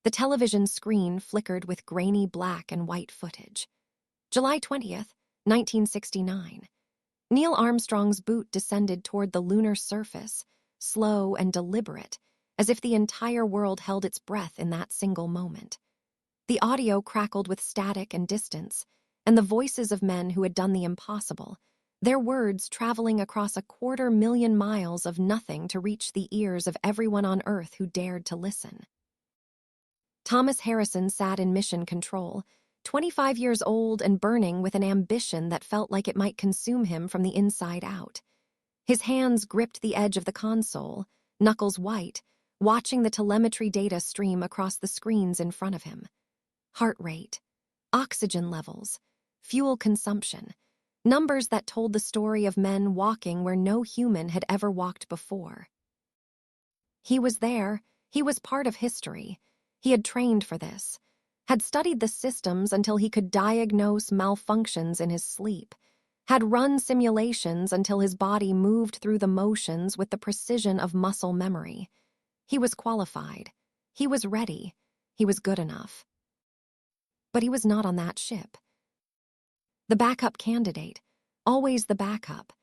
The television screen flickered with grainy black and white footage. July 20th, 1969. Neil Armstrong's boot descended toward the lunar surface, slow and deliberate, as if the entire world held its breath in that single moment. The audio crackled with static and distance, and the voices of men who had done the impossible, their words traveling across 250,000 miles of nothing to reach the ears of everyone on Earth who dared to listen. Thomas Harrison sat in mission control, 25 years old and burning with an ambition that felt like it might consume him from the inside out. His hands gripped the edge of the console, knuckles white, watching the telemetry data stream across the screens in front of him. Heart rate, oxygen levels, fuel consumption, numbers that told the story of men walking where no human had ever walked before. He was there, he was part of history. He had trained for this, had studied the systems until he could diagnose malfunctions in his sleep, had run simulations until his body moved through the motions with the precision of muscle memory. He was qualified. He was ready. He was good enough. But he was not on that ship. The backup candidate, always the backup,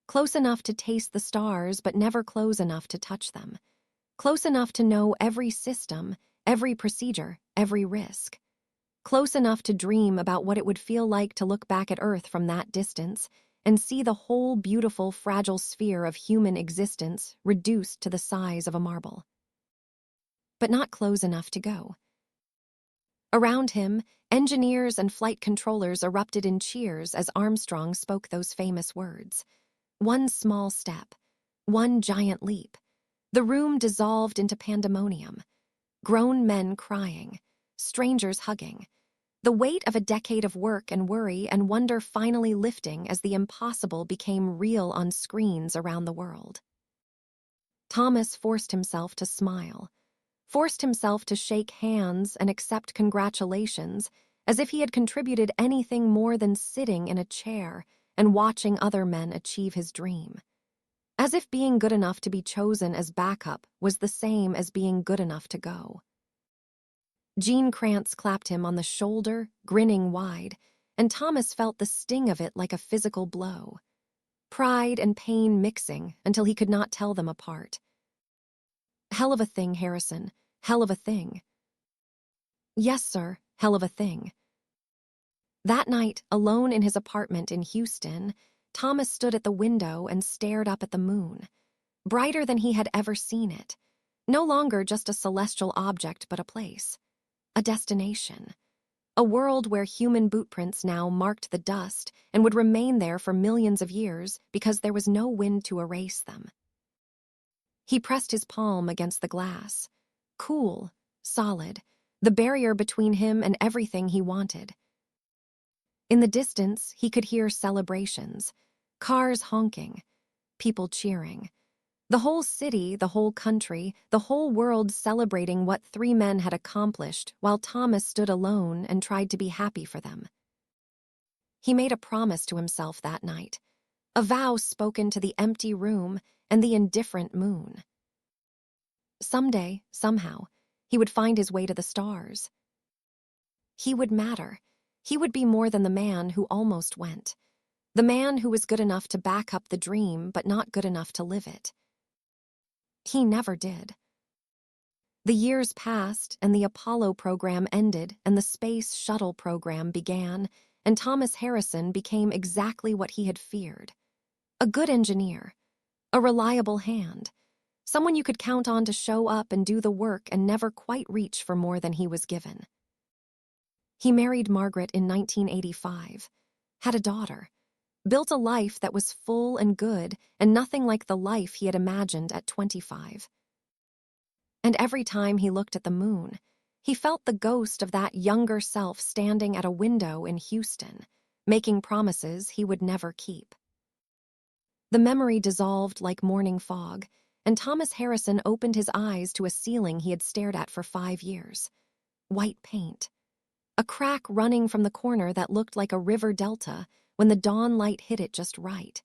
close enough to taste the stars but never close enough to touch them, close enough to know every system, every procedure, every risk. Close enough to dream about what it would feel like to look back at Earth from that distance and see the whole beautiful, fragile sphere of human existence reduced to the size of a marble. But not close enough to go. Around him, engineers and flight controllers erupted in cheers as Armstrong spoke those famous words. One small step, one giant leap. The room dissolved into pandemonium. Grown men crying, strangers hugging, the weight of a decade of work and worry and wonder finally lifting as the impossible became real on screens around the world. Thomas forced himself to smile, forced himself to shake hands and accept congratulations as if he had contributed anything more than sitting in a chair and watching other men achieve his dream. As if being good enough to be chosen as backup was the same as being good enough to go. Gene Kranz clapped him on the shoulder, grinning wide, and Thomas felt the sting of it like a physical blow. Pride and pain mixing until he could not tell them apart. Hell of a thing, Harrison. Hell of a thing. Yes, sir, hell of a thing. That night, alone in his apartment in Houston, Thomas stood at the window and stared up at the moon, brighter than he had ever seen it, no longer just a celestial object but a place, a destination, a world where human bootprints now marked the dust and would remain there for millions of years because there was no wind to erase them. He pressed his palm against the glass, cool, solid, the barrier between him and everything he wanted. In the distance, he could hear celebrations, cars honking, people cheering. The whole city, the whole country, the whole world celebrating what 3 men had accomplished while Thomas stood alone and tried to be happy for them. He made a promise to himself that night, a vow spoken to the empty room and the indifferent moon. Someday, somehow, he would find his way to the stars. He would matter. He would be more than the man who almost went. The man who was good enough to back up the dream but not good enough to live it. He never did. The years passed and the Apollo program ended and the Space Shuttle program began, and Thomas Harrison became exactly what he had feared. A good engineer, a reliable hand, someone you could count on to show up and do the work and never quite reach for more than he was given. He married Margaret in 1985, had a daughter, built a life that was full and good and nothing like the life he had imagined at 25. And every time he looked at the moon, he felt the ghost of that younger self standing at a window in Houston, making promises he would never keep. The memory dissolved like morning fog, and Thomas Harrison opened his eyes to a ceiling he had stared at for 5 years. White paint. A crack running from the corner that looked like a river delta when the dawn light hit it just right.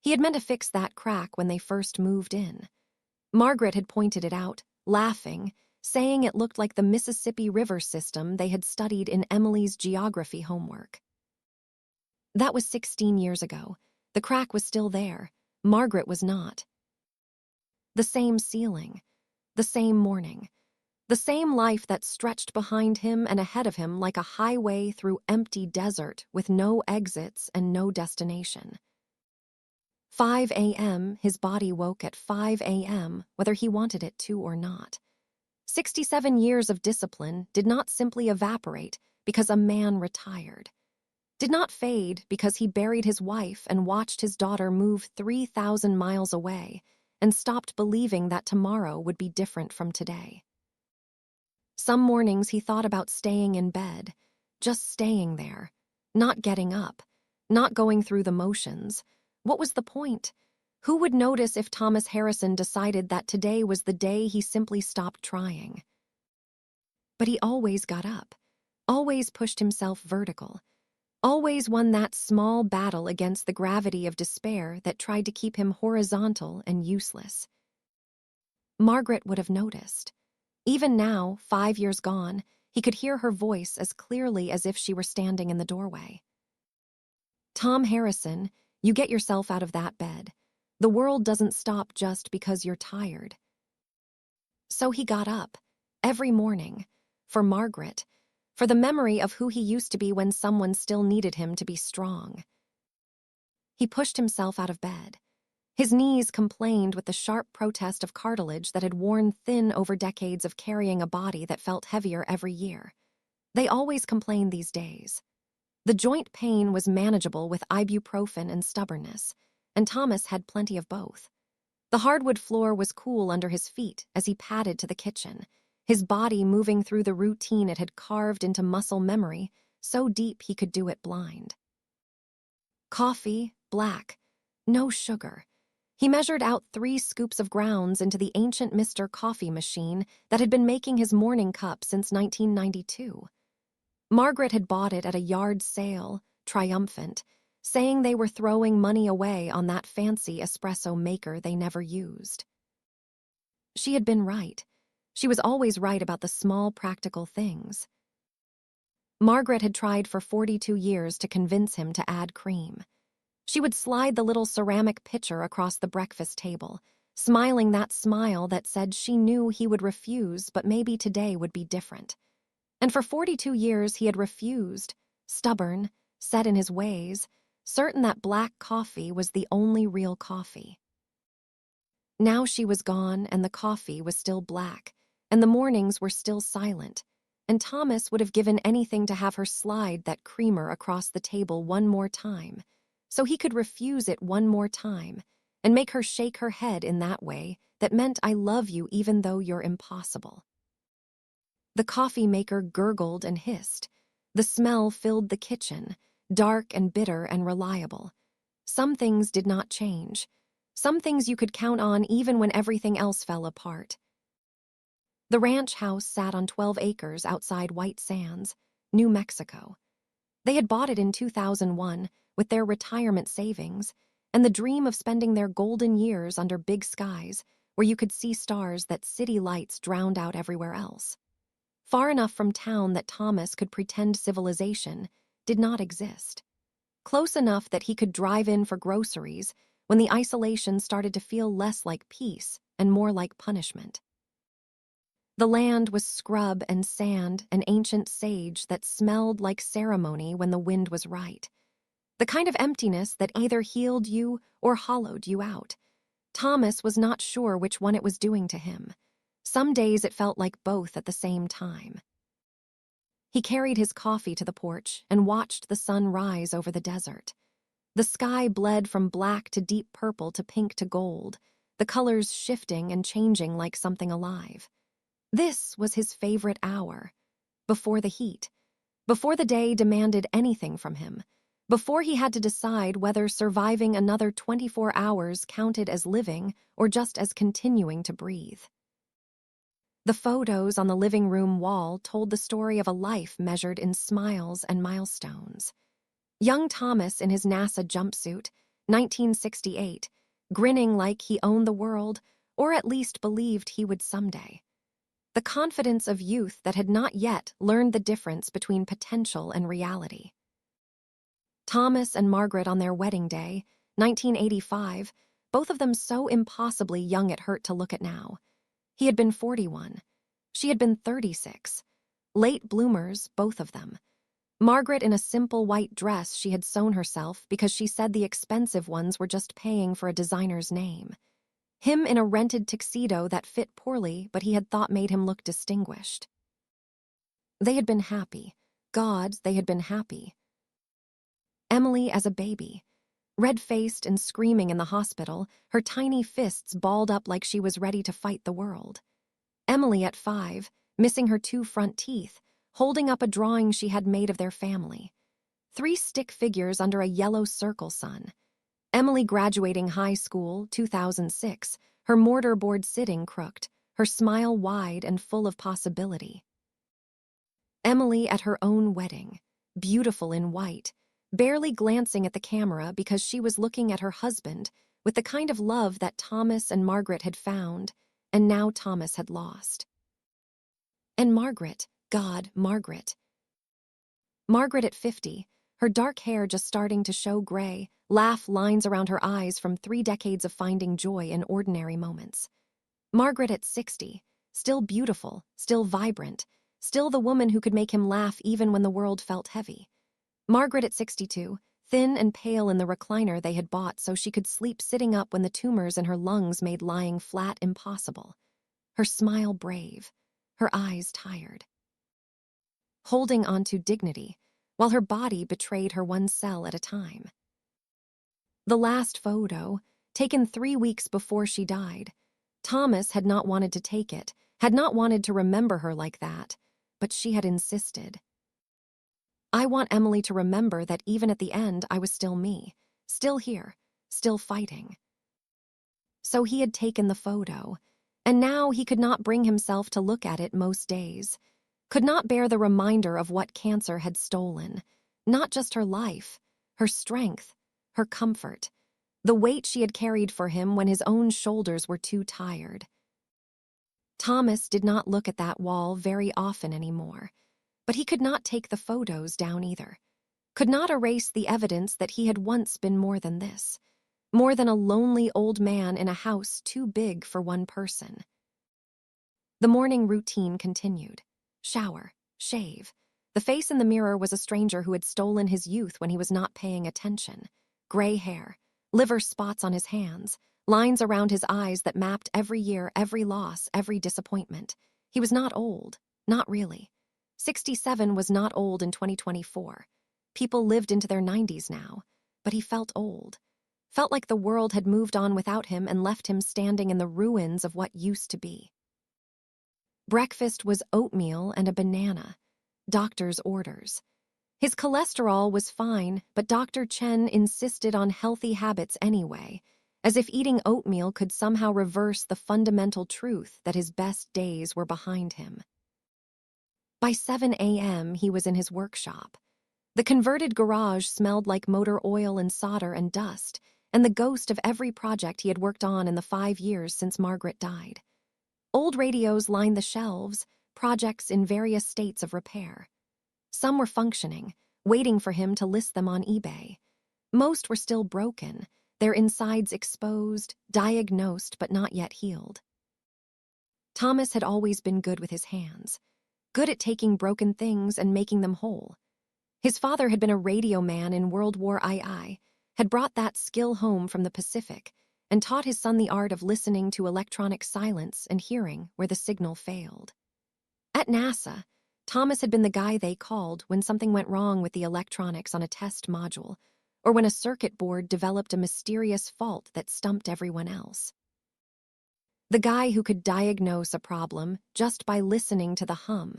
He had meant to fix that crack when they first moved in. Margaret had pointed it out, laughing, saying it looked like the Mississippi River system they had studied in Emily's geography homework. That was 16 years ago. The crack was still there. Margaret was not. The same ceiling, the same morning, the same life that stretched behind him and ahead of him like a highway through empty desert with no exits and no destination. 5 a.m., his body woke at 5 a.m., whether he wanted it to or not. 67 years of discipline did not simply evaporate because a man retired. Did not fade because he buried his wife and watched his daughter move 3,000 miles away and stopped believing that tomorrow would be different from today. Some mornings he thought about staying in bed, just staying there, not getting up, not going through the motions. What was the point? Who would notice if Thomas Harrison decided that today was the day he simply stopped trying? But he always got up, always pushed himself vertical, always won that small battle against the gravity of despair that tried to keep him horizontal and useless. Margaret would have noticed. Even now, 5 years gone, he could hear her voice as clearly as if she were standing in the doorway. Tom Harrison, you get yourself out of that bed. The world doesn't stop just because you're tired. So he got up, every morning, for Margaret, for the memory of who he used to be when someone still needed him to be strong. He pushed himself out of bed. His knees complained with the sharp protest of cartilage that had worn thin over decades of carrying a body that felt heavier every year. They always complained these days. The joint pain was manageable with ibuprofen and stubbornness, and Thomas had plenty of both. The hardwood floor was cool under his feet as he padded to the kitchen, his body moving through the routine it had carved into muscle memory, so deep he could do it blind. Coffee, black, no sugar. He measured out 3 scoops of grounds into the ancient Mr. Coffee machine that had been making his morning cup since 1992. Margaret had bought it at a yard sale, triumphant, saying they were throwing money away on that fancy espresso maker they never used. She had been right. She was always right about the small practical things. Margaret had tried for 42 years to convince him to add cream. She would slide the little ceramic pitcher across the breakfast table, smiling that smile that said she knew he would refuse, but maybe today would be different. And for 42 years he had refused, stubborn, set in his ways, certain that black coffee was the only real coffee. Now she was gone and the coffee was still black, and the mornings were still silent, and Thomas would have given anything to have her slide that creamer across the table one more time, so he could refuse it one more time and make her shake her head in that way that meant I love you even though you're impossible. The coffee maker gurgled and hissed. The smell filled the kitchen, dark and bitter and reliable. Some things did not change. Some things you could count on even when everything else fell apart. The ranch house sat on 12 acres outside White Sands, New Mexico. They had bought it in 2001 with their retirement savings and the dream of spending their golden years under big skies where you could see stars that city lights drowned out everywhere else. Far enough from town that Thomas could pretend civilization did not exist. Close enough that he could drive in for groceries when the isolation started to feel less like peace and more like punishment. The land was scrub and sand and ancient sage that smelled like ceremony when the wind was right. The kind of emptiness that either healed you or hollowed you out. Thomas was not sure which one it was doing to him. Some days it felt like both at the same time. He carried his coffee to the porch and watched the sun rise over the desert. The sky bled from black to deep purple to pink to gold, the colors shifting and changing like something alive. This was his favorite hour, before the heat, before the day demanded anything from him, before he had to decide whether surviving another 24 hours counted as living or just as continuing to breathe. The photos on the living room wall told the story of a life measured in smiles and milestones. Young Thomas in his NASA jumpsuit, 1968, grinning like he owned the world, or at least believed he would someday. the confidence of youth that had not yet learned the difference between potential and reality. Thomas and Margaret on their wedding day, 1985, both of them so impossibly young it hurt to look at now. He had been 41. She had been 36. Late bloomers, both of them. Margaret in a simple white dress she had sewn herself because she said the expensive ones were just paying for a designer's name. Him in a rented tuxedo that fit poorly but he had thought made him look distinguished. They had been happy. God, they had been happy. Emily as a baby. Red-faced and screaming in the hospital, her tiny fists balled up like she was ready to fight the world. Emily at 5, missing her 2 front teeth, holding up a drawing she had made of their family. 3 stick figures under a yellow circle sun. Emily graduating high school, 2006, her mortarboard sitting crooked, her smile wide and full of possibility. Emily at her own wedding, beautiful in white, barely glancing at the camera because she was looking at her husband with the kind of love that Thomas and Margaret had found, and now Thomas had lost. And Margaret, God, Margaret. Margaret at 50, her dark hair just starting to show gray, laugh lines around her eyes from 3 decades of finding joy in ordinary moments. Margaret at 60, still beautiful, still vibrant, still the woman who could make him laugh even when the world felt heavy. Margaret at 62, thin and pale in the recliner they had bought so she could sleep sitting up when the tumors in her lungs made lying flat impossible. Her smile brave, her eyes tired. Holding on to dignity, while her body betrayed her 1 cell at a time. The last photo, taken 3 weeks before she died. Thomas had not wanted to take it, had not wanted to remember her like that, but she had insisted. I want Emily to remember that even at the end I was still me, still here, still fighting. So he had taken the photo, and now he could not bring himself to look at it most days, could not bear the reminder of what cancer had stolen, not just her life, her strength, her comfort, the weight she had carried for him when his own shoulders were too tired. Thomas did not look at that wall very often anymore, but he could not take the photos down either, could not erase the evidence that he had once been more than this, more than a lonely old man in a house too big for 1 person. The morning routine continued. Shower, shave. The face in the mirror was a stranger who had stolen his youth when he was not paying attention. Gray hair, liver spots on his hands, lines around his eyes that mapped every year, every loss, every disappointment. He was not old, not really. 67 was not old in 2024. People lived into their 90s now, but he felt old. Felt like the world had moved on without him and left him standing in the ruins of what used to be. Breakfast was oatmeal and a banana. Doctor's orders. His cholesterol was fine, but Dr. Chen insisted on healthy habits anyway, as if eating oatmeal could somehow reverse the fundamental truth that his best days were behind him. By 7 a.m., he was in his workshop. The converted garage smelled like motor oil and solder and dust, and the ghost of every project he had worked on in the 5 years since Margaret died. Old radios lined the shelves, projects in various states of repair. Some were functioning, waiting for him to list them on eBay. Most were still broken, their insides exposed, diagnosed but not yet healed. Thomas had always been good with his hands, good at taking broken things and making them whole. His father had been a radio man in World War II, had brought that skill home from the Pacific, and taught his son the art of listening to electronic silence and hearing where the signal failed. At NASA, Thomas had been the guy they called when something went wrong with the electronics on a test module, or when a circuit board developed a mysterious fault that stumped everyone else. The guy who could diagnose a problem just by listening to the hum,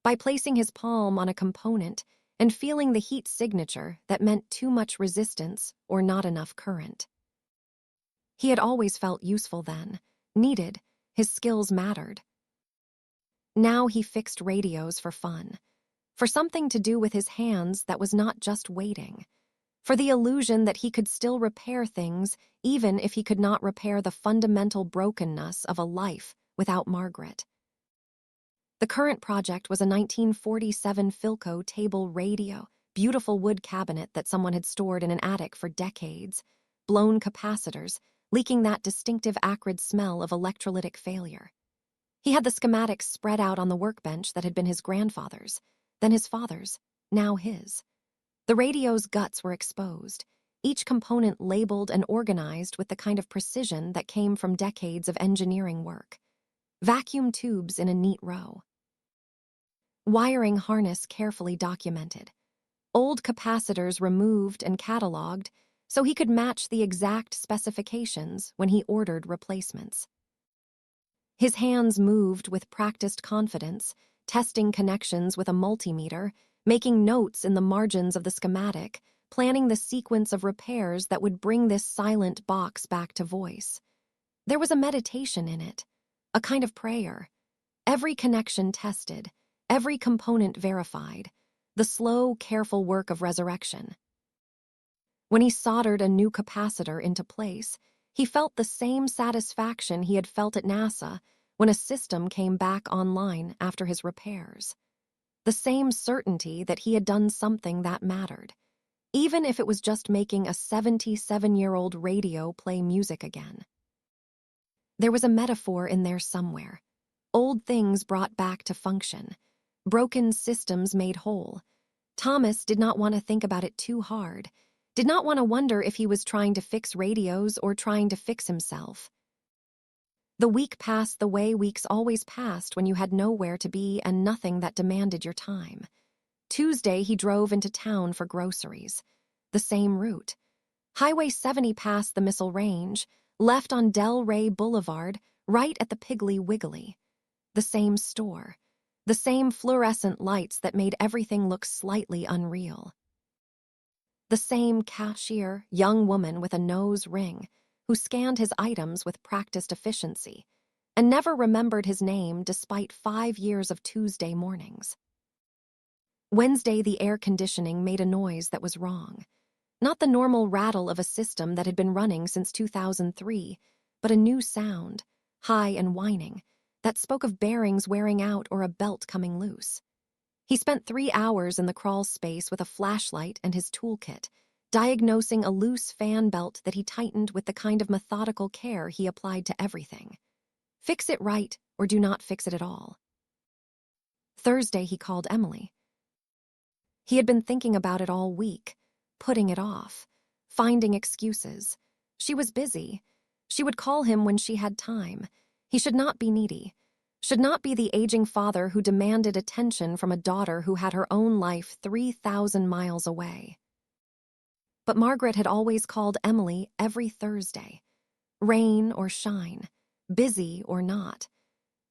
by placing his palm on a component and feeling the heat signature that meant too much resistance or not enough current. He had always felt useful then, needed, his skills mattered. Now he fixed radios for fun, for something to do with his hands that was not just waiting, for the illusion that he could still repair things even if he could not repair the fundamental brokenness of a life without Margaret. The current project was a 1947 Philco table radio, beautiful wood cabinet that someone had stored in an attic for decades, blown capacitors, leaking that distinctive acrid smell of electrolytic failure. He had the schematics spread out on the workbench that had been his grandfather's, then his father's, now his. The radio's guts were exposed, each component labeled and organized with the kind of precision that came from decades of engineering work. Vacuum tubes in a neat row. Wiring harness carefully documented. Old capacitors removed and cataloged so he could match the exact specifications when he ordered replacements. His hands moved with practiced confidence, testing connections with a multimeter, making notes in the margins of the schematic, planning the sequence of repairs that would bring this silent box back to voice. There was a meditation in it, a kind of prayer. Every connection tested, every component verified, the slow, careful work of resurrection. When he soldered a new capacitor into place, he felt the same satisfaction he had felt at NASA when a system came back online after his repairs. The same certainty that he had done something that mattered, even if it was just making a 77-year-old radio play music again. There was a metaphor in there somewhere. Old things brought back to function, broken systems made whole. Thomas did not want to think about it too hard, did not want to wonder if he was trying to fix radios or trying to fix himself. The week passed the way weeks always passed when you had nowhere to be and nothing that demanded your time. Tuesday, he drove into town for groceries. The same route. Highway 70 past the Missile Range, left on Del Rey Boulevard, right at the Piggly Wiggly. The same store. The same fluorescent lights that made everything look slightly unreal. The same cashier, young woman with a nose ring, who scanned his items with practiced efficiency, and never remembered his name despite 5 years of Tuesday mornings. Wednesday, the air conditioning made a noise that was wrong. Not the normal rattle of a system that had been running since 2003, but a new sound, high and whining, that spoke of bearings wearing out or a belt coming loose. He spent 3 hours in the crawl space with a flashlight and his toolkit, diagnosing a loose fan belt that he tightened with the kind of methodical care he applied to everything. Fix it right or do not fix it at all. Thursday, he called Emily. He had been thinking about it all week, putting it off, finding excuses. She was busy. She would call him when she had time. He should not be needy. Should not be the aging father who demanded attention from a daughter who had her own life 3,000 miles away. But Margaret had always called Emily every Thursday. Rain or shine, busy or not.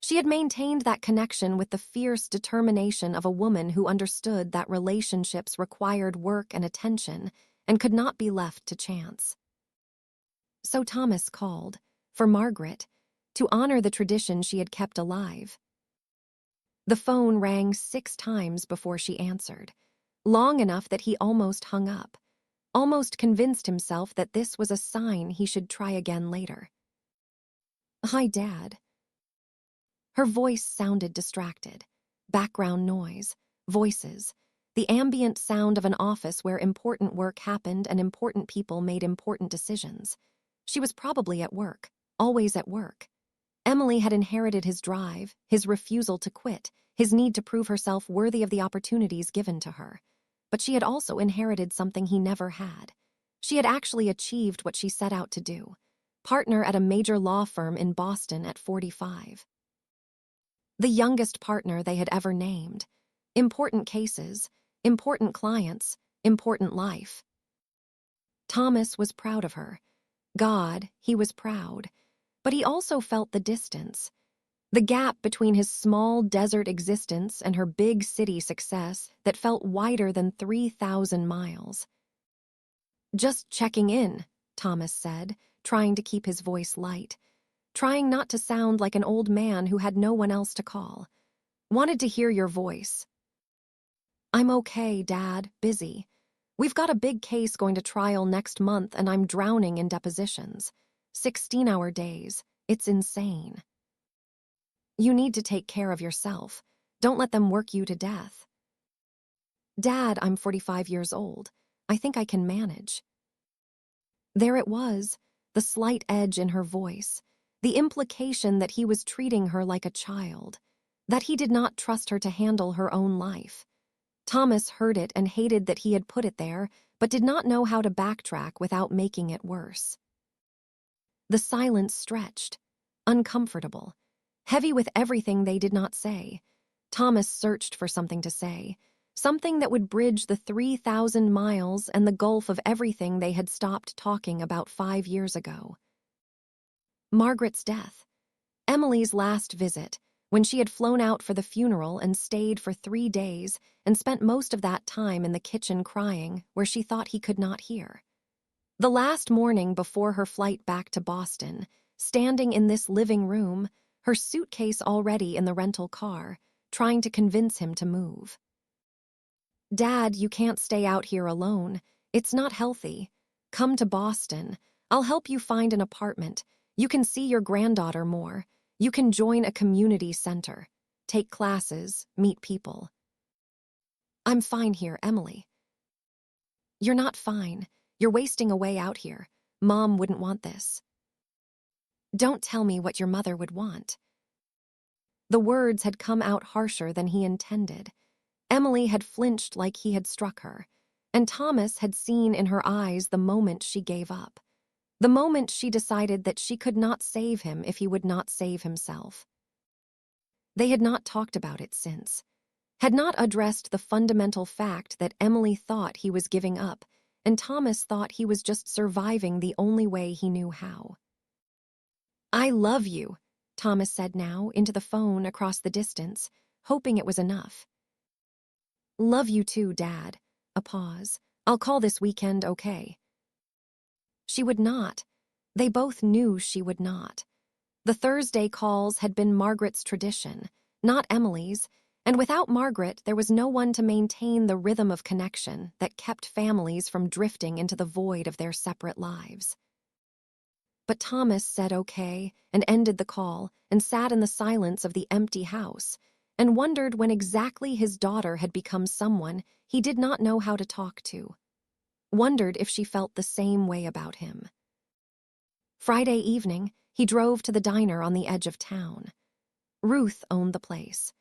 She had maintained that connection with the fierce determination of a woman who understood that relationships required work and attention and could not be left to chance. So Thomas called, for Margaret, to honor the tradition she had kept alive. The phone rang 6 times before she answered, long enough that he almost hung up, almost convinced himself that this was a sign he should try again later. "Hi, Dad." Her voice sounded distracted. Background noise, voices, the ambient sound of an office where important work happened and important people made important decisions. She was probably at work, always at work. Emily had inherited his drive, his refusal to quit, his need to prove herself worthy of the opportunities given to her. But she had also inherited something he never had. She had actually achieved what she set out to do. Partner at a major law firm in Boston at 45. The youngest partner they had ever named. Important cases, important clients, important life. Thomas was proud of her. God, he was proud. But he also felt the distance. The gap between his small desert existence and her big city success that felt wider than 3,000 miles. "Just checking in," Thomas said, trying to keep his voice light, trying not to sound like an old man who had no one else to call. "Wanted to hear your voice." "I'm okay, Dad, busy. We've got a big case going to trial next month and I'm drowning in depositions. 16-hour days. It's insane." "You need to take care of yourself. Don't let them work you to death. Dad, I'm 45 years old. I think I can manage. There it was, the slight edge in her voice, the implication that he was treating her like a child, that he did not trust her to handle her own life. Thomas heard it and hated that he had put it there, but did not know how to backtrack without making it worse. The silence stretched, uncomfortable, heavy with everything they did not say. Thomas searched for something to say, something that would bridge the 3,000 miles and the gulf of everything they had stopped talking about 5 years ago. Margaret's death, Emily's last visit, when she had flown out for the funeral and stayed for 3 days and spent most of that time in the kitchen crying where she thought he could not hear. The last morning before her flight back to Boston, standing in this living room, her suitcase already in the rental car, trying to convince him to move. Dad, you can't stay out here alone. It's not healthy. Come to Boston. I'll help you find an apartment. You can see your granddaughter more. You can join a community center. Take classes, meet people. I'm fine here, Emily. You're not fine. You're wasting away out here. Mom wouldn't want this. Don't tell me what your mother would want. The words had come out harsher than he intended. Emily had flinched like he had struck her, and Thomas had seen in her eyes the moment she gave up, the moment she decided that she could not save him if he would not save himself. They had not talked about it since, had not addressed the fundamental fact that Emily thought he was giving up, and Thomas thought he was just surviving the only way he knew how. I love you, Thomas said now, into the phone across the distance, hoping it was enough. Love you too, Dad. A pause. I'll call this weekend okay. She would not. They both knew she would not. The Thursday calls had been Margaret's tradition, not Emily's, and without Margaret there was no one to maintain the rhythm of connection that kept families from drifting into the void of their separate lives. But Thomas said okay and ended the call and sat in the silence of the empty house and wondered when exactly his daughter had become someone he did not know how to talk to. Wondered if she felt the same way about him. Friday evening, he drove to the diner on the edge of town. Ruth owned the place.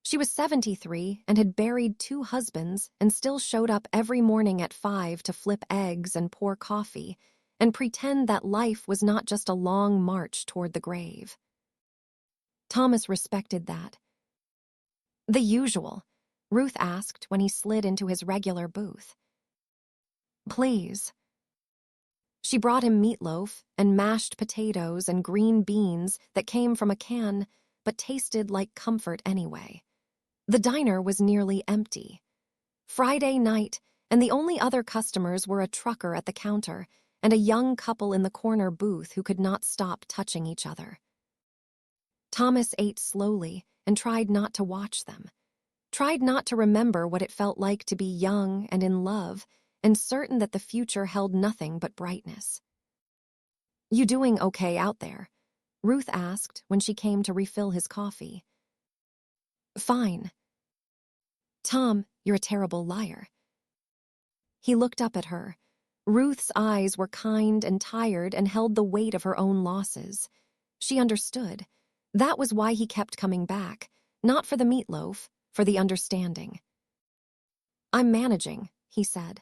She was 73 and had buried 2 husbands and still showed up every morning at 5 to flip eggs and pour coffee and pretend that life was not just a long march toward the grave. Thomas respected that. The usual, Ruth asked when he slid into his regular booth. Please. She brought him meatloaf and mashed potatoes and green beans that came from a can but tasted like comfort anyway. The diner was nearly empty. Friday night, and the only other customers were a trucker at the counter and a young couple in the corner booth who could not stop touching each other. Thomas ate slowly and tried not to watch them, tried not to remember what it felt like to be young and in love and certain that the future held nothing but brightness. You doing okay out there? Ruth asked when she came to refill his coffee. Fine. Tom, you're a terrible liar. He looked up at her. Ruth's eyes were kind and tired and held the weight of her own losses. She understood. That was why he kept coming back, not for the meatloaf, for the understanding. I'm managing, he said.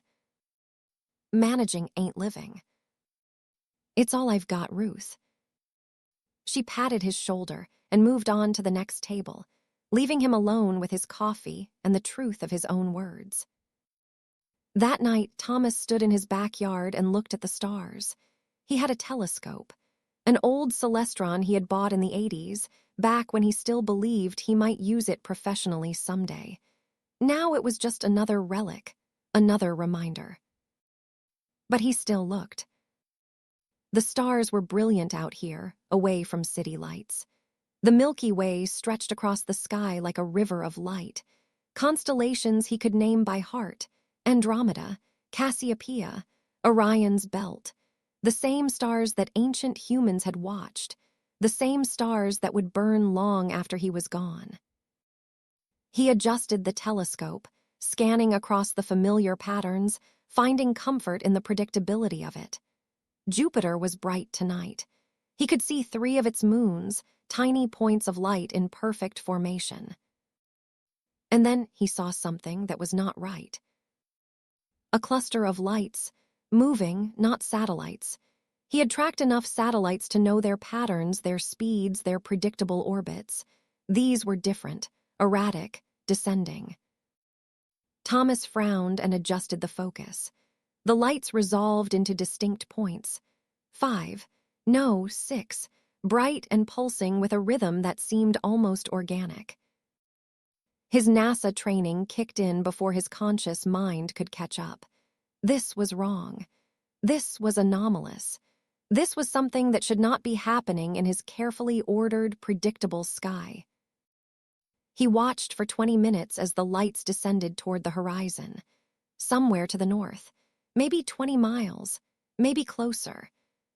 Managing ain't living. It's all I've got, Ruth. She patted his shoulder and moved on to the next table, leaving him alone with his coffee and the truth of his own words. That night, Thomas stood in his backyard and looked at the stars. He had a telescope, an old Celestron he had bought in the 80s, back when he still believed he might use it professionally someday. Now it was just another relic, another reminder. But he still looked. The stars were brilliant out here, away from city lights. The Milky Way stretched across the sky like a river of light. Constellations he could name by heart: Andromeda, Cassiopeia, Orion's Belt, the same stars that ancient humans had watched, the same stars that would burn long after he was gone. He adjusted the telescope, scanning across the familiar patterns, finding comfort in the predictability of it. Jupiter was bright tonight. He could see 3 of its moons, tiny points of light in perfect formation. And then he saw something that was not right. A cluster of lights, moving, not satellites. He had tracked enough satellites to know their patterns, their speeds, their predictable orbits. These were different, erratic, descending. Thomas frowned and adjusted the focus. The lights resolved into distinct points. 5, no, 6, bright and pulsing with a rhythm that seemed almost organic. His NASA training kicked in before his conscious mind could catch up. This was wrong. This was anomalous. This was something that should not be happening in his carefully ordered, predictable sky. He watched for 20 minutes as the lights descended toward the horizon. Somewhere to the north. Maybe 20 miles. Maybe closer.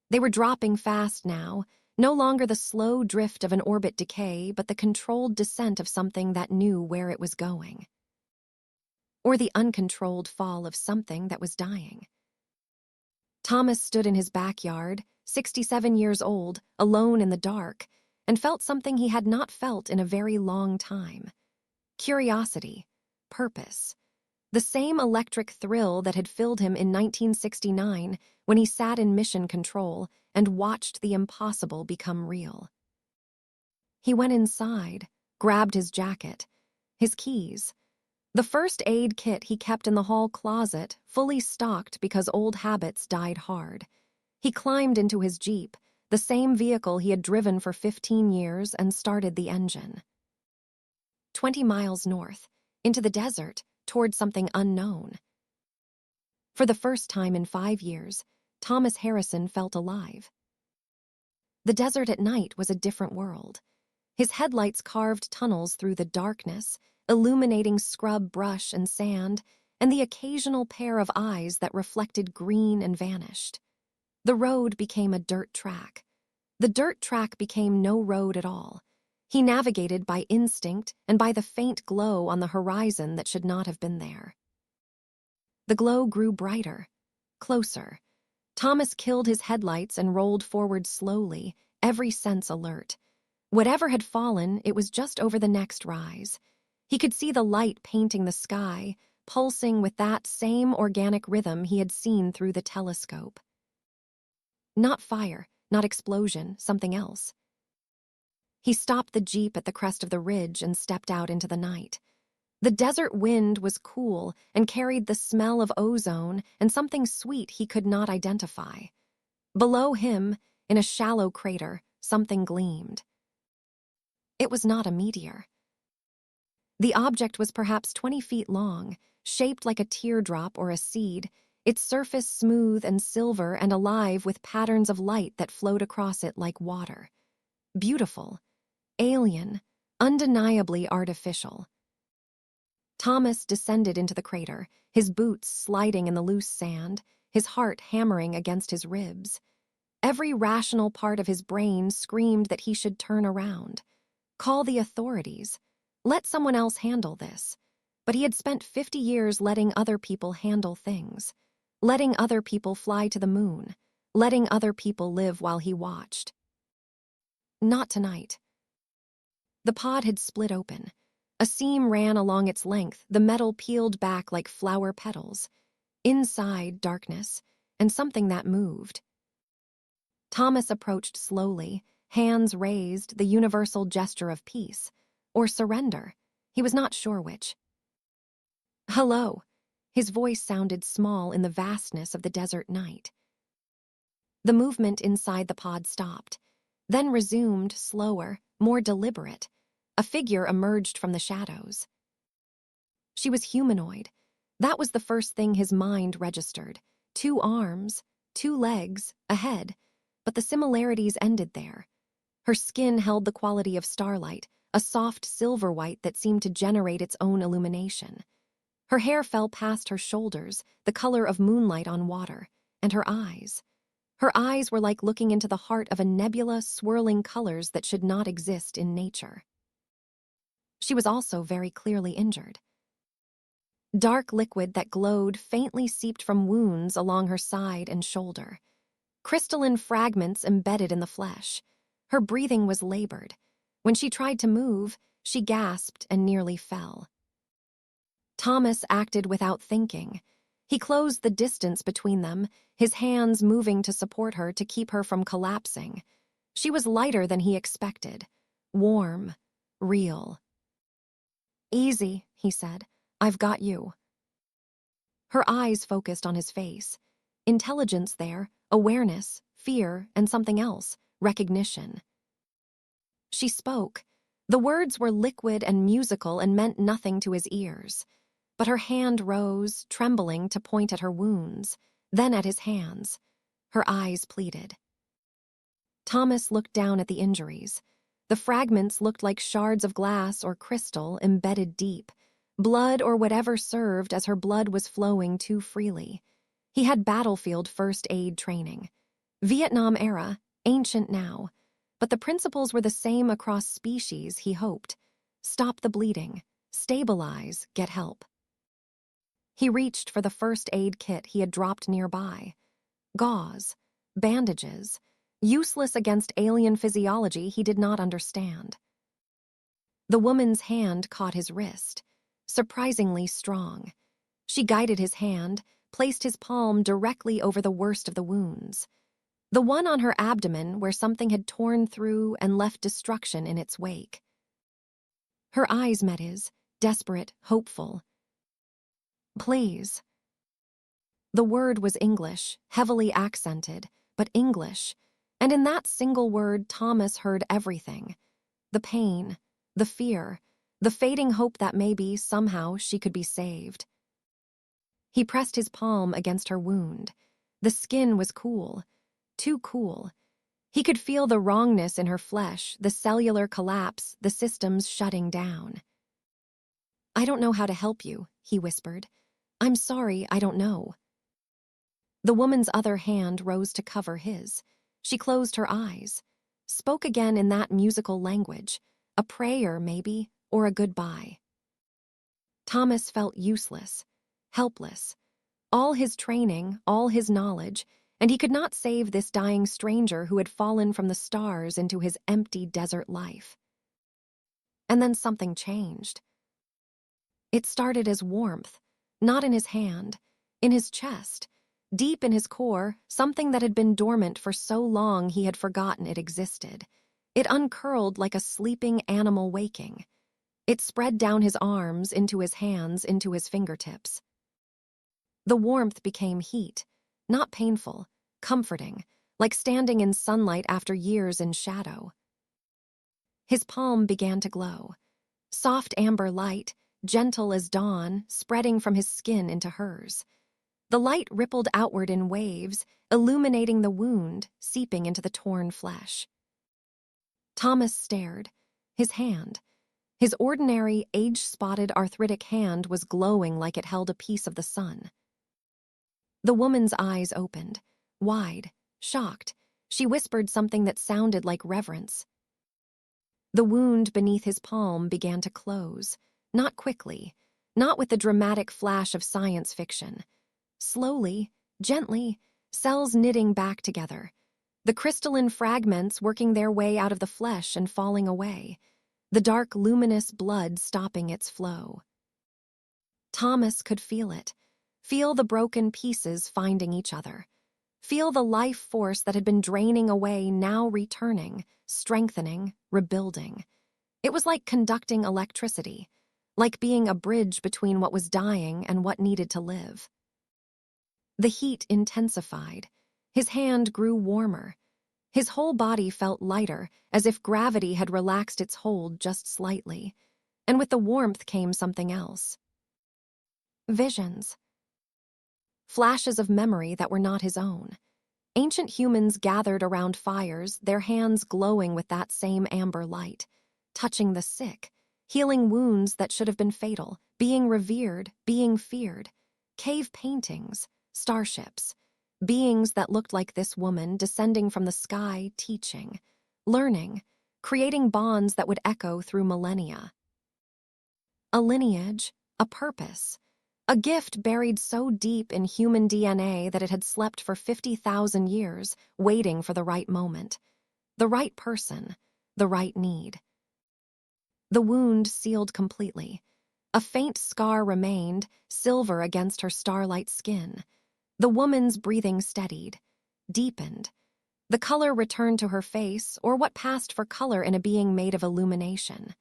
They were dropping fast now, no longer the slow drift of an orbit decay, but the controlled descent of something that knew where it was going. Or the uncontrolled fall of something that was dying. Thomas stood in his backyard, 67 years old, alone in the dark, and felt something he had not felt in a very long time. Curiosity, purpose. The same electric thrill that had filled him in 1969 when he sat in mission control and watched the impossible become real. He went inside, grabbed his jacket, his keys, the first aid kit he kept in the hall closet, fully stocked because old habits died hard. He climbed into his Jeep, the same vehicle he had driven for 15 years, and started the engine. 20 miles north, into the desert, toward something unknown. For the first time in 5 years, Thomas Harrison felt alive. The desert at night was a different world. His headlights carved tunnels through the darkness, illuminating scrub brush and sand, and the occasional pair of eyes that reflected green and vanished. The road became a dirt track. The dirt track became no road at all. He navigated by instinct and by the faint glow on the horizon that should not have been there. The glow grew brighter, closer. Thomas killed his headlights and rolled forward slowly, every sense alert. Whatever had fallen, it was just over the next rise. He could see the light painting the sky, pulsing with that same organic rhythm he had seen through the telescope. Not fire, not explosion, something else. He stopped the Jeep at the crest of the ridge and stepped out into the night. The desert wind was cool and carried the smell of ozone and something sweet he could not identify. Below him, in a shallow crater, something gleamed. It was not a meteor. The object was perhaps 20 feet long, shaped like a teardrop or a seed, its surface smooth and silver and alive with patterns of light that flowed across it like water. Beautiful, alien, undeniably artificial. Thomas descended into the crater, his boots sliding in the loose sand, his heart hammering against his ribs. Every rational part of his brain screamed that he should turn around. Call the authorities. Let someone else handle this. But he had spent 50 years letting other people handle things. Letting other people fly to the moon. Letting other people live while he watched. Not tonight. The pod had split open. A seam ran along its length, the metal peeled back like flower petals. Inside, darkness, and something that moved. Thomas approached slowly, hands raised, the universal gesture of peace. Or surrender. He was not sure which. Hello. His voice sounded small in the vastness of the desert night. The movement inside the pod stopped, then resumed, slower, more deliberate. A figure emerged from the shadows. She was humanoid. That was the first thing his mind registered. 2 arms, 2 legs, a head, but the similarities ended there. Her skin held the quality of starlight, a soft silver white that seemed to generate its own illumination. Her hair fell past her shoulders, the color of moonlight on water, and her eyes. Her eyes were like looking into the heart of a nebula swirling colors that should not exist in nature. She was also very clearly injured. Dark liquid that glowed faintly seeped from wounds along her side and shoulder. Crystalline fragments embedded in the flesh. Her breathing was labored. When she tried to move, she gasped and nearly fell. Thomas acted without thinking. He closed the distance between them, his hands moving to support her to keep her from collapsing. She was lighter than he expected. Warm. Real. "Easy," he said. "I've got you." Her eyes focused on his face. Intelligence there, awareness, fear, and something else, recognition. She spoke. The words were liquid and musical and meant nothing to his ears. But her hand rose, trembling, to point at her wounds, then at his hands. Her eyes pleaded. Thomas looked down at the injuries. The fragments looked like shards of glass or crystal embedded deep. Blood or whatever served, as her blood was flowing too freely. He had battlefield first aid training. Vietnam era, ancient now. But the principles were the same across species, he hoped. Stop the bleeding. Stabilize, get help. He reached for the first aid kit he had dropped nearby. Gauze, bandages, useless against alien physiology he did not understand. The woman's hand caught his wrist, surprisingly strong. She guided his hand, placed his palm directly over the worst of the wounds. The one on her abdomen where something had torn through and left destruction in its wake. Her eyes met his, desperate, hopeful. "Please." The word was English, heavily accented, but English, and in that single word Thomas heard everything. The pain, the fear, the fading hope that maybe, somehow, she could be saved. He pressed his palm against her wound. The skin was cool, too cool. He could feel the wrongness in her flesh, the cellular collapse, the systems shutting down. "I don't know how to help you," he whispered. "I'm sorry, I don't know." The woman's other hand rose to cover his. She closed her eyes, spoke again in that musical language, a prayer maybe, or a goodbye. Thomas felt useless, helpless. All his training, all his knowledge, and he could not save this dying stranger who had fallen from the stars into his empty desert life. And then something changed. It started as warmth, not in his hand, in his chest, deep in his core, something that had been dormant for so long he had forgotten it existed. It uncurled like a sleeping animal waking. It spread down his arms, into his hands, into his fingertips. The warmth became heat, not painful, comforting, like standing in sunlight after years in shadow. His palm began to glow. Soft amber light, gentle as dawn, spreading from his skin into hers. The light rippled outward in waves, illuminating the wound, seeping into the torn flesh. Thomas stared. His hand, his ordinary, age-spotted, arthritic hand, was glowing like it held a piece of the sun. The woman's eyes opened, wide, shocked. She whispered something that sounded like reverence. The wound beneath his palm began to close, not quickly, not with the dramatic flash of science fiction. Slowly, gently, cells knitting back together. The crystalline fragments working their way out of the flesh and falling away. The dark, luminous blood stopping its flow. Thomas could feel it. Feel the broken pieces finding each other. Feel the life force that had been draining away now returning, strengthening, rebuilding. It was like conducting electricity, like being a bridge between what was dying and what needed to live. The heat intensified. His hand grew warmer. His whole body felt lighter, as if gravity had relaxed its hold just slightly. And with the warmth came something else. Visions. Flashes of memory that were not his own. Ancient humans gathered around fires, their hands glowing with that same amber light, touching the sick, healing wounds that should have been fatal, being revered, being feared. Cave paintings, starships, beings that looked like this woman descending from the sky, teaching, learning, creating bonds that would echo through millennia. A lineage, a purpose, a gift buried so deep in human DNA that it had slept for 50,000 years, waiting for the right moment, the right person, the right need. The wound sealed completely. A faint scar remained, silver against her starlight skin. The woman's breathing steadied, deepened. The color returned to her face, or what passed for color in a being made of illumination.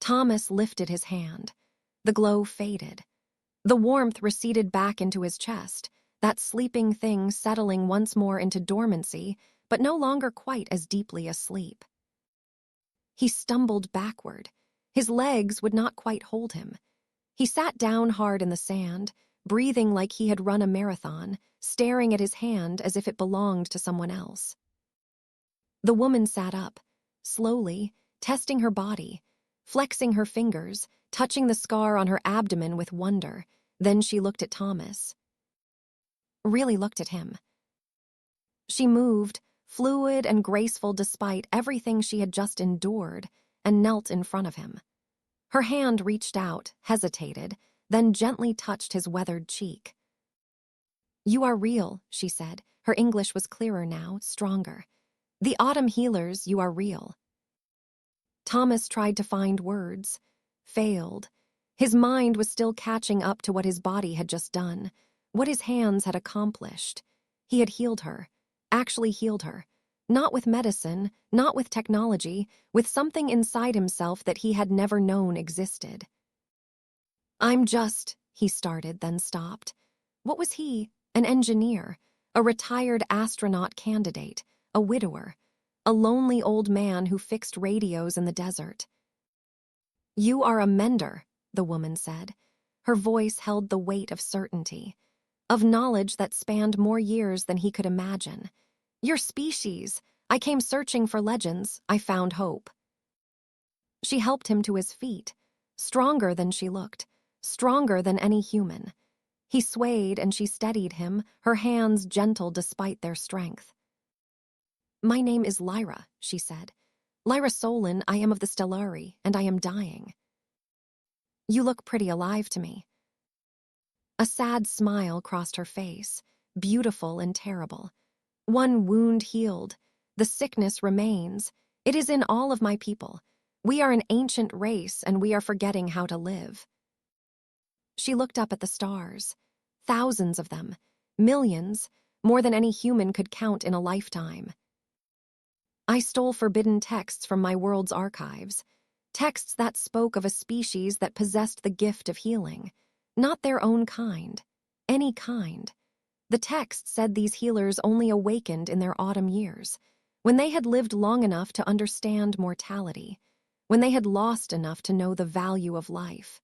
Thomas lifted his hand. The glow faded. The warmth receded back into his chest, that sleeping thing settling once more into dormancy, but no longer quite as deeply asleep. He stumbled backward. His legs would not quite hold him. He sat down hard in the sand, breathing like he had run a marathon, staring at his hand as if it belonged to someone else. The woman sat up, slowly, testing her body, flexing her fingers, touching the scar on her abdomen with wonder. Then she looked at Thomas. Really looked at him. She moved, fluid and graceful despite everything she had just endured, and knelt in front of him. Her hand reached out, hesitated, then gently touched his weathered cheek. "You are real," she said. Her English was clearer now, stronger. "The autumn healers, you are real." Thomas tried to find words, failed. His mind was still catching up to what his body had just done, what his hands had accomplished. He had healed her, actually healed her. Not with medicine, not with technology, with something inside himself that he had never known existed. "I'm just," he started, then stopped. What was he? An engineer, a retired astronaut candidate, a widower, a lonely old man who fixed radios in the desert. "You are a mender," the woman said. Her voice held the weight of certainty, of knowledge that spanned more years than he could imagine. "Your species. I came searching for legends. I found hope." She helped him to his feet, stronger than she looked, stronger than any human. He swayed and she steadied him, her hands gentle despite their strength. "My name is Lyra," she said. "Lyra Solen, I am of the Stellari, and I am dying." "You look pretty alive to me." A sad smile crossed her face, beautiful and terrible. "One wound healed. The sickness remains. It is in all of my people. We are an ancient race, and we are forgetting how to live." She looked up at the stars. Thousands of them. Millions. More than any human could count in a lifetime. "I stole forbidden texts from my world's archives. Texts that spoke of a species that possessed the gift of healing. Not their own kind. Any kind. The text said these healers only awakened in their autumn years, when they had lived long enough to understand mortality, when they had lost enough to know the value of life."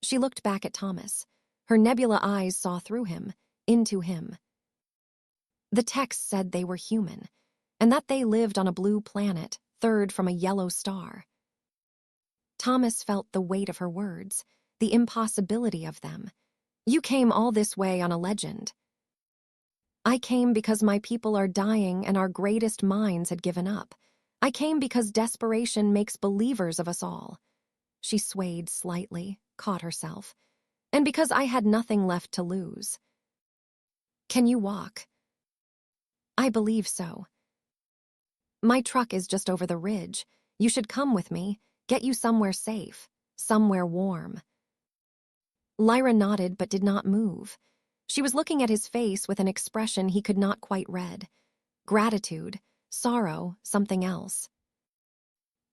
She looked back at Thomas. Her nebula eyes saw through him, into him. The text said they were human, and that they lived on a blue planet, third from a yellow star. Thomas felt the weight of her words, the impossibility of them. "You came all this way on a legend." "I came because my people are dying and our greatest minds had given up. I came because desperation makes believers of us all." She swayed slightly, caught herself. "And because I had nothing left to lose." "Can you walk?" "I believe so." "My truck is just over the ridge. You should come with me, get you somewhere safe, somewhere warm." Lyra nodded but did not move. She was looking at his face with an expression he could not quite read. Gratitude, sorrow, something else.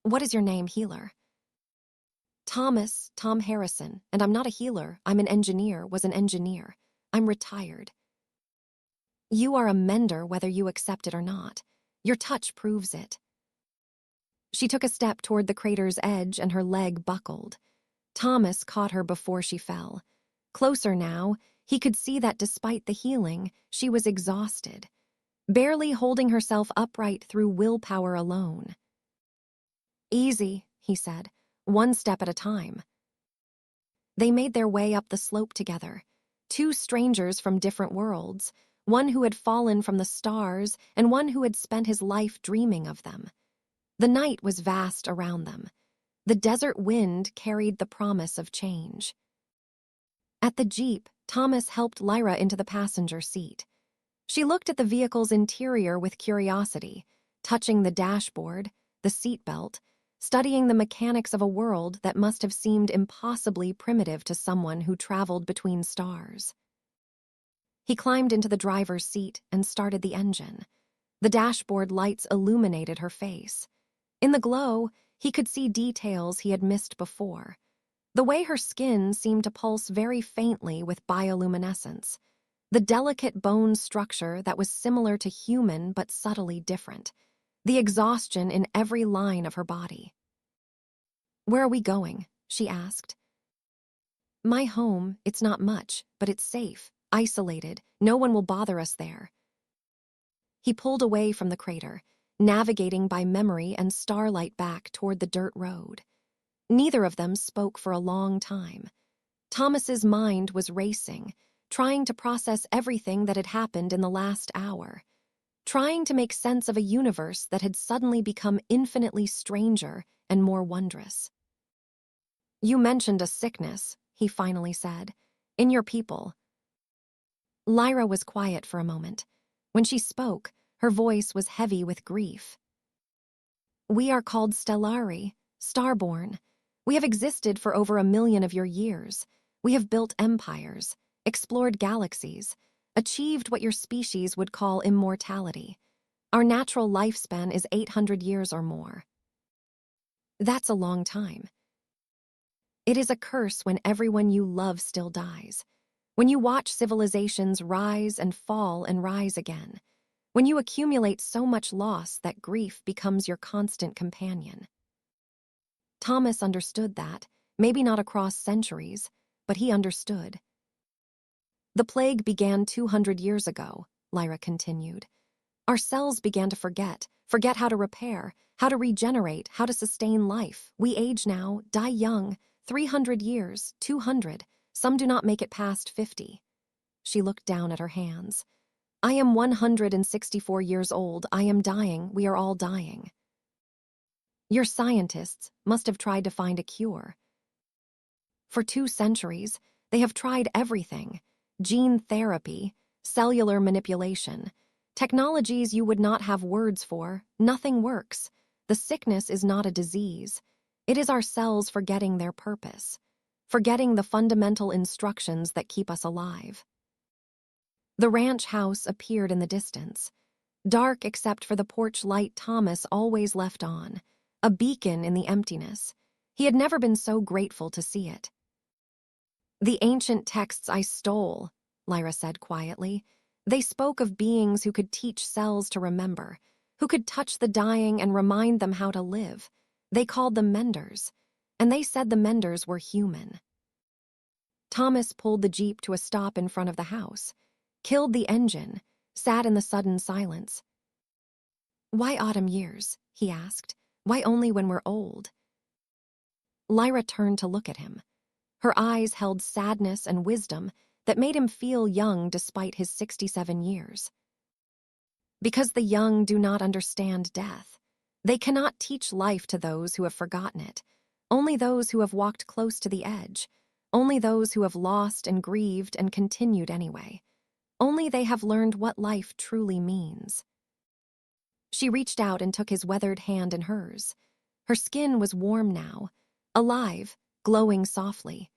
"What is your name, healer?" Tom Harrison, and I'm not a healer, I'm an engineer, was an engineer. I'm retired." "You are a mender whether you accept it or not. Your touch proves it." She took a step toward the crater's edge and her leg buckled. Thomas caught her before she fell. Closer now, he could see that despite the healing, she was exhausted, barely holding herself upright through willpower alone. "Easy," he said, "one step at a time." They made their way up the slope together, two strangers from different worlds, one who had fallen from the stars and one who had spent his life dreaming of them. The night was vast around them. The desert wind carried the promise of change. At the Jeep, Thomas helped Lyra into the passenger seat. She looked at the vehicle's interior with curiosity, touching the dashboard, the seatbelt, studying the mechanics of a world that must have seemed impossibly primitive to someone who traveled between stars. He climbed into the driver's seat and started the engine. The dashboard lights illuminated her face. In the glow, he could see details he had missed before. The way her skin seemed to pulse very faintly with bioluminescence. The delicate bone structure that was similar to human but subtly different. The exhaustion in every line of her body. "Where are we going?" she asked. "My home, it's not much, but it's safe, isolated, no one will bother us there." He pulled away from the crater, navigating by memory and starlight back toward the dirt road. Neither of them spoke for a long time. Thomas's mind was racing, trying to process everything that had happened in the last hour, trying to make sense of a universe that had suddenly become infinitely stranger and more wondrous. "You mentioned a sickness," he finally said, "in your people." Lyra was quiet for a moment. When she spoke, her voice was heavy with grief. "We are called Stellari, starborn. We have existed for over 1 million of your years. We have built empires, explored galaxies, achieved what your species would call immortality. Our natural lifespan is 800 years or more. That's a long time. It is a curse when everyone you love still dies. When you watch civilizations rise and fall and rise again. When you accumulate so much loss that grief becomes your constant companion." Thomas understood that, maybe not across centuries, but he understood. "The plague began 200 years ago," Lyra continued. "Our cells began to forget how to repair, how to regenerate, how to sustain life. We age now, die young, 300 years, 200. Some do not make it past 50. She looked down at her hands. "I am 164 years old. I am dying. We are all dying." "Your scientists must have tried to find a cure." "For 2 centuries, they have tried everything. Gene therapy, cellular manipulation, technologies you would not have words for. Nothing works. The sickness is not a disease. It is our cells forgetting their purpose, forgetting the fundamental instructions that keep us alive." The ranch house appeared in the distance, dark except for the porch light Thomas always left on, a beacon in the emptiness. He had never been so grateful to see it. "The ancient texts I stole," Lyra said quietly. "They spoke of beings who could teach cells to remember, who could touch the dying and remind them how to live. They called them menders, and they said the menders were human." Thomas pulled the Jeep to a stop in front of the house, killed the engine, sat in the sudden silence. "Why autumn years?" he asked. "Why only when we're old?" Lyra turned to look at him. Her eyes held sadness and wisdom that made him feel young despite his 67 years. "Because the young do not understand death. They cannot teach life to those who have forgotten it. Only those who have walked close to the edge. Only those who have lost and grieved and continued anyway. Only they have learned what life truly means." She reached out and took his weathered hand in hers. Her skin was warm now, alive, glowing softly.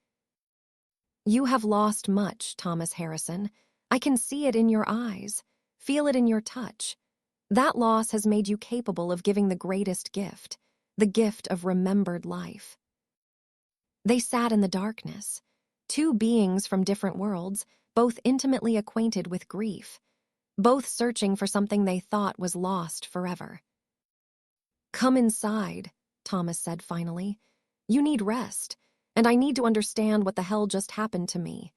"You have lost much, Thomas Harrison. I can see it in your eyes, feel it in your touch. That loss has made you capable of giving the greatest gift, the gift of remembered life." They sat in the darkness, 2 beings from different worlds, both intimately acquainted with grief, both searching for something they thought was lost forever. "Come inside," Thomas said finally. "You need rest, and I need to understand what the hell just happened to me."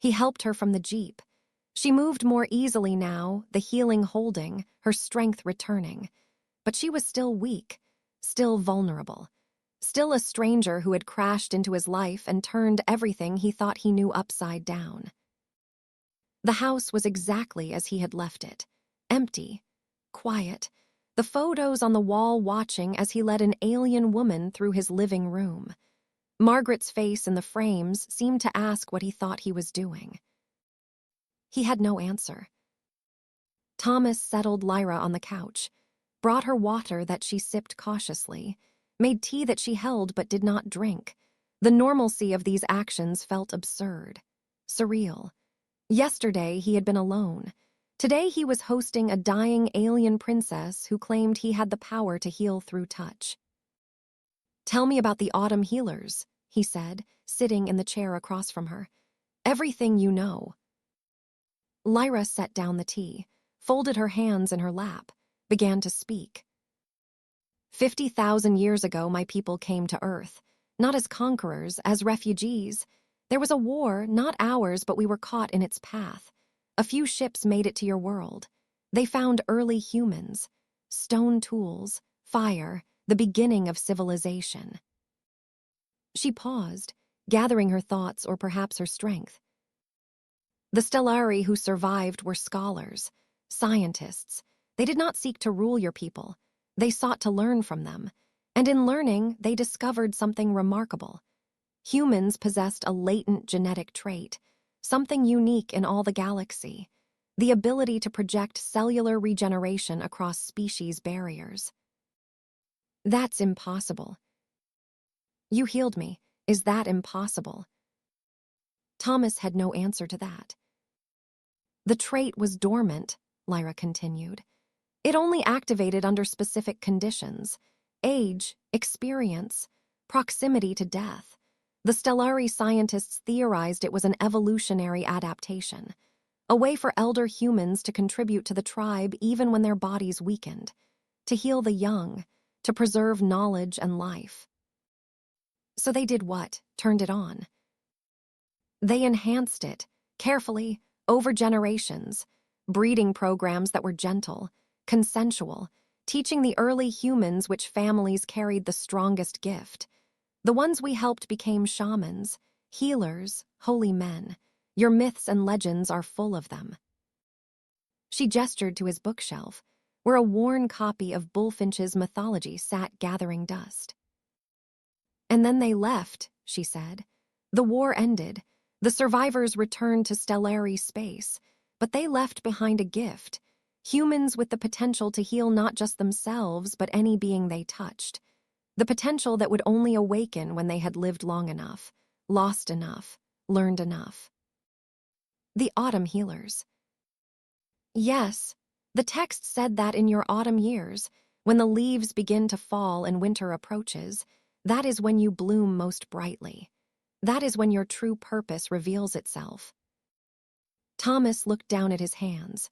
He helped her from the Jeep. She moved more easily now, the healing holding, her strength returning. But she was still weak, still vulnerable, still a stranger who had crashed into his life and turned everything he thought he knew upside down. The house was exactly as he had left it, empty, quiet, The photos on the wall watching as he led an alien woman through his living room. Margaret's face in the frames seemed to ask what he thought he was doing. He had no answer. Thomas settled Lyra on the couch, brought her water that she sipped cautiously, made tea that she held but did not drink. The normalcy of these actions felt absurd, surreal. Yesterday he had been alone. Today he was hosting a dying alien princess who claimed he had the power to heal through touch. "Tell me about the autumn healers," he said, sitting in the chair across from her. "Everything you know." Lyra set down the tea, folded her hands in her lap, began to speak. 50,000 years ago, my people came to Earth, not as conquerors, as refugees. There was a war, not ours, but we were caught in its path. A few ships made it to your world. They found early humans, stone tools, fire, the beginning of civilization. She paused, gathering her thoughts or perhaps her strength. The Stellari who survived were scholars, scientists. They did not seek to rule your people. They sought to learn from them. And in learning, they discovered something remarkable. Humans possessed a latent genetic trait, something unique in all the galaxy, the ability to project cellular regeneration across species barriers. That's impossible. You healed me. Is that impossible? Thomas had no answer to that. The trait was dormant, Lyra continued. It only activated under specific conditions: age, experience, proximity to death. The Stellari scientists theorized it was an evolutionary adaptation, a way for elder humans to contribute to the tribe even when their bodies weakened, to heal the young, to preserve knowledge and life. So they did what? Turned it on. They enhanced it, carefully, over generations, breeding programs that were gentle, consensual, teaching the early humans which families carried the strongest gift. The ones we helped became shamans, healers, holy men. Your myths and legends are full of them. She gestured to his bookshelf, where a worn copy of Bullfinch's mythology sat gathering dust. And then they left, she said. The war ended. The survivors returned to Stellari space, but they left behind a gift. Humans with the potential to heal not just themselves, but any being they touched. The potential that would only awaken when they had lived long enough, lost enough, learned enough. The autumn healers. Yes, the text said that in your autumn years, when the leaves begin to fall and winter approaches, that is when you bloom most brightly. That is when your true purpose reveals itself. Thomas looked down at his hands.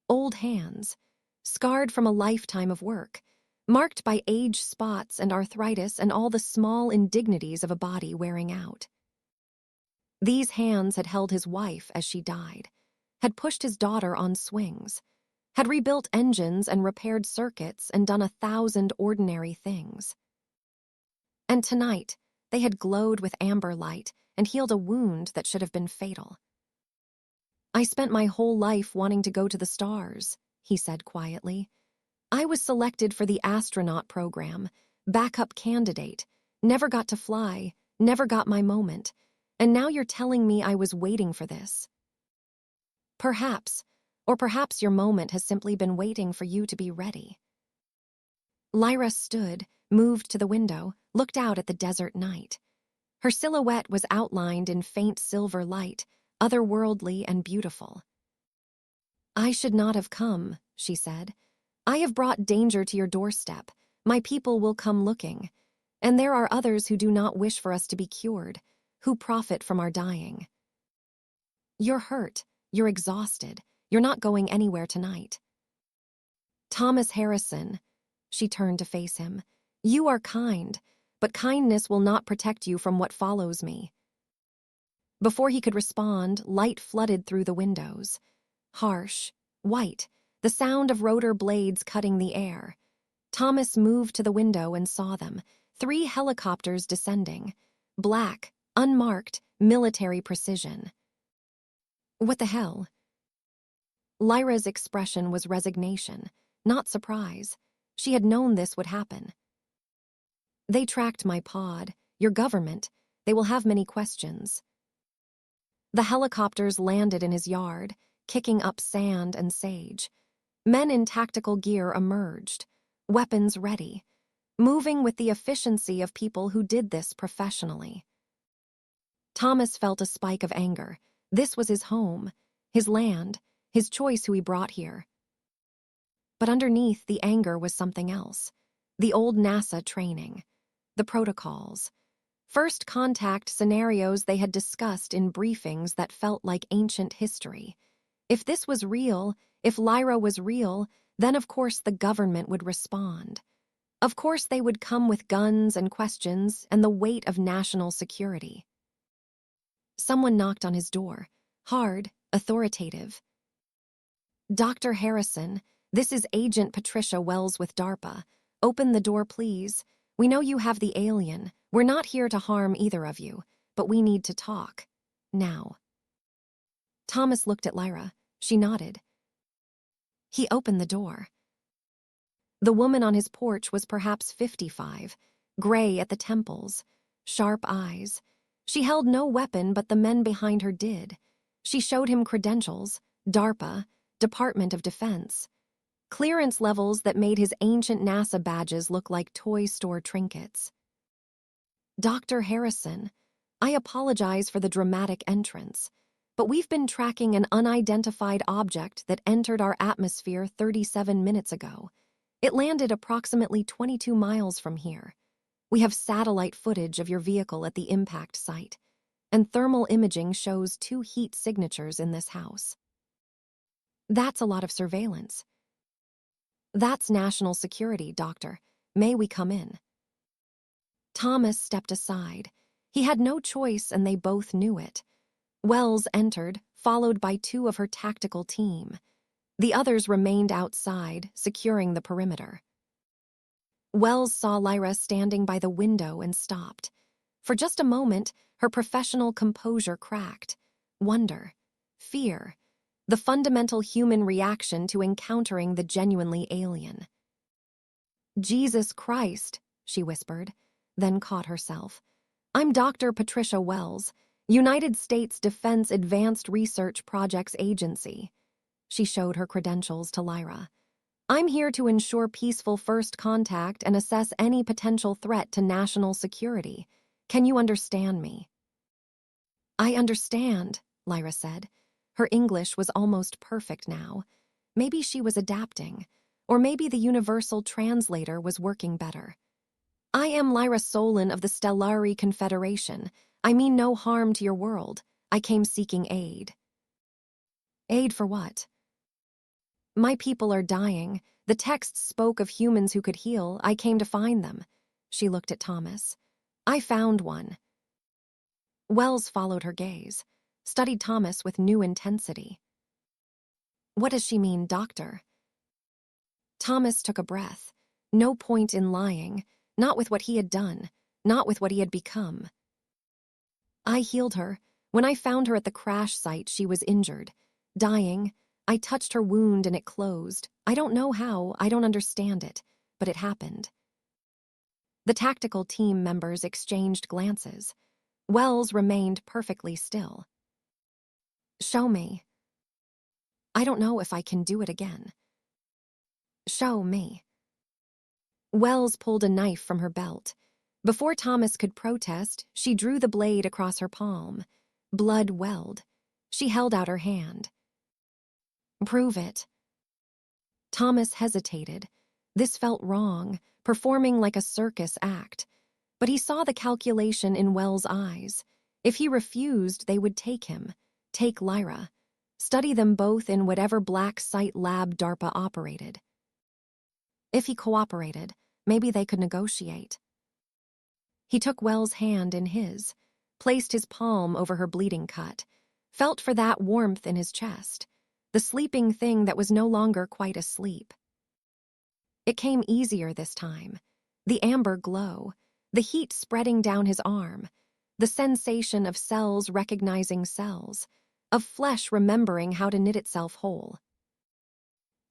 Old hands, scarred from a lifetime of work, marked by age spots and arthritis and all the small indignities of a body wearing out. These hands had held his wife as she died, had pushed his daughter on swings, had rebuilt engines and repaired circuits and done 1,000 ordinary things. And tonight, they had glowed with amber light and healed a wound that should have been fatal. I spent my whole life wanting to go to the stars, he said quietly. I was selected for the astronaut program, backup candidate, never got to fly, never got my moment, and now you're telling me I was waiting for this. Perhaps, or perhaps your moment has simply been waiting for you to be ready. Lyra stood, moved to the window, looked out at the desert night. Her silhouette was outlined in faint silver light, otherworldly and beautiful. I should not have come, she said. I have brought danger to your doorstep. My people will come looking. And there are others who do not wish for us to be cured, who profit from our dying. You're hurt. You're exhausted. You're not going anywhere tonight. Thomas Harrison, she turned to face him, you are kind, but kindness will not protect you from what follows me. Before he could respond, light flooded through the windows. Harsh, white, the sound of rotor blades cutting the air. Thomas moved to the window and saw them, 3 helicopters descending. Black, unmarked, military precision. What the hell? Lyra's expression was resignation, not surprise. She had known this would happen. They tracked my pod, your government. They will have many questions. The helicopters landed in his yard, kicking up sand and sage. Men in tactical gear emerged, weapons ready, moving with the efficiency of people who did this professionally. Thomas felt a spike of anger. This was his home, his land, his choice who he brought here. But underneath the anger was something else. The old NASA training, the protocols, first contact scenarios they had discussed in briefings that felt like ancient history. If this was real, if Lyra was real, then of course the government would respond. Of course they would come with guns and questions and the weight of national security. Someone knocked on his door, hard, authoritative. "Dr. Harrison, this is Agent Patricia Wells with DARPA. Open the door, please. We know you have the alien. We're not here to harm either of you, but we need to talk. Now." Thomas looked at Lyra. She nodded. He opened the door. The woman on his porch was perhaps 55, gray at the temples, sharp eyes. She held no weapon, but the men behind her did. She showed him credentials, DARPA, Department of Defense, clearance levels that made his ancient NASA badges look like toy store trinkets. "Dr. Harrison, I apologize for the dramatic entrance, but we've been tracking an unidentified object that entered our atmosphere 37 minutes ago. It landed approximately 22 miles from here. We have satellite footage of your vehicle at the impact site, and thermal imaging shows 2 heat signatures in this house. That's a lot of surveillance. That's national security, Doctor. May we come in?" Thomas stepped aside. He had no choice, and they both knew it. Wells entered, followed by 2 of her tactical team. The others remained outside, securing the perimeter. Wells saw Lyra standing by the window and stopped. For just a moment, her professional composure cracked. Wonder, fear, the fundamental human reaction to encountering the genuinely alien. "Jesus Christ," she whispered, then caught herself. "I'm Dr. Patricia Wells, United States Defense Advanced Research Projects Agency." She showed her credentials to Lyra. "I'm here to ensure peaceful first contact and assess any potential threat to national security. Can you understand me?" "I understand," Lyra said. Her English was almost perfect now. Maybe she was adapting, or maybe the universal translator was working better. "I am Lyra Solen of the Stellari Confederation. I mean no harm to your world. I came seeking aid." "Aid for what?" "My people are dying. The text spoke of humans who could heal. I came to find them." She looked at Thomas. "I found one." Wells followed her gaze, studied Thomas with new intensity. "What does she mean, Doctor?" Thomas took a breath. No point in lying, not with what he had done, not with what he had become. "I healed her. When I found her at the crash site, she was injured, dying. I touched her wound and it closed. I don't know how, I don't understand it, but it happened." The tactical team members exchanged glances. Wells remained perfectly still. "Show me." "I don't know if I can do it again." "Show me." Wells pulled a knife from her belt. Before Thomas could protest, she drew the blade across her palm. Blood welled. She held out her hand. "Prove it." Thomas hesitated. This felt wrong, performing like a circus act. But he saw the calculation in Wells' eyes. If he refused, they would take him, take Lyra, study them both in whatever black site lab DARPA operated. If he cooperated, maybe they could negotiate. He took Wells' hand in his, placed his palm over her bleeding cut, felt for that warmth in his chest, the sleeping thing that was no longer quite asleep. It came easier this time. The amber glow, the heat spreading down his arm, the sensation of cells recognizing cells, of flesh remembering how to knit itself whole.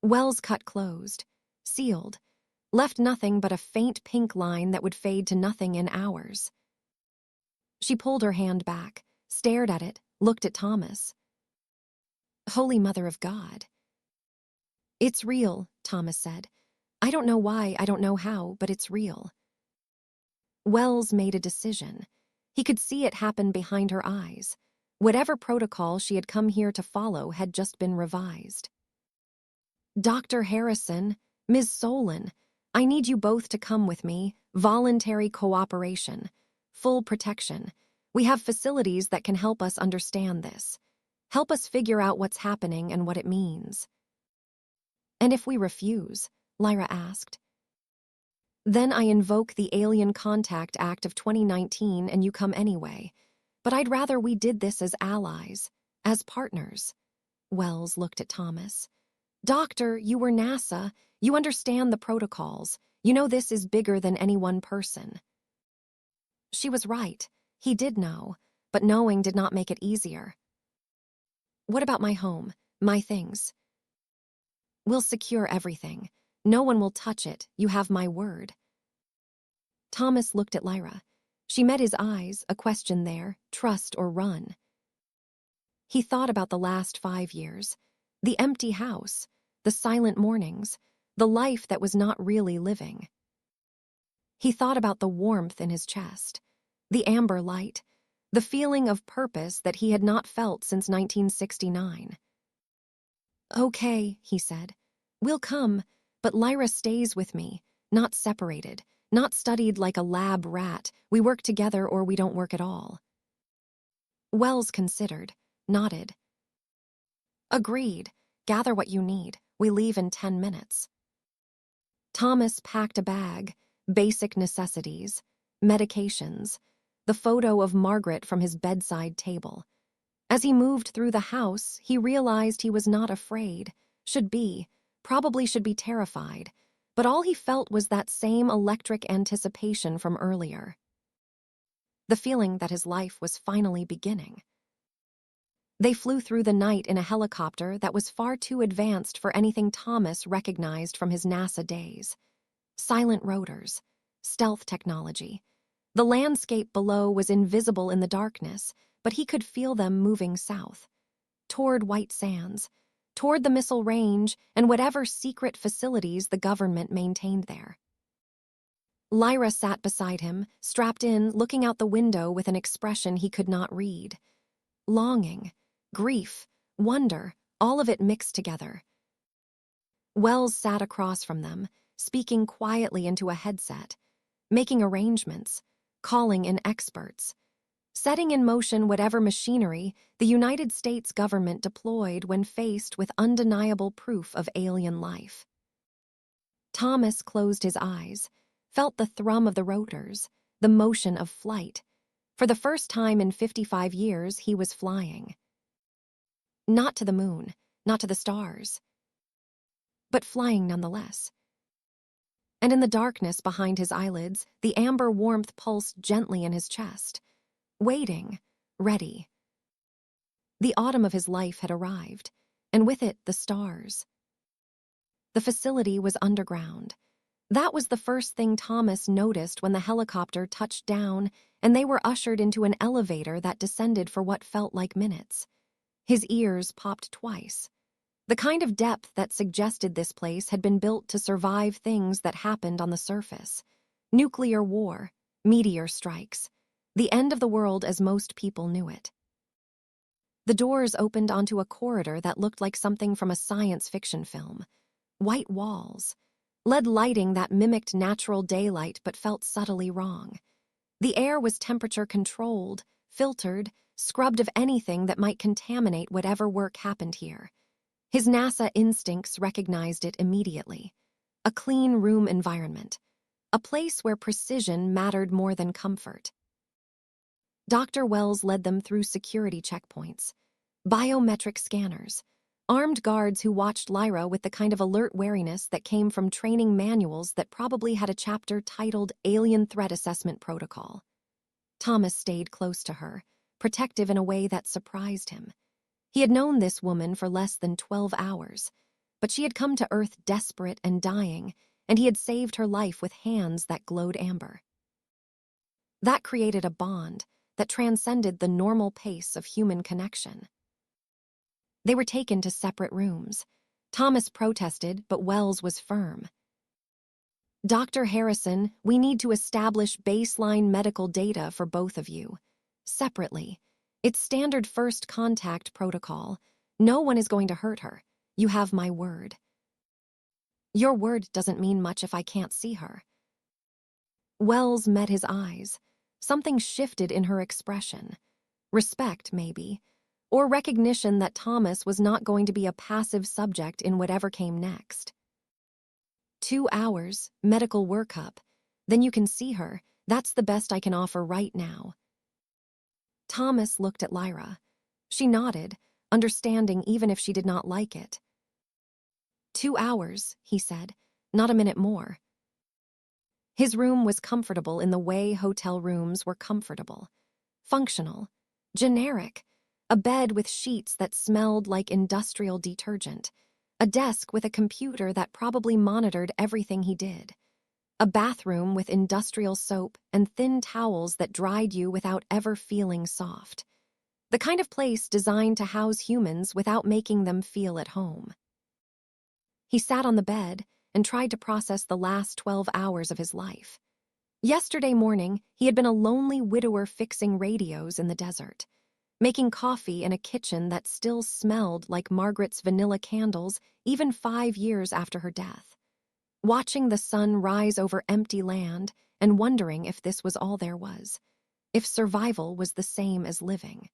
Wells' cut closed, sealed. left nothing but a faint pink line that would fade to nothing in hours. She pulled her hand back, stared at it, looked at Thomas. Holy Mother of God. It's real, Thomas said. I don't know why, I don't know how, but it's real. Wells made a decision. He could see it happen behind her eyes. Whatever protocol she had come here to follow had just been revised. Dr. Harrison, Ms. Solen, I need you both to come with me. Voluntary cooperation. Full protection. We have facilities that can help us understand this. Help us figure out what's happening and what it means. And if we refuse? Lyra asked. Then I invoke the Alien Contact Act of 2019 and you come anyway. But I'd rather we did this as allies, as partners. Wells looked at Thomas. Doctor, you were NASA. You understand the protocols. You know this is bigger than any one person. She was right. He did know, but knowing did not make it easier. What about my home, my things? We'll secure everything. No one will touch it, you have my word. Thomas looked at Lyra. She met his eyes, a question there, trust or run. He thought about the last 5 years, the empty house, the silent mornings, the life that was not really living. He thought about the warmth in his chest, the amber light, the feeling of purpose that he had not felt since 1969. Okay, he said. We'll come, but Lyra stays with me, not separated, not studied like a lab rat. We work together or we don't work at all. Wells considered, nodded. Agreed. Gather what you need. We leave in 10 minutes. Thomas packed a bag, basic necessities, medications, the photo of Margaret from his bedside table. As he moved through the house, he realized he was not afraid, probably should be terrified, but all he felt was that same electric anticipation from earlier. The feeling that his life was finally beginning. They flew through the night in a helicopter that was far too advanced for anything Thomas recognized from his NASA days. Silent rotors, stealth technology. The landscape below was invisible in the darkness, but he could feel them moving south, toward White Sands, toward the missile range and whatever secret facilities the government maintained there. Lyra sat beside him, strapped in, looking out the window with an expression he could not read. Longing, grief, wonder, all of it mixed together. Wells sat across from them, speaking quietly into a headset, making arrangements, calling in experts, setting in motion whatever machinery the United States government deployed when faced with undeniable proof of alien life. Thomas closed his eyes, felt the thrum of the rotors, the motion of flight. For the first time in 55 years, he was flying. Not to the moon, not to the stars, but flying nonetheless. And in the darkness behind his eyelids, the amber warmth pulsed gently in his chest, waiting, ready. The autumn of his life had arrived, and with it the stars. The facility was underground. That was the first thing Thomas noticed when the helicopter touched down and they were ushered into an elevator that descended for what felt like minutes. His ears popped twice. The kind of depth that suggested this place had been built to survive things that happened on the surface. Nuclear war, meteor strikes, the end of the world as most people knew it. The doors opened onto a corridor that looked like something from a science fiction film. White walls, LED lighting that mimicked natural daylight but felt subtly wrong. The air was temperature-controlled, filtered, scrubbed of anything that might contaminate whatever work happened here. His NASA instincts recognized it immediately. A clean room environment. A place where precision mattered more than comfort. Dr. Wells led them through security checkpoints, biometric scanners, armed guards who watched Lyra with the kind of alert wariness that came from training manuals that probably had a chapter titled Alien Threat Assessment Protocol. Thomas stayed close to her, protective in a way that surprised him. He had known this woman for less than 12 hours, but she had come to Earth desperate and dying, and he had saved her life with hands that glowed amber. That created a bond that transcended the normal pace of human connection. They were taken to separate rooms. Thomas protested, but Wells was firm. "Dr. Harrison, we need to establish baseline medical data for both of you. Separately. It's standard first contact protocol. No one is going to hurt her. You have my word." "Your word doesn't mean much if I can't see her." Wells met his eyes. Something shifted in her expression. Respect, maybe, or recognition that Thomas was not going to be a passive subject in whatever came next. 2 hours, medical workup. Then you can see her. That's the best I can offer right now. Thomas looked at Lyra. She nodded, understanding even if she did not like it. 2 hours, he said, not a minute more. His room was comfortable in the way hotel rooms were comfortable. Functional. Generic. A bed with sheets that smelled like industrial detergent. A desk with a computer that probably monitored everything he did. A bathroom with industrial soap and thin towels that dried you without ever feeling soft. The kind of place designed to house humans without making them feel at home. He sat on the bed and tried to process the last 12 hours of his life. Yesterday morning, he had been a lonely widower fixing radios in the desert, making coffee in a kitchen that still smelled like Margaret's vanilla candles even 5 years after her death, watching the sun rise over empty land and wondering if this was all there was, if survival was the same as living.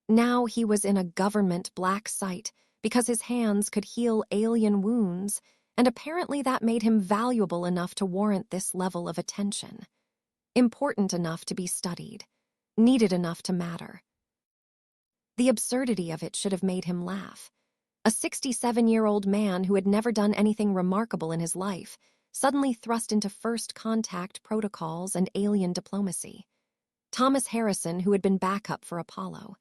Now he was in a government black site because his hands could heal alien wounds, and apparently that made him valuable enough to warrant this level of attention. Important enough to be studied, needed enough to matter. The absurdity of it should have made him laugh. A 67-year-old man who had never done anything remarkable in his life, suddenly thrust into first contact protocols and alien diplomacy. Thomas Harrison, who had been backup for Apollo,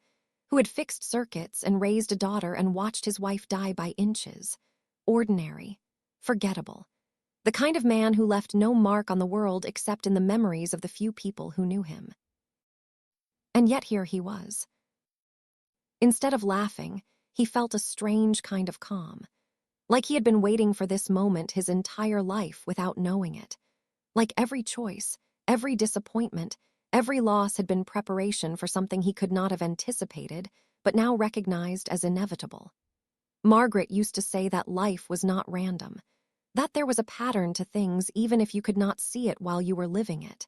who had fixed circuits and raised a daughter and watched his wife die by inches. Ordinary, forgettable. The kind of man who left no mark on the world except in the memories of the few people who knew him. And yet here he was. Instead of laughing, he felt a strange kind of calm, like he had been waiting for this moment his entire life without knowing it. Like every choice, every disappointment, every loss had been preparation for something he could not have anticipated, but now recognized as inevitable. Margaret used to say that life was not random, that there was a pattern to things even if you could not see it while you were living it,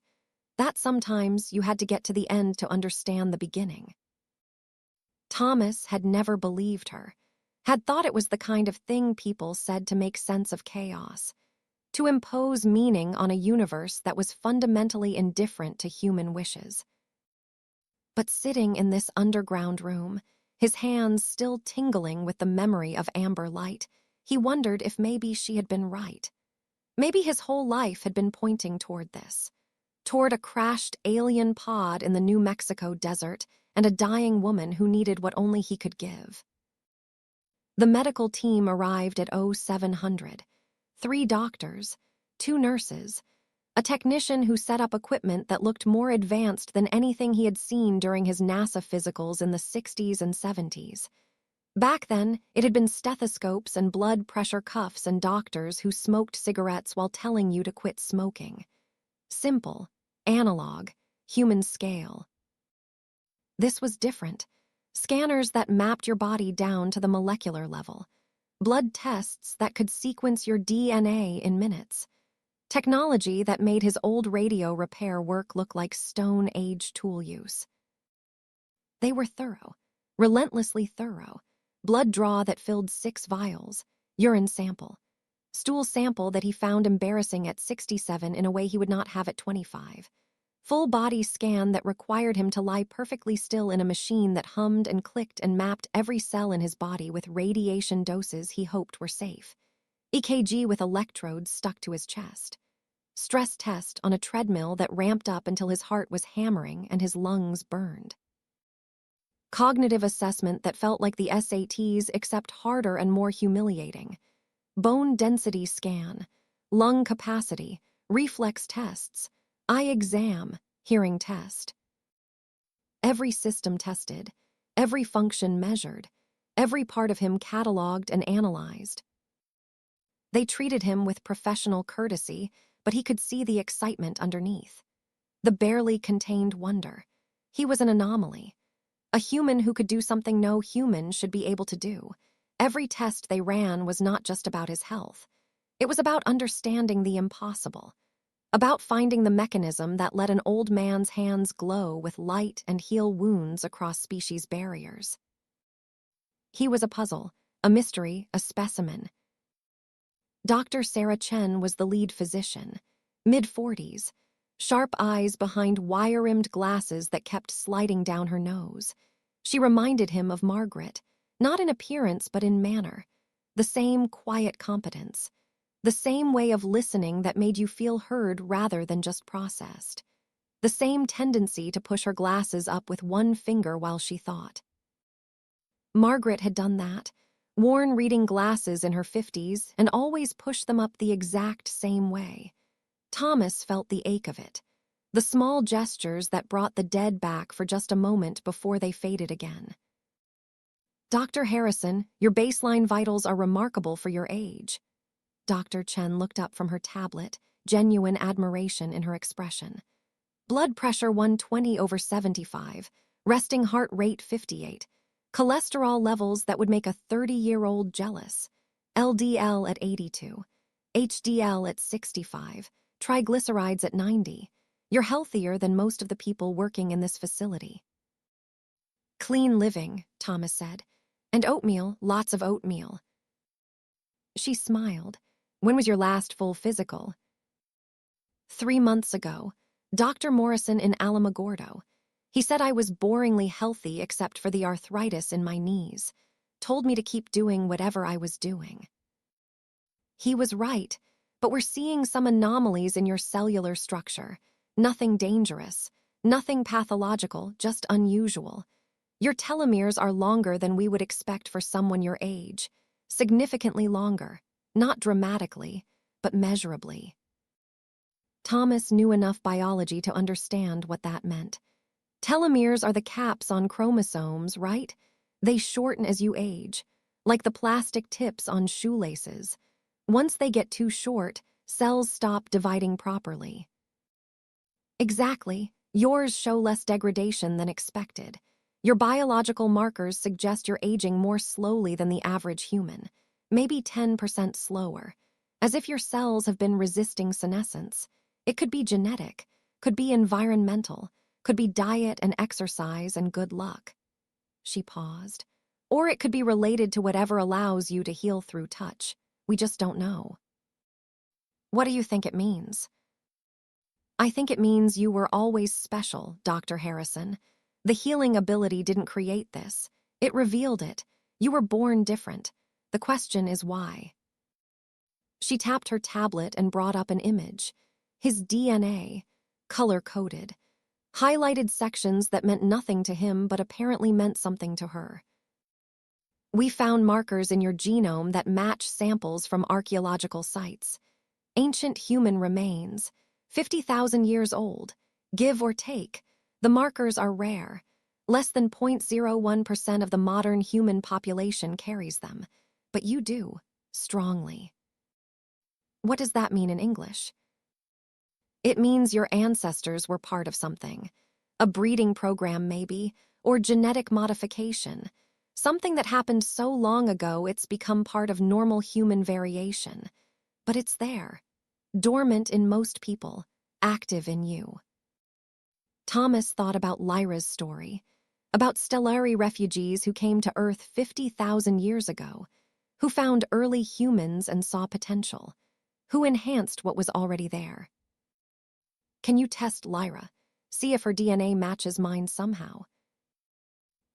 that sometimes you had to get to the end to understand the beginning. Thomas had never believed her, had thought it was the kind of thing people said to make sense of chaos, to impose meaning on a universe that was fundamentally indifferent to human wishes. But sitting in this underground room, his hands still tingling with the memory of amber light, he wondered if maybe she had been right. Maybe his whole life had been pointing toward this, toward a crashed alien pod in the New Mexico desert and a dying woman who needed what only he could give. The medical team arrived at 0700. 3 doctors, 2 nurses, a technician who set up equipment that looked more advanced than anything he had seen during his NASA physicals in the 60s and 70s. Back then, it had been stethoscopes and blood pressure cuffs and doctors who smoked cigarettes while telling you to quit smoking. Simple, analog, human scale. This was different. Scanners that mapped your body down to the molecular level. Blood tests that could sequence your DNA in minutes. Technology that made his old radio repair work look like Stone Age tool use. They were thorough, relentlessly thorough. Blood draw that filled 6 vials, urine sample, stool sample that he found embarrassing at 67 in a way he would not have at 25. Full body scan that required him to lie perfectly still in a machine that hummed and clicked and mapped every cell in his body with radiation doses he hoped were safe. EKG with electrodes stuck to his chest. Stress test on a treadmill that ramped up until his heart was hammering and his lungs burned. Cognitive assessment that felt like the SATs except harder and more humiliating. Bone density scan, lung capacity, reflex tests, eye exam, hearing test. Every system tested, every function measured, every part of him cataloged and analyzed. They treated him with professional courtesy, but he could see the excitement underneath. The barely contained wonder. He was an anomaly. A human who could do something no human should be able to do. Every test they ran was not just about his health. It was about understanding the impossible, about finding the mechanism that let an old man's hands glow with light and heal wounds across species barriers. He was a puzzle, a mystery, a specimen. Dr. Sarah Chen was the lead physician, mid-40s, sharp eyes behind wire-rimmed glasses that kept sliding down her nose. She reminded him of Margaret, not in appearance but in manner. The same quiet competence, the same way of listening that made you feel heard rather than just processed. The same tendency to push her glasses up with one finger while she thought. Margaret had done that, worn reading glasses in her 50s and always pushed them up the exact same way. Thomas felt the ache of it, the small gestures that brought the dead back for just a moment before they faded again. Dr. Harrison, your baseline vitals are remarkable for your age. Dr. Chen looked up from her tablet, genuine admiration in her expression. Blood pressure 120/75, resting heart rate 58, cholesterol levels that would make a 30-year-old jealous, LDL at 82, HDL at 65, triglycerides at 90. You're healthier than most of the people working in this facility. Clean living, Thomas said. And oatmeal, lots of oatmeal. She smiled. When was your last full physical? 3 months ago. Dr. Morrison in Alamogordo. He said I was boringly healthy except for the arthritis in my knees. Told me to keep doing whatever I was doing. He was right, but we're seeing some anomalies in your cellular structure. Nothing dangerous, nothing pathological, just unusual. Your telomeres are longer than we would expect for someone your age. Significantly longer, not dramatically, but measurably. Thomas knew enough biology to understand what that meant. Telomeres are the caps on chromosomes, right? They shorten as you age, like the plastic tips on shoelaces. Once they get too short, cells stop dividing properly. Exactly. Yours show less degradation than expected. Your biological markers suggest you're aging more slowly than the average human, maybe 10% slower, as if your cells have been resisting senescence. It could be genetic, could be environmental, could be diet and exercise and good luck. She paused. Or it could be related to whatever allows you to heal through touch. We just don't know. What do you think it means? I think it means you were always special, Dr. Harrison. The healing ability didn't create this. It revealed it. You were born different. The question is why. She tapped her tablet and brought up an image. His DNA, color-coded. Highlighted sections that meant nothing to him but apparently meant something to her. We found markers in your genome that match samples from archaeological sites. Ancient human remains, 50,000 years old. Give or take, the markers are rare. Less than 0.01% of the modern human population carries them. But you do, strongly. What does that mean in English? It means your ancestors were part of something. A breeding program, maybe, or genetic modification. Something that happened so long ago it's become part of normal human variation. But it's there, dormant in most people, active in you. Thomas thought about Lyra's story, about Stellari refugees who came to Earth 50,000 years ago, who found early humans and saw potential, who enhanced what was already there. Can you test Lyra? See if her DNA matches mine somehow.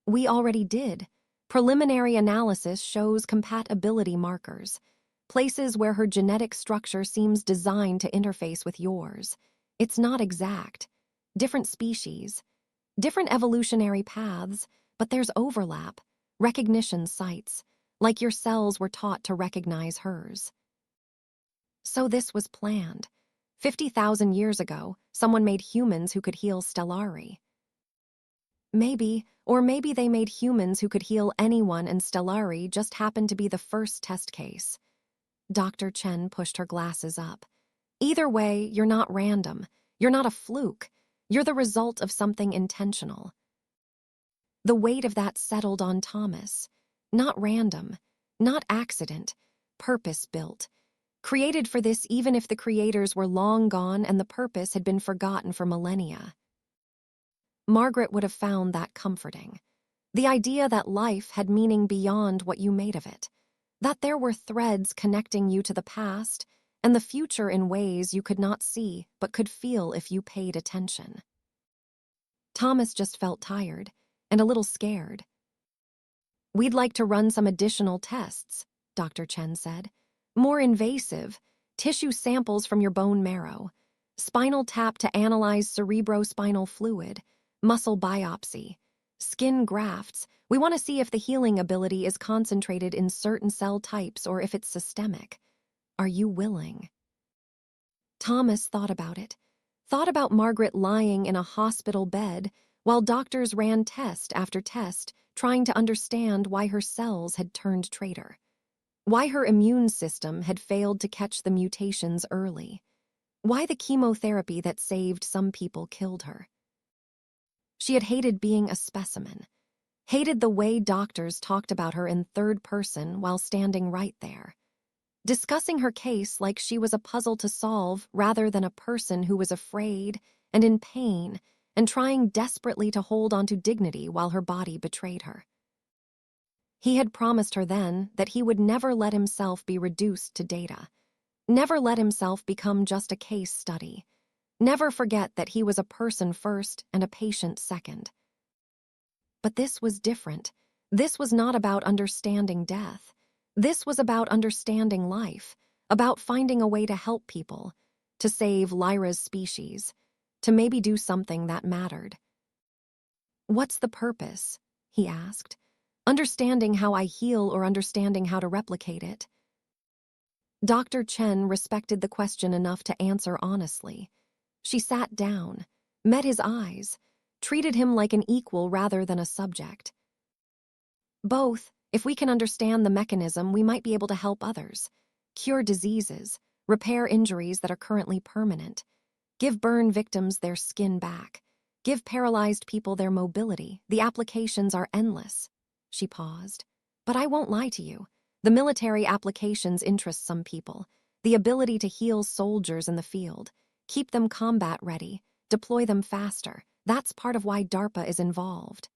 We already did. Preliminary analysis shows compatibility markers, places where her genetic structure seems designed to interface with yours. It's not exact. Different species, different evolutionary paths, but there's overlap, recognition sites, like your cells were taught to recognize hers. So this was planned. 50,000 years ago, someone made humans who could heal Stellari. Maybe they made humans who could heal anyone, and Stellari just happened to be the first test case. Dr. Chen pushed her glasses up. Either way, you're not random. You're not a fluke. You're the result of something intentional. The weight of that settled on Thomas. Not random, not accident, purpose-built. Created for this even if the creators were long gone and the purpose had been forgotten for millennia. Margaret would have found that comforting. The idea that life had meaning beyond what you made of it. That there were threads connecting you to the past and the future in ways you could not see but could feel if you paid attention. Thomas just felt tired and a little scared. "We'd like to run some additional tests," Dr. Chen said. "More invasive, tissue samples from your bone marrow, spinal tap to analyze cerebrospinal fluid, muscle biopsy, skin grafts. We want to see if the healing ability is concentrated in certain cell types or if it's systemic. Are you willing?" Thomas thought about it. Thought about Margaret lying in a hospital bed while doctors ran test after test trying to understand why her cells had turned traitor. Why her immune system had failed to catch the mutations early. Why the chemotherapy that saved some people killed her. She had hated being a specimen. Hated the way doctors talked about her in third person while standing right there. Discussing her case like she was a puzzle to solve rather than a person who was afraid and in pain and trying desperately to hold onto dignity while her body betrayed her. He had promised her then that he would never let himself be reduced to data, never let himself become just a case study, never forget that he was a person first and a patient second. But this was different. This was not about understanding death. This was about understanding life, about finding a way to help people, to save Lyra's species, to maybe do something that mattered. "What's the purpose?" he asked. "Understanding how I heal or understanding how to replicate it?" Dr. Chen respected the question enough to answer honestly. She sat down, met his eyes, treated him like an equal rather than a subject. "Both. If we can understand the mechanism, we might be able to help others, cure diseases, repair injuries that are currently permanent, give burn victims their skin back, give paralyzed people their mobility. The applications are endless." She paused. "But I won't lie to you. The military applications interest some people. The ability to heal soldiers in the field, keep them combat ready, deploy them faster. That's part of why DARPA is involved.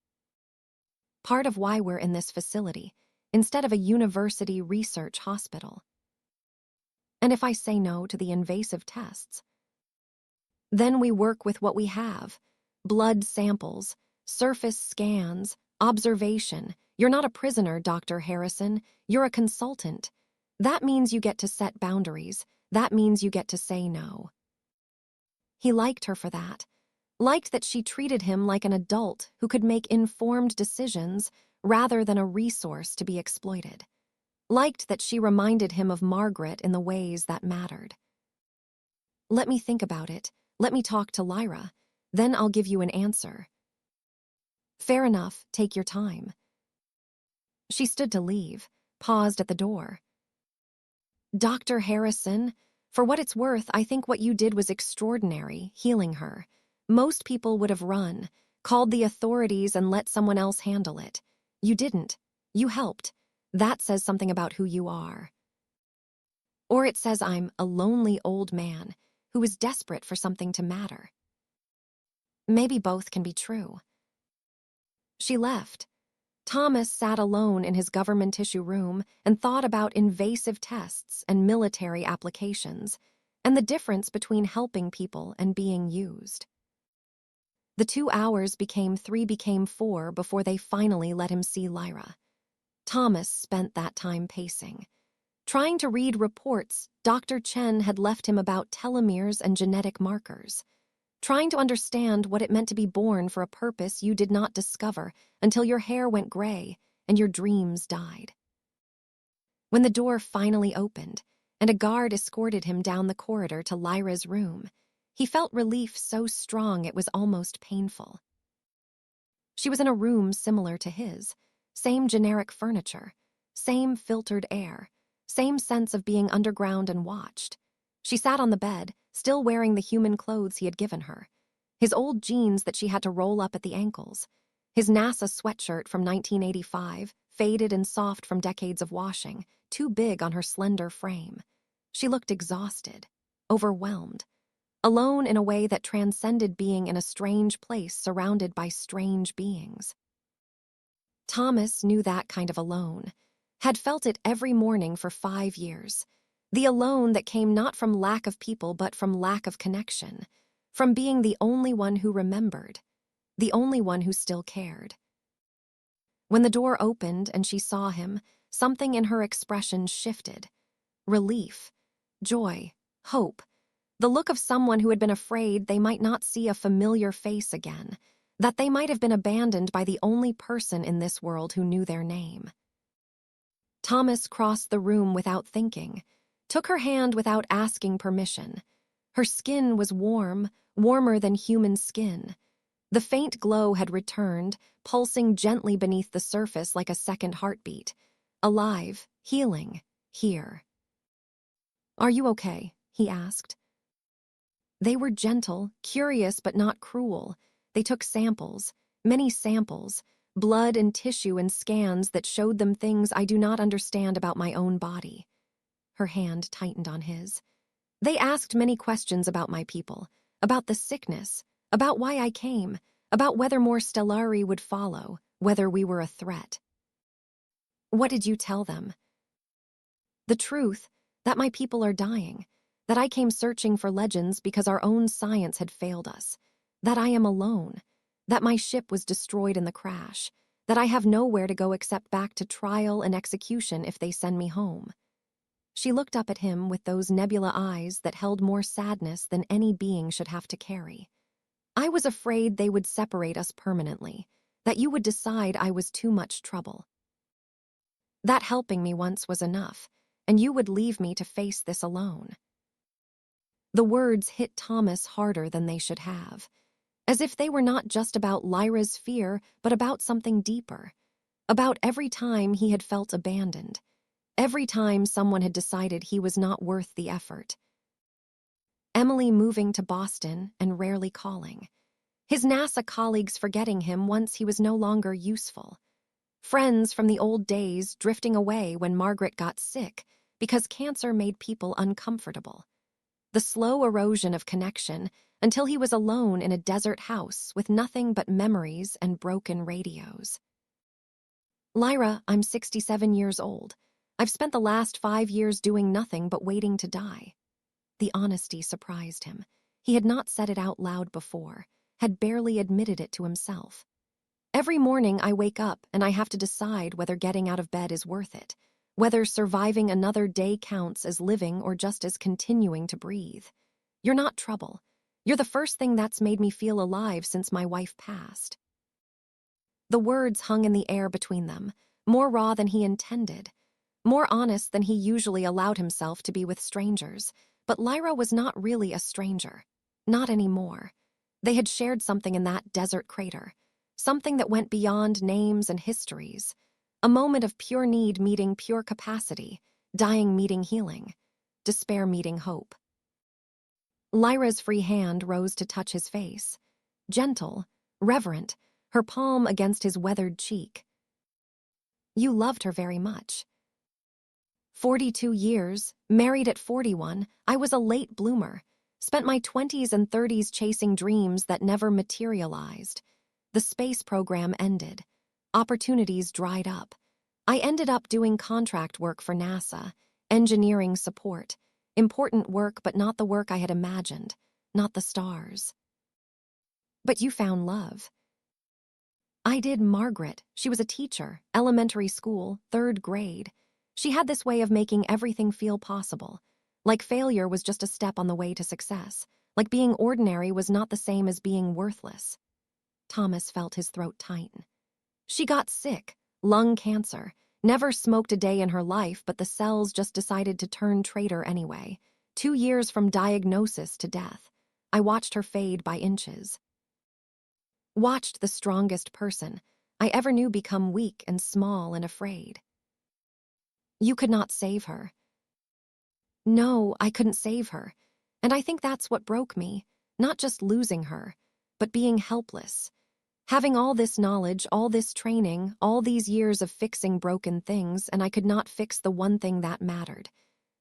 Part of why we're in this facility, instead of a university research hospital. And if I say no to the invasive tests, then we work with what we have. Blood samples, surface scans, observation. You're not a prisoner, Dr. Harrison. You're a consultant. That means you get to set boundaries. That means you get to say no." He liked her for that. Liked that she treated him like an adult who could make informed decisions rather than a resource to be exploited. Liked that she reminded him of Margaret in the ways that mattered. "Let me think about it. Let me talk to Lyra. Then I'll give you an answer." "Fair enough, take your time." She stood to leave, paused at the door. "Dr. Harrison, for what it's worth, I think what you did was extraordinary, healing her. Most people would have run, called the authorities and let someone else handle it. You didn't. You helped. That says something about who you are. Or it says I'm a lonely old man who is desperate for something to matter. Maybe both can be true." She left. Thomas sat alone in his government issue room and thought about invasive tests and military applications, and the difference between helping people and being used. The 2 hours became 3, became 4 before they finally let him see Lyra. Thomas spent that time pacing. Trying to read reports Dr. Chen had left him about telomeres and genetic markers. Trying to understand what it meant to be born for a purpose you did not discover until your hair went gray and your dreams died. When the door finally opened and a guard escorted him down the corridor to Lyra's room. He felt relief so strong it was almost painful. She was in a room similar to his, same generic furniture, same filtered air, same sense of being underground and watched. She sat on the bed, still wearing the human clothes he had given her. His old jeans that she had to roll up at the ankles. His NASA sweatshirt from 1985, faded and soft from decades of washing, too big on her slender frame. She looked exhausted, overwhelmed, alone in a way that transcended being in a strange place surrounded by strange beings. Thomas knew that kind of alone, had felt it every morning for 5 years. The alone that came not from lack of people but from lack of connection, from being the only one who remembered, the only one who still cared. When the door opened and she saw him, something in her expression shifted. Relief, joy, hope. The look of someone who had been afraid they might not see a familiar face again, that they might have been abandoned by the only person in this world who knew their name. Thomas crossed the room without thinking, took her hand without asking permission. Her skin was warm, warmer than human skin. The faint glow had returned, pulsing gently beneath the surface like a second heartbeat. Alive, healing, here. "Are you okay?" he asked. They were gentle, curious but not cruel. They took samples, many samples, blood and tissue and scans that showed them things I do not understand about my own body. Her hand tightened on his. They asked many questions about my people, about the sickness, about why I came, about whether more Stellari would follow, whether we were a threat. "What did you tell them?" "The truth, that my people are dying, that I came searching for legends because our own science had failed us, that I am alone, that my ship was destroyed in the crash, that I have nowhere to go except back to trial and execution if they send me home." She looked up at him with those nebula eyes that held more sadness than any being should have to carry. "I was afraid they would separate us permanently, that you would decide I was too much trouble. That helping me once was enough, and you would leave me to face this alone." The words hit Thomas harder than they should have, as if they were not just about Lyra's fear, but about something deeper, about every time he had felt abandoned, every time someone had decided he was not worth the effort. Emily moving to Boston and rarely calling. His NASA colleagues forgetting him once he was no longer useful. Friends from the old days drifting away when Margaret got sick because cancer made people uncomfortable. The slow erosion of connection until he was alone in a desert house with nothing but memories and broken radios. "Lyra, I'm 67 years old. I've spent the last 5 years doing nothing but waiting to die." The honesty surprised him. He had not said it out loud before, had barely admitted it to himself. "Every morning I wake up and I have to decide whether getting out of bed is worth it, whether surviving another day counts as living or just as continuing to breathe. You're not trouble. You're the first thing that's made me feel alive since my wife passed." The words hung in the air between them, more raw than he intended, more honest than he usually allowed himself to be with strangers. But Lyra was not really a stranger. Not anymore. They had shared something in that desert crater, something that went beyond names and histories, a moment of pure need meeting pure capacity, dying meeting healing, despair meeting hope. Lyra's free hand rose to touch his face, gentle, reverent, her palm against his weathered cheek. "You loved her very much." 42 years, married at 41, I was a late bloomer. Spent my 20s and 30s chasing dreams that never materialized. The space program ended. Opportunities dried up. I ended up doing contract work for NASA, engineering support, important work but not the work I had imagined, not the stars. "But you found love." "I did. Margaret. She was a teacher, elementary school, 3rd grade. She had this way of making everything feel possible, like failure was just a step on the way to success, like being ordinary was not the same as being worthless." Thomas felt his throat tighten. "She got sick, lung cancer, Never smoked a day in her life, but the cells just decided to turn traitor anyway. 2 years from diagnosis to death. I watched her fade by inches. Watched the strongest person I ever knew become weak and small and afraid. You could not save her. No, I couldn't save her. And I think that's what broke me. Not just losing her, but being helpless. Having all this knowledge, all this training, all these years of fixing broken things, and I could not fix the one thing that mattered.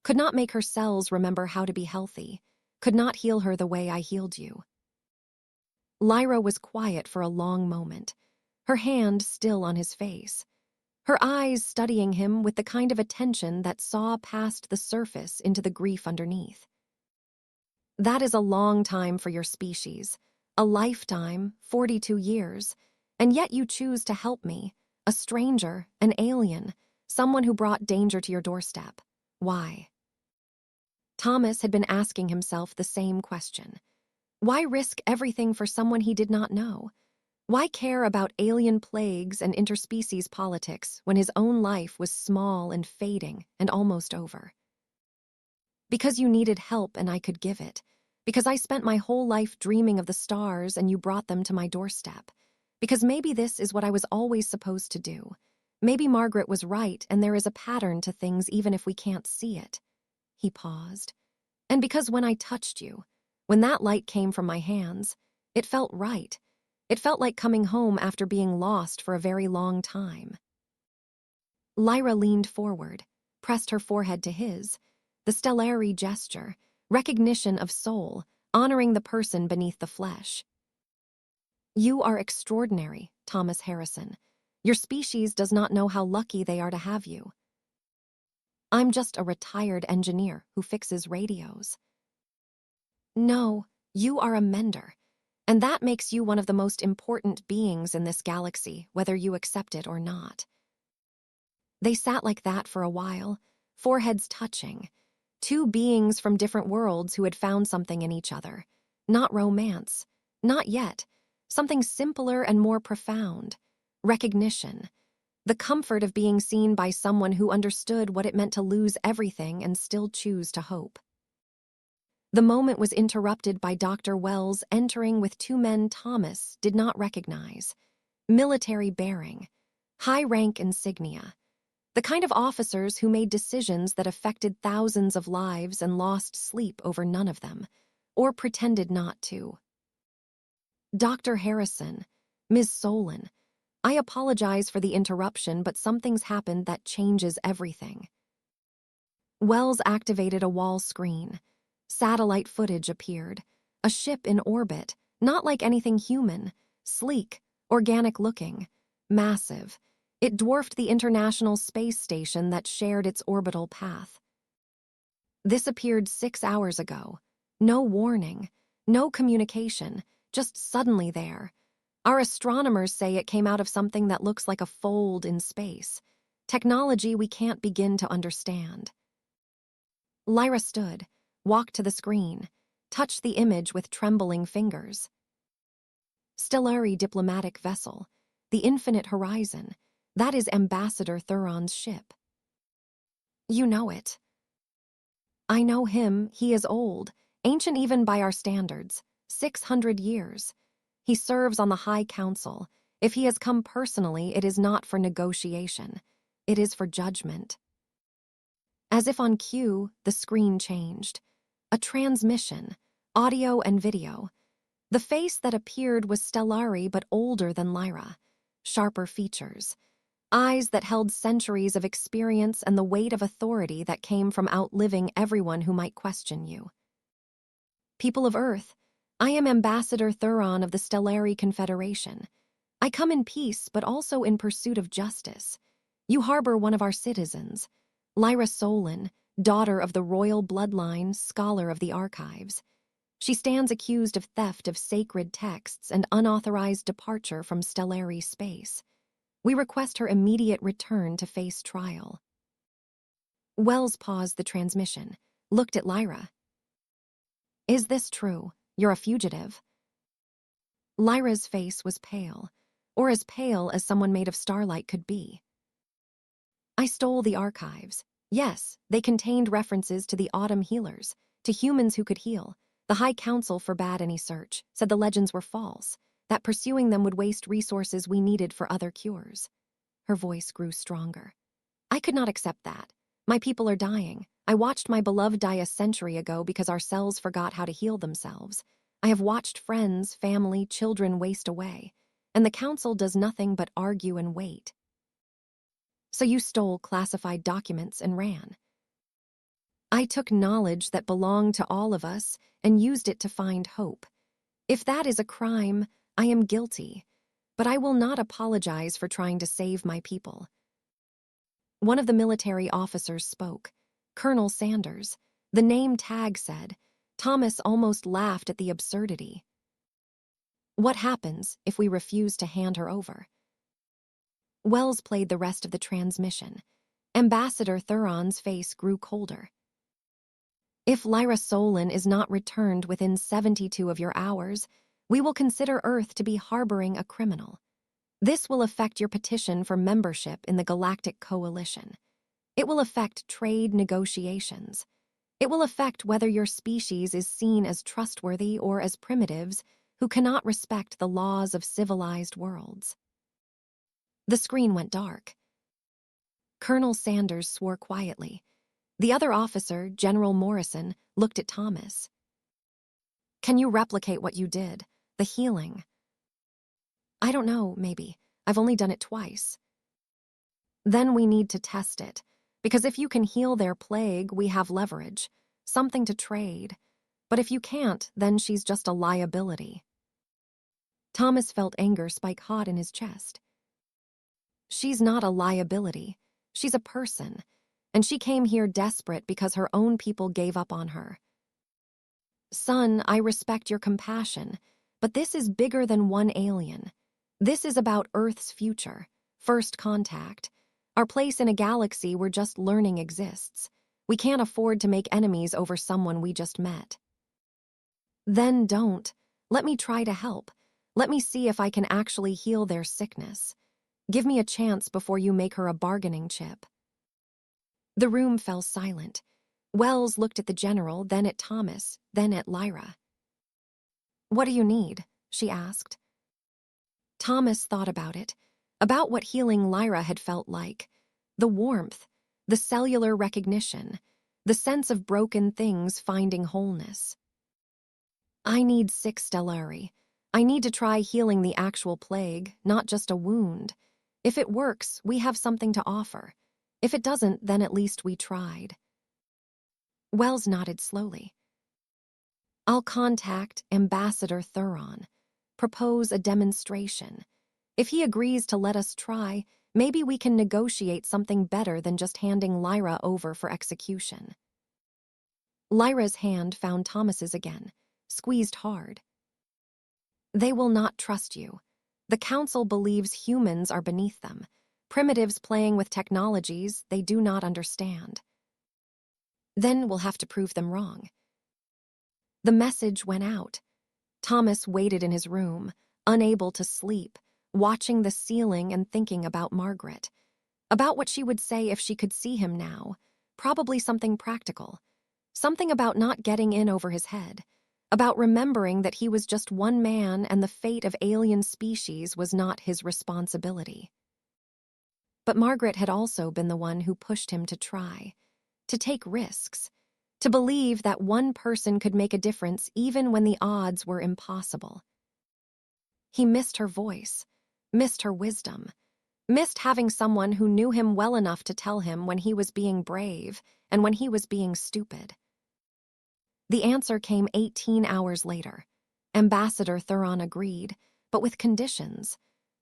Could not make her cells remember how to be healthy. Could not heal her the way I healed you. Lyra was quiet for a long moment, her hand still on his face, her eyes studying him with the kind of attention that saw past the surface into the grief underneath. That is a long time for your species, a lifetime, 42 years, and yet you choose to help me, a stranger, an alien, someone who brought danger to your doorstep. Why? Thomas had been asking himself the same question. Why risk everything for someone he did not know? Why care about alien plagues and interspecies politics when his own life was small and fading and almost over? Because you needed help and I could give it. Because I spent my whole life dreaming of the stars and you brought them to my doorstep. Because maybe this is what I was always supposed to do. Maybe Margaret was right and there is a pattern to things even if we can't see it. He paused. And because when I touched you, when that light came from my hands, it felt right. It felt like coming home after being lost for a very long time. Lyra leaned forward, pressed her forehead to his, the stellary gesture, recognition of soul, honoring the person beneath the flesh. You are extraordinary, Thomas Harrison. Your species does not know how lucky they are to have you. I'm just a retired engineer who fixes radios. No, you are a mender, and that makes you one of the most important beings in this galaxy, whether you accept it or not. They sat like that for a while, foreheads touching, two beings from different worlds who had found something in each other. Not romance, not yet, something simpler and more profound. Recognition, the comfort of being seen by someone who understood what it meant to lose everything and still choose to hope. The moment was interrupted by Dr. Wells entering with two men Thomas did not recognize. Military bearing, high-rank insignia, the kind of officers who made decisions that affected thousands of lives and lost sleep over none of them, or pretended not to. Dr. Harrison, Ms. Solen, I apologize for the interruption, but something's happened that changes everything. Wells activated a wall screen. Satellite footage appeared. A ship in orbit, not like anything human, sleek, organic-looking, massive. It dwarfed the International Space Station that shared its orbital path. This appeared 6 hours ago. No warning, no communication, just suddenly there. Our astronomers say it came out of something that looks like a fold in space. Technology we can't begin to understand. Lyra stood, walked to the screen, touched the image with trembling fingers. Stellari diplomatic vessel, the infinite horizon, that is Ambassador Thuron's ship. You know it. I know him, he is old, ancient even by our standards, 600 years. He serves on the High Council. If he has come personally, it is not for negotiation. It is for judgment. As if on cue, the screen changed. A transmission, audio and video. The face that appeared was Stellari but older than Lyra. Sharper features. Eyes that held centuries of experience and the weight of authority that came from outliving everyone who might question you. People of Earth, I am Ambassador Thuron of the Stellari Confederation. I come in peace but also in pursuit of justice. You harbor one of our citizens, Lyra Solen, daughter of the royal bloodline, scholar of the archives. She stands accused of theft of sacred texts and unauthorized departure from Stellari space. We request her immediate return to face trial. Wells paused the transmission, looked at Lyra. Is this true? You're a fugitive? Lyra's face was pale, or as pale as someone made of starlight could be. I stole the archives. Yes, they contained references to the autumn healers, to humans who could heal. The High Council forbade any search, said the legends were false, that pursuing them would waste resources we needed for other cures. Her voice grew stronger. I could not accept that. My people are dying. I watched my beloved die a century ago because our cells forgot how to heal themselves. I have watched friends, family, children waste away, and the council does nothing but argue and wait. So you stole classified documents and ran. I took knowledge that belonged to all of us and used it to find hope. If that is a crime, I am guilty, but I will not apologize for trying to save my people. One of the military officers spoke, Colonel Sanders. The name tag said. Thomas almost laughed at the absurdity. What happens if we refuse to hand her over? Wells played the rest of the transmission. Ambassador Thuron's face grew colder. If Lyra Solen is not returned within 72 of your hours, we will consider Earth to be harboring a criminal. This will affect your petition for membership in the Galactic Coalition. It will affect trade negotiations. It will affect whether your species is seen as trustworthy or as primitives who cannot respect the laws of civilized worlds. The screen went dark. Colonel Sanders swore quietly. The other officer, General Morrison, looked at Thomas. Can you replicate what you did? The healing? I don't know, maybe. I've only done it twice. Then we need to test it, because if you can heal their plague, we have leverage, something to trade. But if you can't, then she's just a liability. Thomas felt anger spike hot in his chest. She's not a liability. She's a person, and she came here desperate because her own people gave up on her. Son, I respect your compassion, but this is bigger than one alien. This is about Earth's future, first contact, our place in a galaxy where just learning exists. We can't afford to make enemies over someone we just met. Then don't. Let me try to help. Let me see if I can actually heal their sickness. Give me a chance before you make her a bargaining chip. The room fell silent. Wells looked at the general, then at Thomas, then at Lyra. What do you need? She asked. Thomas thought about it, about what healing Lyra had felt like. The warmth, the cellular recognition, the sense of broken things finding wholeness. I need 6 stellari. I need to try healing the actual plague, not just a wound. If it works, we have something to offer. If it doesn't, then at least we tried. Wells nodded slowly. I'll contact Ambassador Thuron, propose a demonstration. If he agrees to let us try, maybe we can negotiate something better than just handing Lyra over for execution. Lyra's hand found Thomas's again, squeezed hard. They will not trust you. The Council believes humans are beneath them, primitives playing with technologies they do not understand. Then we'll have to prove them wrong. The message went out. Thomas waited in his room, unable to sleep, watching the ceiling and thinking about Margaret, about what she would say if she could see him now, probably something practical, something about not getting in over his head, about remembering that he was just one man and the fate of alien species was not his responsibility. But Margaret had also been the one who pushed him to try, to take risks, to believe that one person could make a difference even when the odds were impossible. He missed her voice, missed her wisdom, missed having someone who knew him well enough to tell him when he was being brave and when he was being stupid. The answer came 18 hours later. Ambassador Thuron agreed, but with conditions.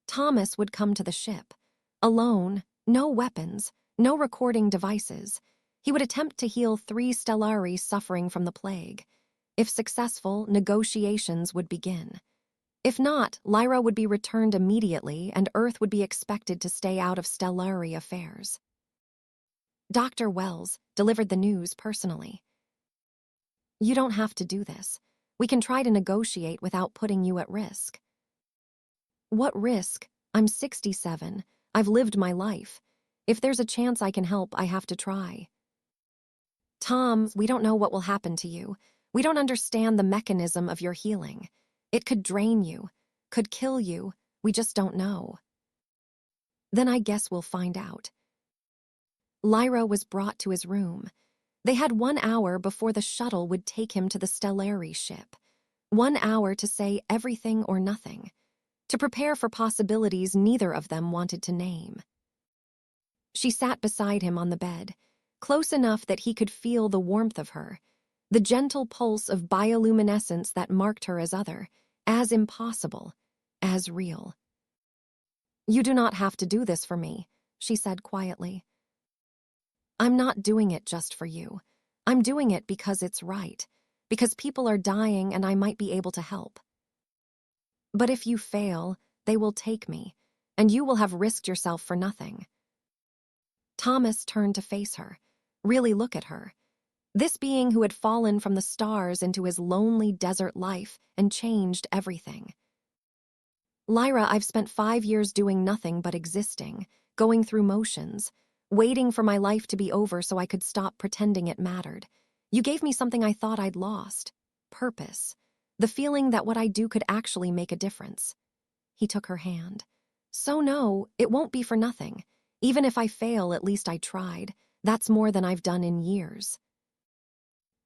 Thomas would come to the ship, alone, no weapons, no recording devices. He would attempt to heal 3 stellari suffering from the plague. If successful, negotiations would begin. If not, Lyra would be returned immediately and Earth would be expected to stay out of stellari affairs. Dr. Wells delivered the news personally. You don't have to do this. We can try to negotiate without putting you at risk. What risk? I'm 67. I've lived my life. If there's a chance I can help, I have to try. Tom, we don't know what will happen to you. We don't understand the mechanism of your healing. It could drain you, could kill you. We just don't know. Then I guess we'll find out. Lyra was brought to his room. They had 1 hour before the shuttle would take him to the Stellari ship. 1 hour to say everything or nothing. To prepare for possibilities neither of them wanted to name. She sat beside him on the bed, close enough that he could feel the warmth of her, the gentle pulse of bioluminescence that marked her as other, as impossible, as real. You do not have to do this for me, she said quietly. I'm not doing it just for you. I'm doing it because it's right, because people are dying and I might be able to help. But if you fail, they will take me, and you will have risked yourself for nothing. Thomas turned to face her, really look at her. This being who had fallen from the stars into his lonely desert life and changed everything. Lyra, I've spent 5 years doing nothing but existing, going through motions, waiting for my life to be over so I could stop pretending it mattered. You gave me something I thought I'd lost. Purpose. The feeling that what I do could actually make a difference. He took her hand. So no, it won't be for nothing. Even if I fail, at least I tried. That's more than I've done in years.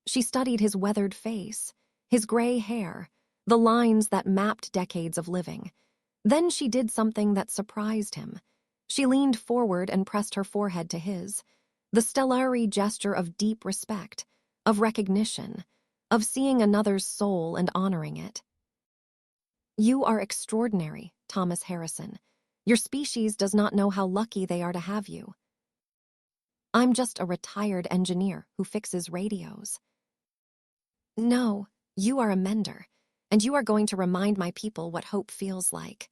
She studied his weathered face, his gray hair, the lines that mapped decades of living. Then she did something that surprised him. She leaned forward and pressed her forehead to his, the Stellari gesture of deep respect, of recognition, of seeing another's soul and honoring it. You are extraordinary, Thomas Harrison. Your species does not know how lucky they are to have you. I'm just a retired engineer who fixes radios. No, you are a mender, and you are going to remind my people what hope feels like.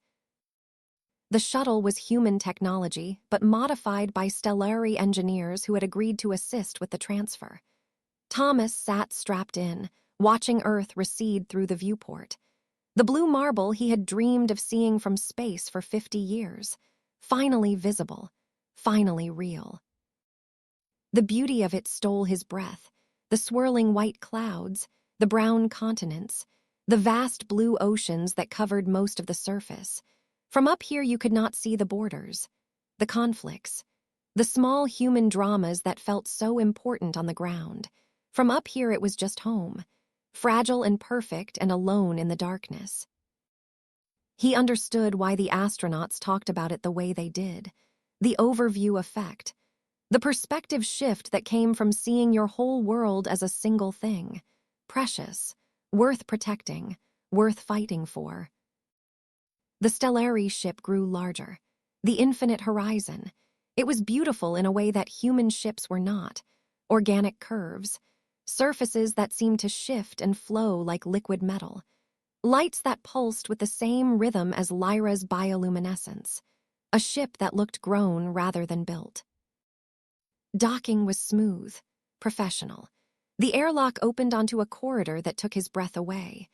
The shuttle was human technology, but modified by Stellari engineers who had agreed to assist with the transfer. Thomas sat strapped in, watching Earth recede through the viewport. The blue marble he had dreamed of seeing from space for 50 years, finally visible, finally real. The beauty of it stole his breath, the swirling white clouds, the brown continents, the vast blue oceans that covered most of the surface. From up here you could not see the borders, the conflicts, the small human dramas that felt so important on the ground. From up here it was just home, fragile and perfect and alone in the darkness. He understood why the astronauts talked about it the way they did, the overview effect, the perspective shift that came from seeing your whole world as a single thing, precious, worth protecting, worth fighting for. The Stellari ship grew larger, the infinite horizon. It was beautiful in a way that human ships were not, organic curves, surfaces that seemed to shift and flow like liquid metal, lights that pulsed with the same rhythm as Lyra's bioluminescence, a ship that looked grown rather than built. Docking was smooth, professional. The airlock opened onto a corridor that took his breath away,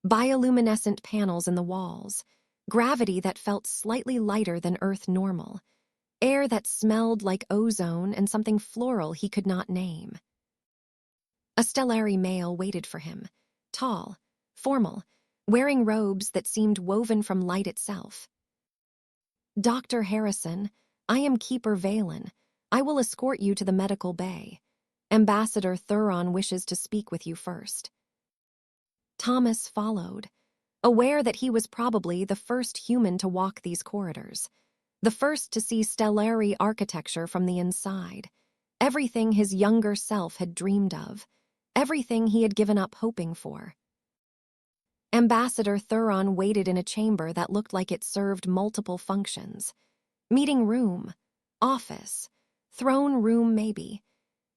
bioluminescent panels in the walls, gravity that felt slightly lighter than Earth normal, air that smelled like ozone and something floral he could not name. A Stellari male waited for him, tall, formal, wearing robes that seemed woven from light itself. Dr. Harrison, I am Keeper Valen. I will escort you to the medical bay. Ambassador Thuron wishes to speak with you first. Thomas followed, aware that he was probably the first human to walk these corridors, the first to see Stellari architecture from the inside, everything his younger self had dreamed of, everything he had given up hoping for. Ambassador Thuron waited in a chamber that looked like it served multiple functions. Meeting room, office, throne room maybe.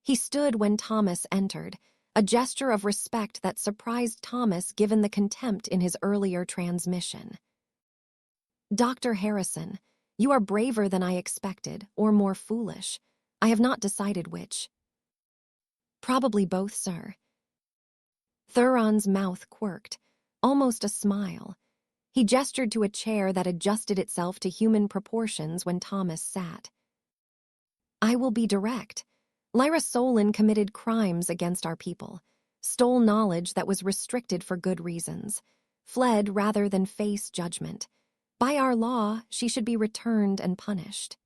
He stood when Thomas entered, a gesture of respect that surprised Thomas given the contempt in his earlier transmission. Dr. Harrison, you are braver than I expected, or more foolish. I have not decided which. Probably both, sir. Thuron's mouth quirked, almost a smile. He gestured to a chair that adjusted itself to human proportions when Thomas sat. I will be direct. Lyra Solen committed crimes against our people, stole knowledge that was restricted for good reasons, fled rather than face judgment. By our law, she should be returned and punished.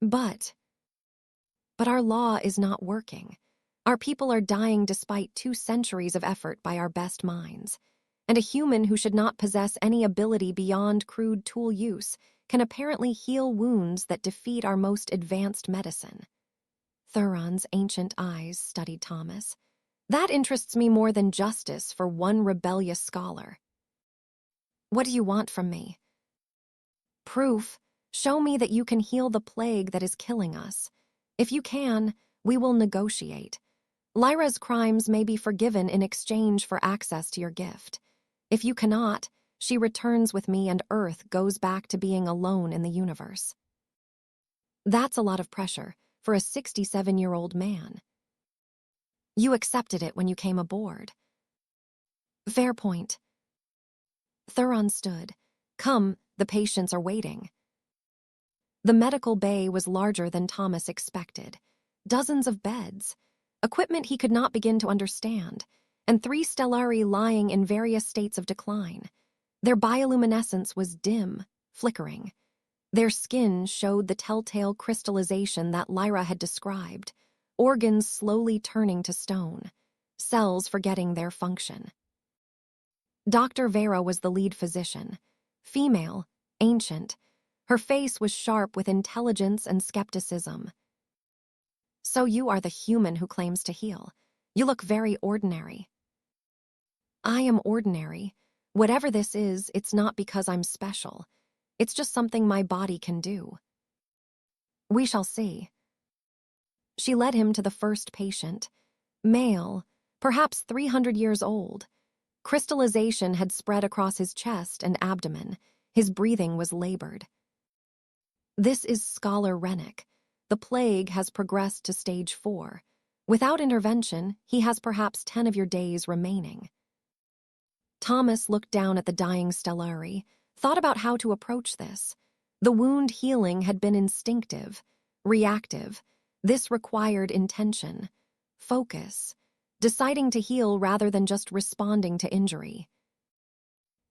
But our law is not working. Our people are dying despite 2 centuries of effort by our best minds. And a human who should not possess any ability beyond crude tool use can apparently heal wounds that defeat our most advanced medicine. Thuron's ancient eyes studied Thomas. That interests me more than justice for one rebellious scholar. What do you want from me? Proof. Show me that you can heal the plague that is killing us. If you can, we will negotiate. Lyra's crimes may be forgiven in exchange for access to your gift. If you cannot, she returns with me and Earth goes back to being alone in the universe. That's a lot of pressure for a 67-year-old man. You accepted it when you came aboard. Fair point. Thuron stood. Come, the patients are waiting. The medical bay was larger than Thomas expected. Dozens of beds, equipment he could not begin to understand, and 3 stellari lying in various states of decline. Their bioluminescence was dim, flickering. Their skin showed the telltale crystallization that Lyra had described, organs slowly turning to stone, cells forgetting their function. Dr. Vera was the lead physician. Female, ancient. Her face was sharp with intelligence and skepticism. So you are the human who claims to heal. You look very ordinary. I am ordinary. Whatever this is, it's not because I'm special. It's just something my body can do. We shall see. She led him to the first patient. Male, perhaps 300 years old. Crystallization had spread across his chest and abdomen. His breathing was labored. This is Scholar Rennick. The plague has progressed to stage 4. Without intervention, he has perhaps 10 of your days remaining. Thomas looked down at the dying stellari, thought about how to approach this. The wound healing had been instinctive, reactive. This required intention, focus, deciding to heal rather than just responding to injury.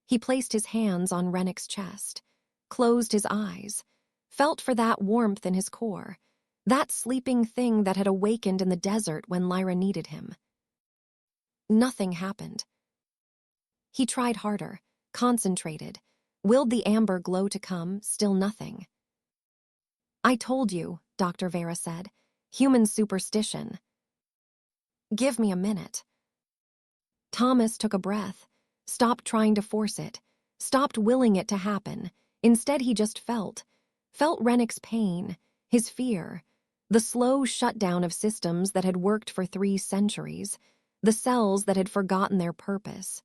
He placed his hands on Rennick's chest, closed his eyes, felt for that warmth in his core, that sleeping thing that had awakened in the desert when Lyra needed him. Nothing happened. He tried harder, concentrated, willed the amber glow to come, still nothing. I told you, Dr. Vera said. Human superstition. Give me a minute. Thomas took a breath, stopped trying to force it, stopped willing it to happen. Instead, he just felt Rennick's pain, his fear, the slow shutdown of systems that had worked for 3 centuries, the cells that had forgotten their purpose.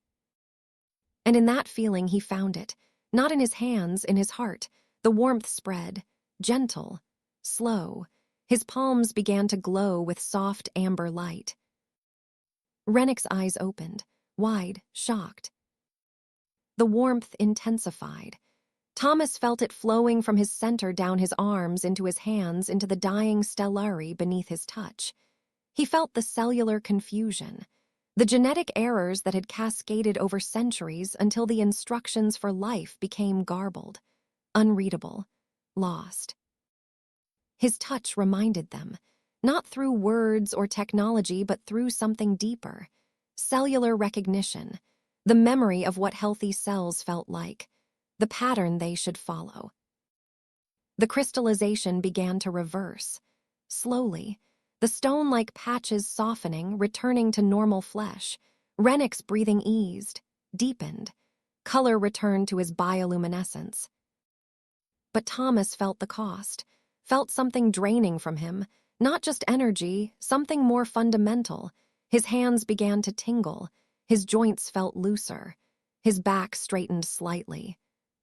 And in that feeling he found it, not in his hands, in his heart. The warmth spread, gentle, slow. His palms began to glow with soft amber light. Rennick's eyes opened, wide, shocked. The warmth intensified. Thomas felt it flowing from his center down his arms into his hands into the dying stellari beneath his touch. He felt the cellular confusion, the genetic errors that had cascaded over centuries until the instructions for life became garbled, unreadable, lost. His touch reminded them, not through words or technology but through something deeper, cellular recognition, the memory of what healthy cells felt like, the pattern they should follow. The crystallization began to reverse. Slowly, the stone-like patches softening, returning to normal flesh. Rennick's breathing eased, deepened. Color returned to his bioluminescence. But Thomas felt the cost, felt something draining from him, not just energy, something more fundamental. His hands began to tingle. His joints felt looser. His back straightened slightly.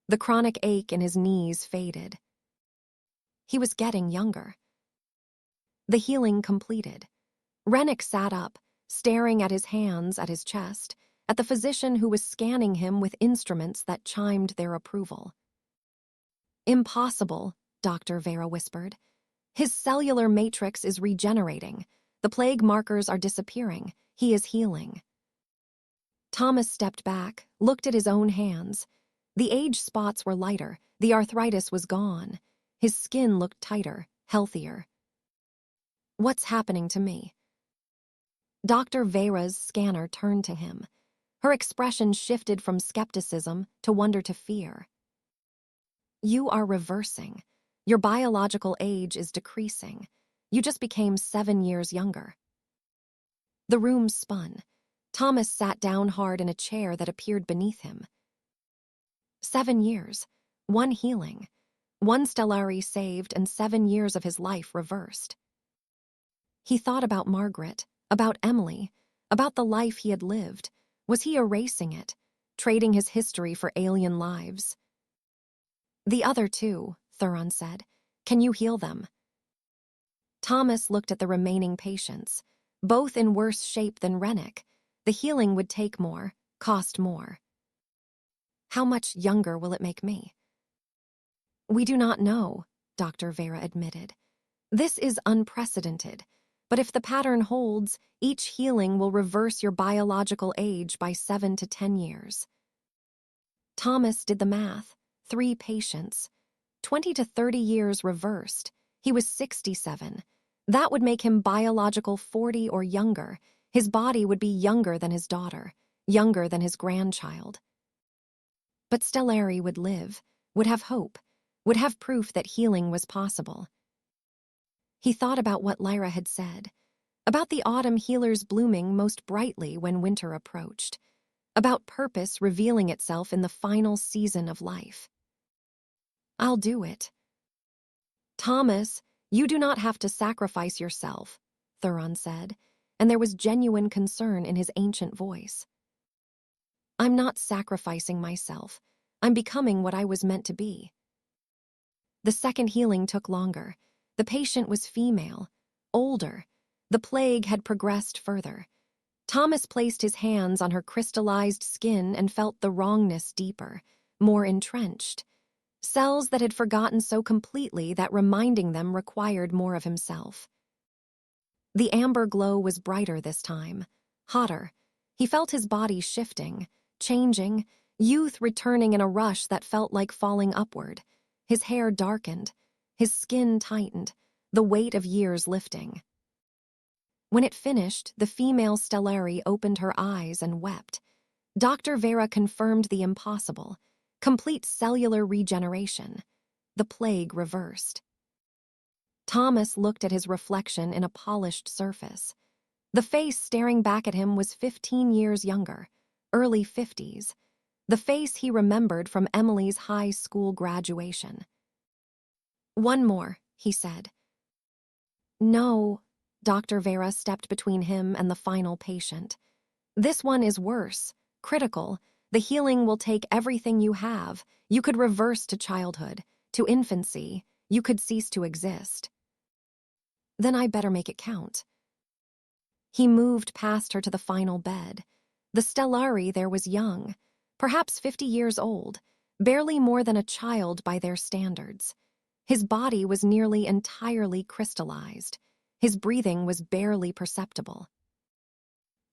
The chronic ache in his knees faded. He was getting younger. The healing completed. Rennick sat up, staring at his hands, at his chest, at the physician who was scanning him with instruments that chimed their approval. Impossible, Dr. Vera whispered. His cellular matrix is regenerating. The plague markers are disappearing. He is healing. Thomas stepped back, looked at his own hands. The age spots were lighter. The arthritis was gone. His skin looked tighter, healthier. What's happening to me? Dr. Vera's scanner turned to him. Her expression shifted from skepticism to wonder to fear. You are reversing. Your biological age is decreasing. You just became 7 years younger. The room spun. Thomas sat down hard in a chair that appeared beneath him. 7 years. One healing. One Stellari saved and 7 years of his life reversed. He thought about Margaret, about Emily, about the life he had lived. Was he erasing it, trading his history for alien lives? The other two, Thuron said. Can you heal them? Thomas looked at the remaining patients, both in worse shape than Rennick. The healing would take more, cost more. How much younger will it make me? We do not know, Dr. Vera admitted. This is unprecedented, but if the pattern holds, each healing will reverse your biological age by 7 to 10 years. Thomas did the math. 3 patients. 20 to 30 years reversed. He was 67. That would make him biological 40 or younger. His body would be younger than his daughter, younger than his grandchild. But Stellari would live, would have hope, would have proof that healing was possible. He thought about what Lyra had said, about the autumn healers blooming most brightly when winter approached, about purpose revealing itself in the final season of life. I'll do it. Thomas, you do not have to sacrifice yourself, Thuron said, and there was genuine concern in his ancient voice. I'm not sacrificing myself. I'm becoming what I was meant to be. The second healing took longer. The patient was female, older. The plague had progressed further. Thomas placed his hands on her crystallized skin and felt the wrongness deeper, more entrenched. Cells that had forgotten so completely that reminding them required more of himself. The amber glow was brighter this time, hotter. He felt his body shifting, changing, youth returning in a rush that felt like falling upward. His hair darkened, his skin tightened, the weight of years lifting. When it finished, the female Stellari opened her eyes and wept. Dr. Vera confirmed the impossible. Complete cellular regeneration. The plague reversed. Thomas looked at his reflection in a polished surface. The face staring back at him was 15 years younger, early 50s. The face he remembered from Emily's high school graduation. One more, he said. No, Dr. Vera stepped between him and the final patient. This one is worse, critical. The healing will take everything you have. You could reverse to childhood, to infancy. You could cease to exist. Then I better make it count. He moved past her to the final bed. The Stellari there was young, perhaps 50 years old, barely more than a child by their standards. His body was nearly entirely crystallized. His breathing was barely perceptible.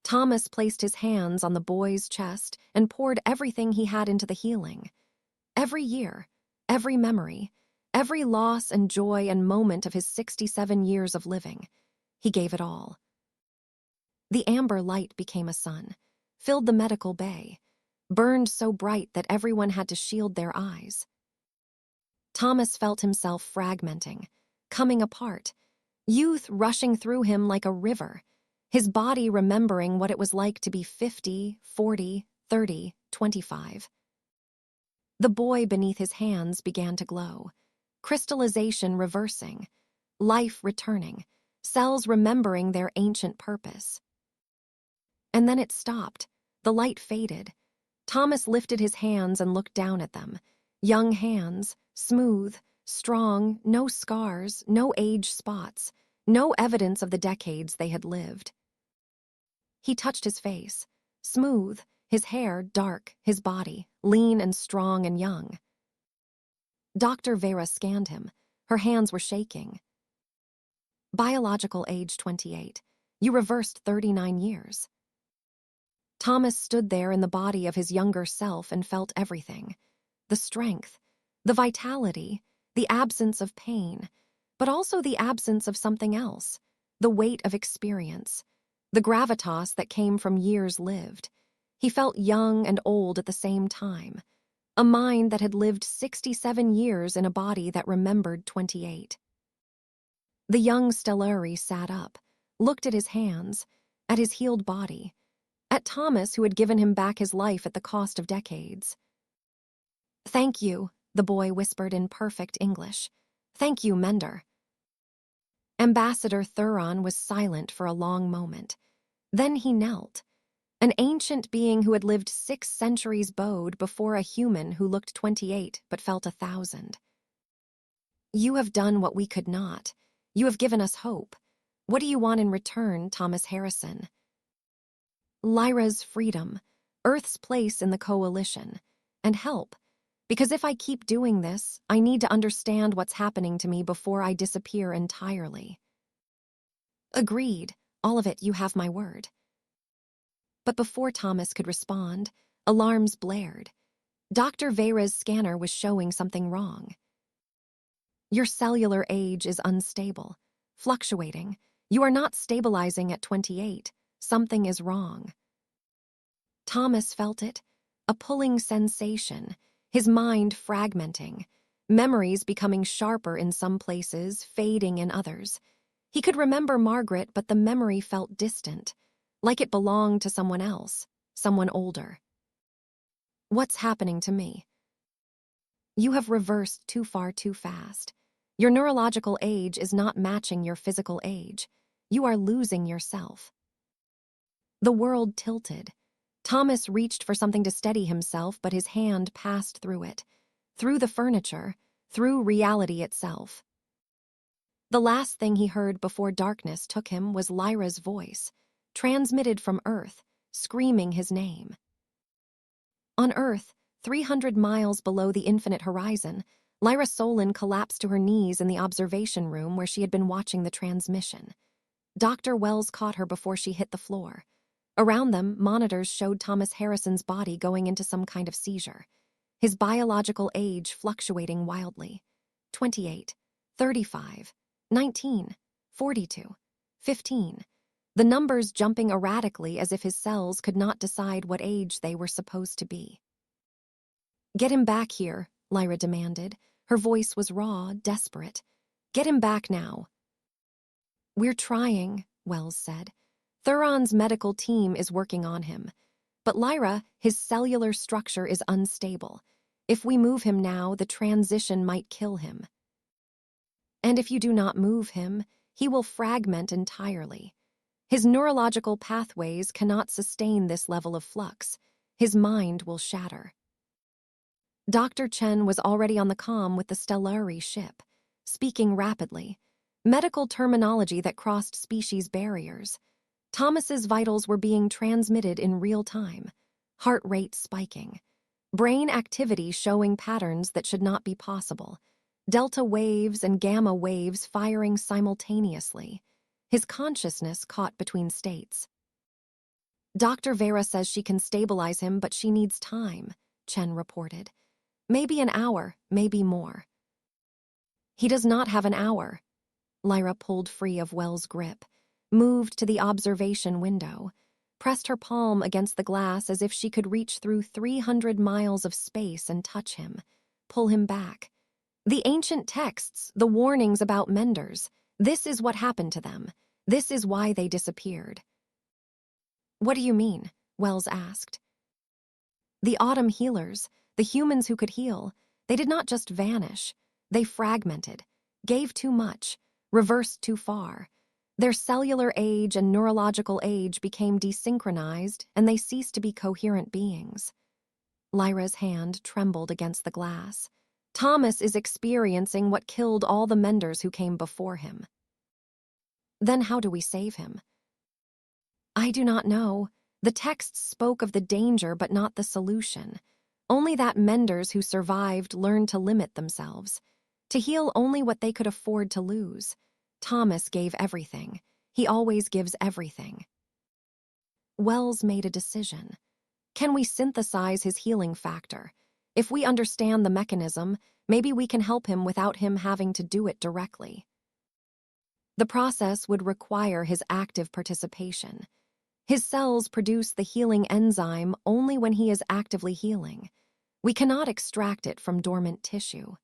Thomas placed his hands on the boy's chest and poured everything he had into the healing. Every year, every memory, every loss and joy and moment of his 67 years of living. He gave it all. The amber light became a sun, filled the medical bay, burned so bright that everyone had to shield their eyes. Thomas felt himself fragmenting, coming apart, youth rushing through him like a river, his body remembering what it was like to be 50, 40, 30, 25. The boy beneath his hands began to glow, crystallization reversing, life returning, cells remembering their ancient purpose. And then it stopped. The light faded. Thomas lifted his hands and looked down at them. Young hands, smooth, strong, no scars, no age spots, no evidence of the decades they had lived. He touched his face, smooth, his hair dark, his body lean and strong and young. Dr. Vera scanned him. Her hands were shaking. Biological age 28. You reversed 39 years. Thomas stood there in the body of his younger self and felt everything. The strength, the vitality, the absence of pain, but also the absence of something else, the weight of experience, the gravitas that came from years lived. He felt young and old at the same time, a mind that had lived 67 years in a body that remembered 28. The young Stellari sat up, looked at his hands, at his healed body, at Thomas who had given him back his life at the cost of decades. "Thank you," the boy whispered in perfect English. "Thank you, Mender." Ambassador Thuron was silent for a long moment. Then he knelt. An ancient being who had lived 6 centuries bowed before a human who looked 28 but felt 1,000. "You have done what we could not. You have given us hope. What do you want in return, Thomas Harrison?" "Lyra's freedom, Earth's place in the coalition, and help. Because if I keep doing this, I need to understand what's happening to me before I disappear entirely." "Agreed. All of it, you have my word." But before Thomas could respond, alarms blared. Dr. Vera's scanner was showing something wrong. "Your cellular age is unstable, fluctuating. You are not stabilizing at 28. Something is wrong." Thomas felt it, a pulling sensation, his mind fragmenting, memories becoming sharper in some places, fading in others. He could remember Margaret, but the memory felt distant, like it belonged to someone else, someone older. "What's happening to me?" "You have reversed too far too fast. Your neurological age is not matching your physical age. You are losing yourself." The world tilted. Thomas reached for something to steady himself, but his hand passed through it, through the furniture, through reality itself. The last thing he heard before darkness took him was Lyra's voice, transmitted from Earth, screaming his name. On Earth, 300 miles below the infinite horizon, Lyra Solen collapsed to her knees in the observation room where she had been watching the transmission. Dr. Wells caught her before she hit the floor. Around them, monitors showed Thomas Harrison's body going into some kind of seizure, his biological age fluctuating wildly. 28, 35, 19, 42, 15. The numbers jumping erratically as if his cells could not decide what age they were supposed to be. "Get him back here," Lyra demanded. Her voice was raw, desperate. "Get him back now." "We're trying," Wells said. "Thuron's medical team is working on him. But Lyra, his cellular structure is unstable. If we move him now, the transition might kill him. And if you do not move him, he will fragment entirely. His neurological pathways cannot sustain this level of flux. His mind will shatter." Dr. Chen was already on the comm with the Stellari ship, speaking rapidly, medical terminology that crossed species barriers. Thomas's vitals were being transmitted in real time, heart rate spiking, brain activity showing patterns that should not be possible, delta waves and gamma waves firing simultaneously, his consciousness caught between states. "Dr. Vera says she can stabilize him, but she needs time," Chen reported. "Maybe an hour, maybe more." "He does not have an hour." Lyra pulled free of Wells' grip, moved to the observation window, pressed her palm against the glass as if she could reach through 300 miles of space and touch him, pull him back. The ancient texts, the warnings about menders, this is what happened to them. This is why they disappeared. "What do you mean?" Wells asked. "The autumn healers, the humans who could heal, they did not just vanish. They fragmented, gave too much, reversed too far. Their cellular age and neurological age became desynchronized, and they ceased to be coherent beings." Lyra's hand trembled against the glass. "Thomas is experiencing what killed all the menders who came before him." "Then how do we save him?" "I do not know. The texts spoke of the danger but not the solution. Only that menders who survived learned to limit themselves, to heal only what they could afford to lose. Thomas gave everything. He always gives everything. Wells made a decision. Can we synthesize his healing factor? If we understand the mechanism, maybe we can help him without him having to do it directly. The process would require his active participation. His cells produce the healing enzyme only when he is actively healing. We cannot extract it from dormant tissue.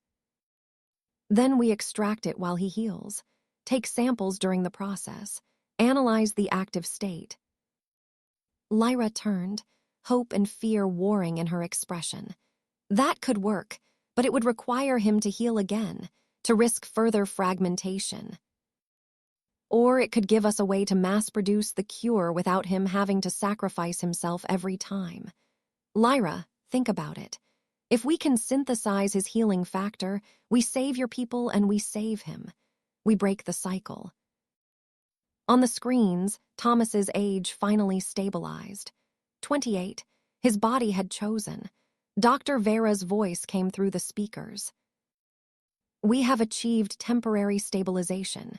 Then we extract it while he heals, take samples during the process, analyze the active state. Lyra turned, hope and fear warring in her expression. That could work, but it would require him to heal again, to risk further fragmentation. Or it could give us a way to mass-produce the cure without him having to sacrifice himself every time. Lyra, think about it. If we can synthesize his healing factor, we save your people and we save him. We break the cycle. On the screens, Thomas's age finally stabilized. 28, his body had chosen. Dr. Vera's voice came through the speakers. We have achieved temporary stabilization.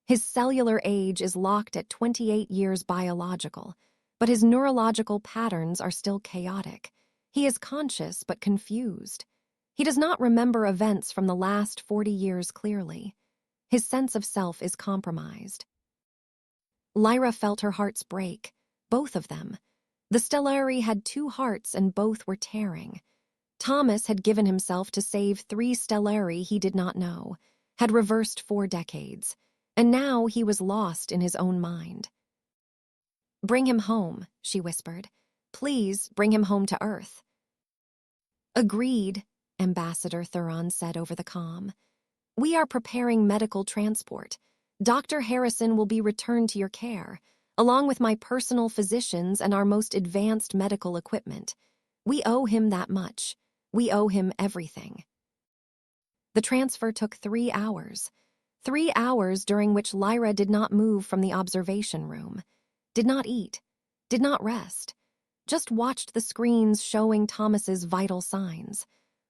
His cellular age is locked at 28 years biological, but his neurological patterns are still chaotic. He is conscious but confused. He does not remember events from the last 40 years clearly. His sense of self is compromised. Lyra felt her hearts break, both of them. The Stellari had 2 hearts and both were tearing. Thomas had given himself to save 3 Stellari he did not know, had reversed 4 decades, and now he was lost in his own mind. "Bring him home," she whispered. "Please bring him home to Earth." "Agreed," Ambassador Thuron said over the comm. "We are preparing medical transport. Dr. Harrison will be returned to your care, along with my personal physicians and our most advanced medical equipment. We owe him that much. We owe him everything." The transfer took 3 hours. 3 hours during which Lyra did not move from the observation room, did not eat, did not rest, just watched the screens showing Thomas's vital signs,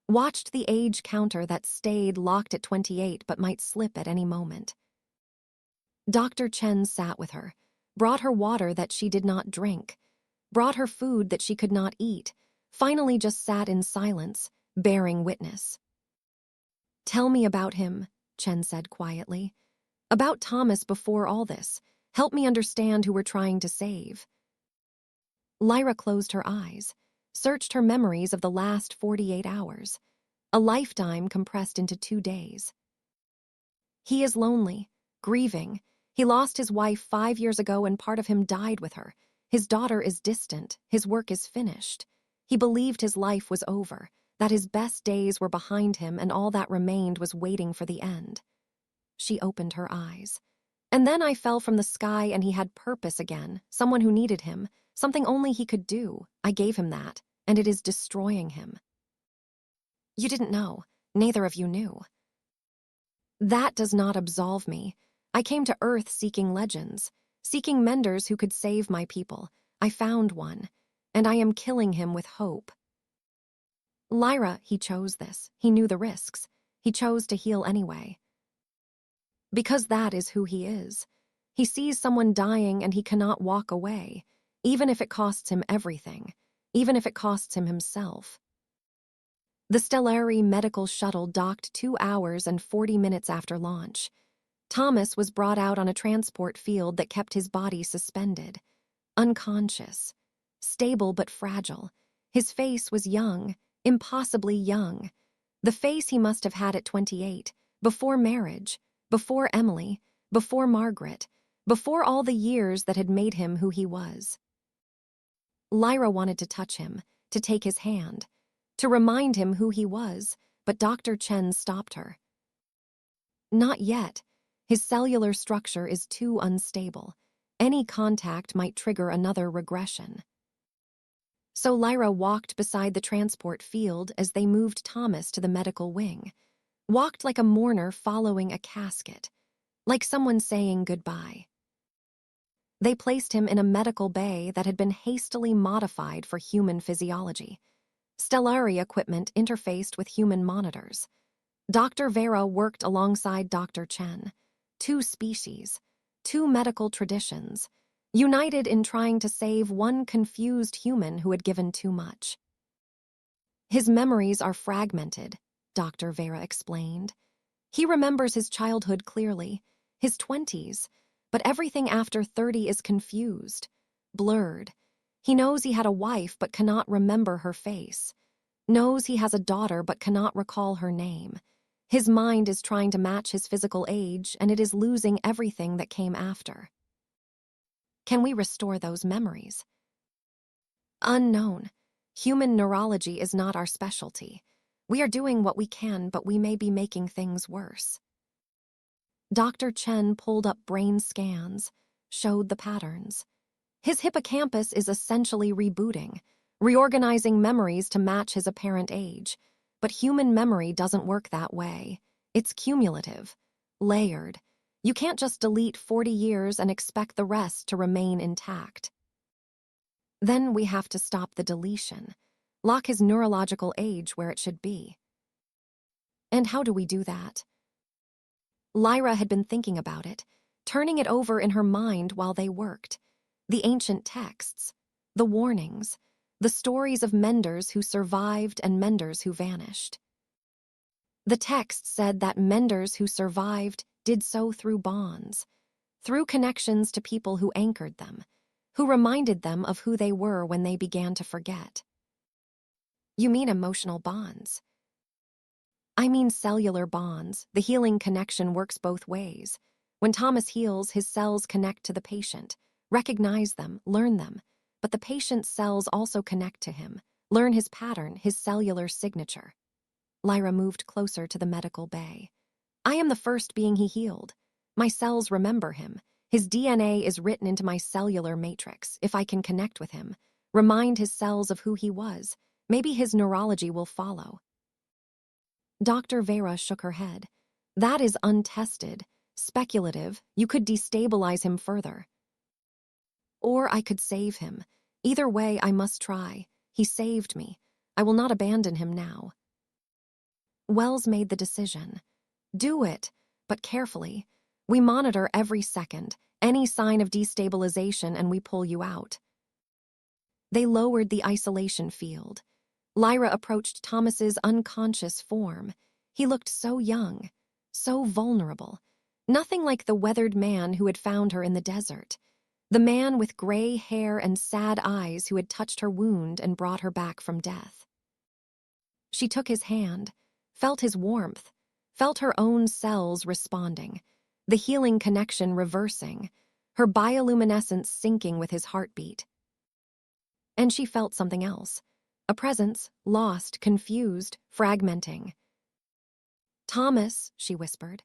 watched the age counter that stayed locked at 28 but might slip at any moment. Dr. Chen sat with her, brought her water that she did not drink, brought her food that she could not eat, finally just sat in silence, bearing witness. "Tell me about him," Chen said quietly. "About Thomas before all this. Help me understand who we're trying to save." Lyra closed her eyes, searched her memories of the last 48 hours, a lifetime compressed into 2 days. He is lonely, grieving. He lost his wife 5 years ago and part of him died with her. His daughter is distant, his work is finished. He believed his life was over, that his best days were behind him and all that remained was waiting for the end. She opened her eyes. "And then I fell from the sky and he had purpose again, someone who needed him, something only he could do. I gave him that, and it is destroying him." "You didn't know. Neither of you knew." "That does not absolve me. I came to Earth seeking legends, seeking menders who could save my people. I found one, and I am killing him with hope." "Lyra, he chose this. He knew the risks. He chose to heal anyway. Because that is who he is. He sees someone dying and he cannot walk away, even if it costs him everything, even if it costs him himself." The Stellari medical shuttle docked 2 hours and 40 minutes after launch. Thomas was brought out on a transport field that kept his body suspended, unconscious, stable but fragile. His face was young, impossibly young. The face he must have had at 28, before marriage, before Emily, before Margaret, before all the years that had made him who he was. Lyra wanted to touch him, to take his hand, to remind him who he was, but Dr. Chen stopped her. "Not yet. His cellular structure is too unstable. Any contact might trigger another regression." So Lyra walked beside the transport field as they moved Thomas to the medical wing, walked like a mourner following a casket, like someone saying goodbye. They placed him in a medical bay that had been hastily modified for human physiology. Stellari equipment interfaced with human monitors. Dr. Vera worked alongside Dr. Chen. Two species, two medical traditions, united in trying to save one confused human who had given too much. His memories are fragmented, Dr. Vera explained. He remembers his childhood clearly, his 20s, but everything after 30 is confused, blurred. He knows he had a wife but cannot remember her face, knows he has a daughter but cannot recall her name. His mind is trying to match his physical age, and it is losing everything that came after. Can we restore those memories? Unknown. Human neurology is not our specialty. We are doing what we can, but we may be making things worse. Dr. Chen pulled up brain scans, showed the patterns. His hippocampus is essentially rebooting, reorganizing memories to match his apparent age. But human memory doesn't work that way. It's cumulative, layered. You can't just delete 40 years and expect the rest to remain intact. Then we have to stop the deletion, lock his neurological age where it should be. And how do we do that? Lyra had been thinking about it, turning it over in her mind while they worked. The ancient texts, the warnings, the stories of menders who survived and menders who vanished. The text said that menders who survived did so through bonds, through connections to people who anchored them, who reminded them of who they were when they began to forget. You mean emotional bonds? I mean cellular bonds. The healing connection works both ways. When Thomas heals, his cells connect to the patient, recognize them, learn them. But the patient's cells also connect to him, learn his pattern, his cellular signature. Lyra moved closer to the medical bay. I am the first being he healed. My cells remember him. His DNA is written into my cellular matrix. If I can connect with him, remind his cells of who he was, maybe his neurology will follow. Dr. Vera shook her head. That is untested, speculative. You could destabilize him further. Or I could save him. Either way, I must try. He saved me. I will not abandon him now. Wells made the decision. Do it, but carefully. We monitor every second, any sign of destabilization, and we pull you out. They lowered the isolation field. Lyra approached Thomas's unconscious form. He looked so young, so vulnerable. Nothing like the weathered man who had found her in the desert. The man with gray hair and sad eyes who had touched her wound and brought her back from death. She took his hand, felt his warmth, felt her own cells responding, the healing connection reversing, her bioluminescence syncing with his heartbeat. And she felt something else, a presence, lost, confused, fragmenting. Thomas, she whispered.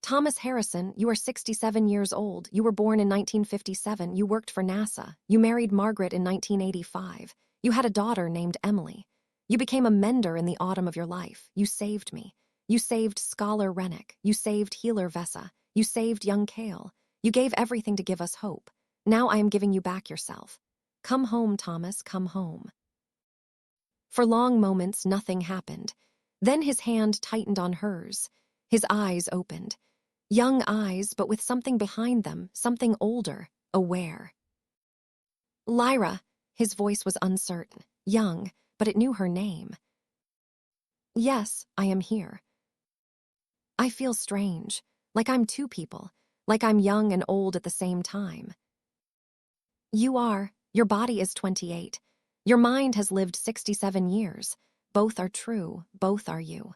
Thomas Harrison, you are 67 years old. You were born in 1957. You worked for NASA. You married Margaret in 1985. You had a daughter named Emily. You became a mender in the autumn of your life. You saved me. You saved Scholar Rennick. You saved Healer Vessa. You saved young Kale. You gave everything to give us hope. Now I am giving you back yourself. Come home, Thomas, come home. For long moments, nothing happened. Then his hand tightened on hers. His eyes opened. Young eyes, but with something behind them, something older, aware. Lyra, his voice was uncertain, young, but it knew her name. Yes, I am here. I feel strange, like I'm two people, like I'm young and old at the same time. You are. Your body is 28. Your mind has lived 67 years. Both are true, both are you.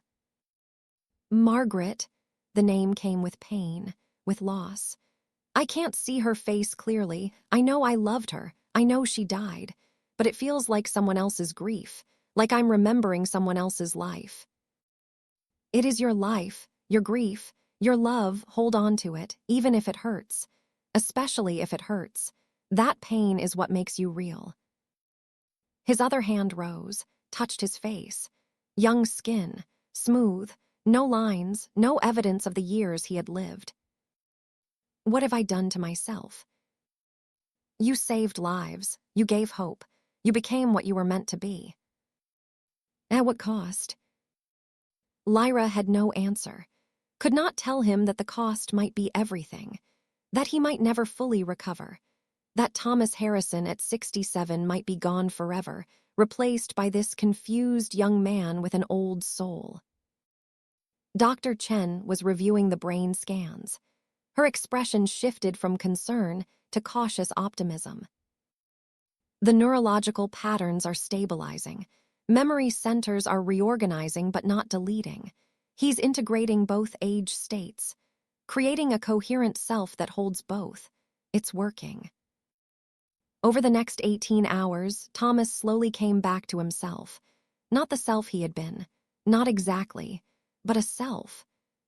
Margaret, the name came with pain, with loss. I can't see her face clearly. I know I loved her. I know she died. But it feels like someone else's grief, like I'm remembering someone else's life. It is your life, your grief, your love. Hold on to it, even if it hurts. Especially if it hurts. That pain is what makes you real. His other hand rose, touched his face. Young skin, smooth, no lines, no evidence of the years he had lived. What have I done to myself? You saved lives. You gave hope. You became what you were meant to be. At what cost? Lyra had no answer. could not tell him that the cost might be everything, that he might never fully recover, that Thomas Harrison at 67 might be gone forever, replaced by this confused young man with an old soul. Dr. Chen was reviewing the brain scans. Her expression shifted from concern to cautious optimism. The neurological patterns are stabilizing. Memory centers are reorganizing but not deleting. He's integrating both age states, creating a coherent self that holds both. It's working. Over the next 18 hours, Thomas slowly came back to himself. Not the self he had been, not exactly, but a self.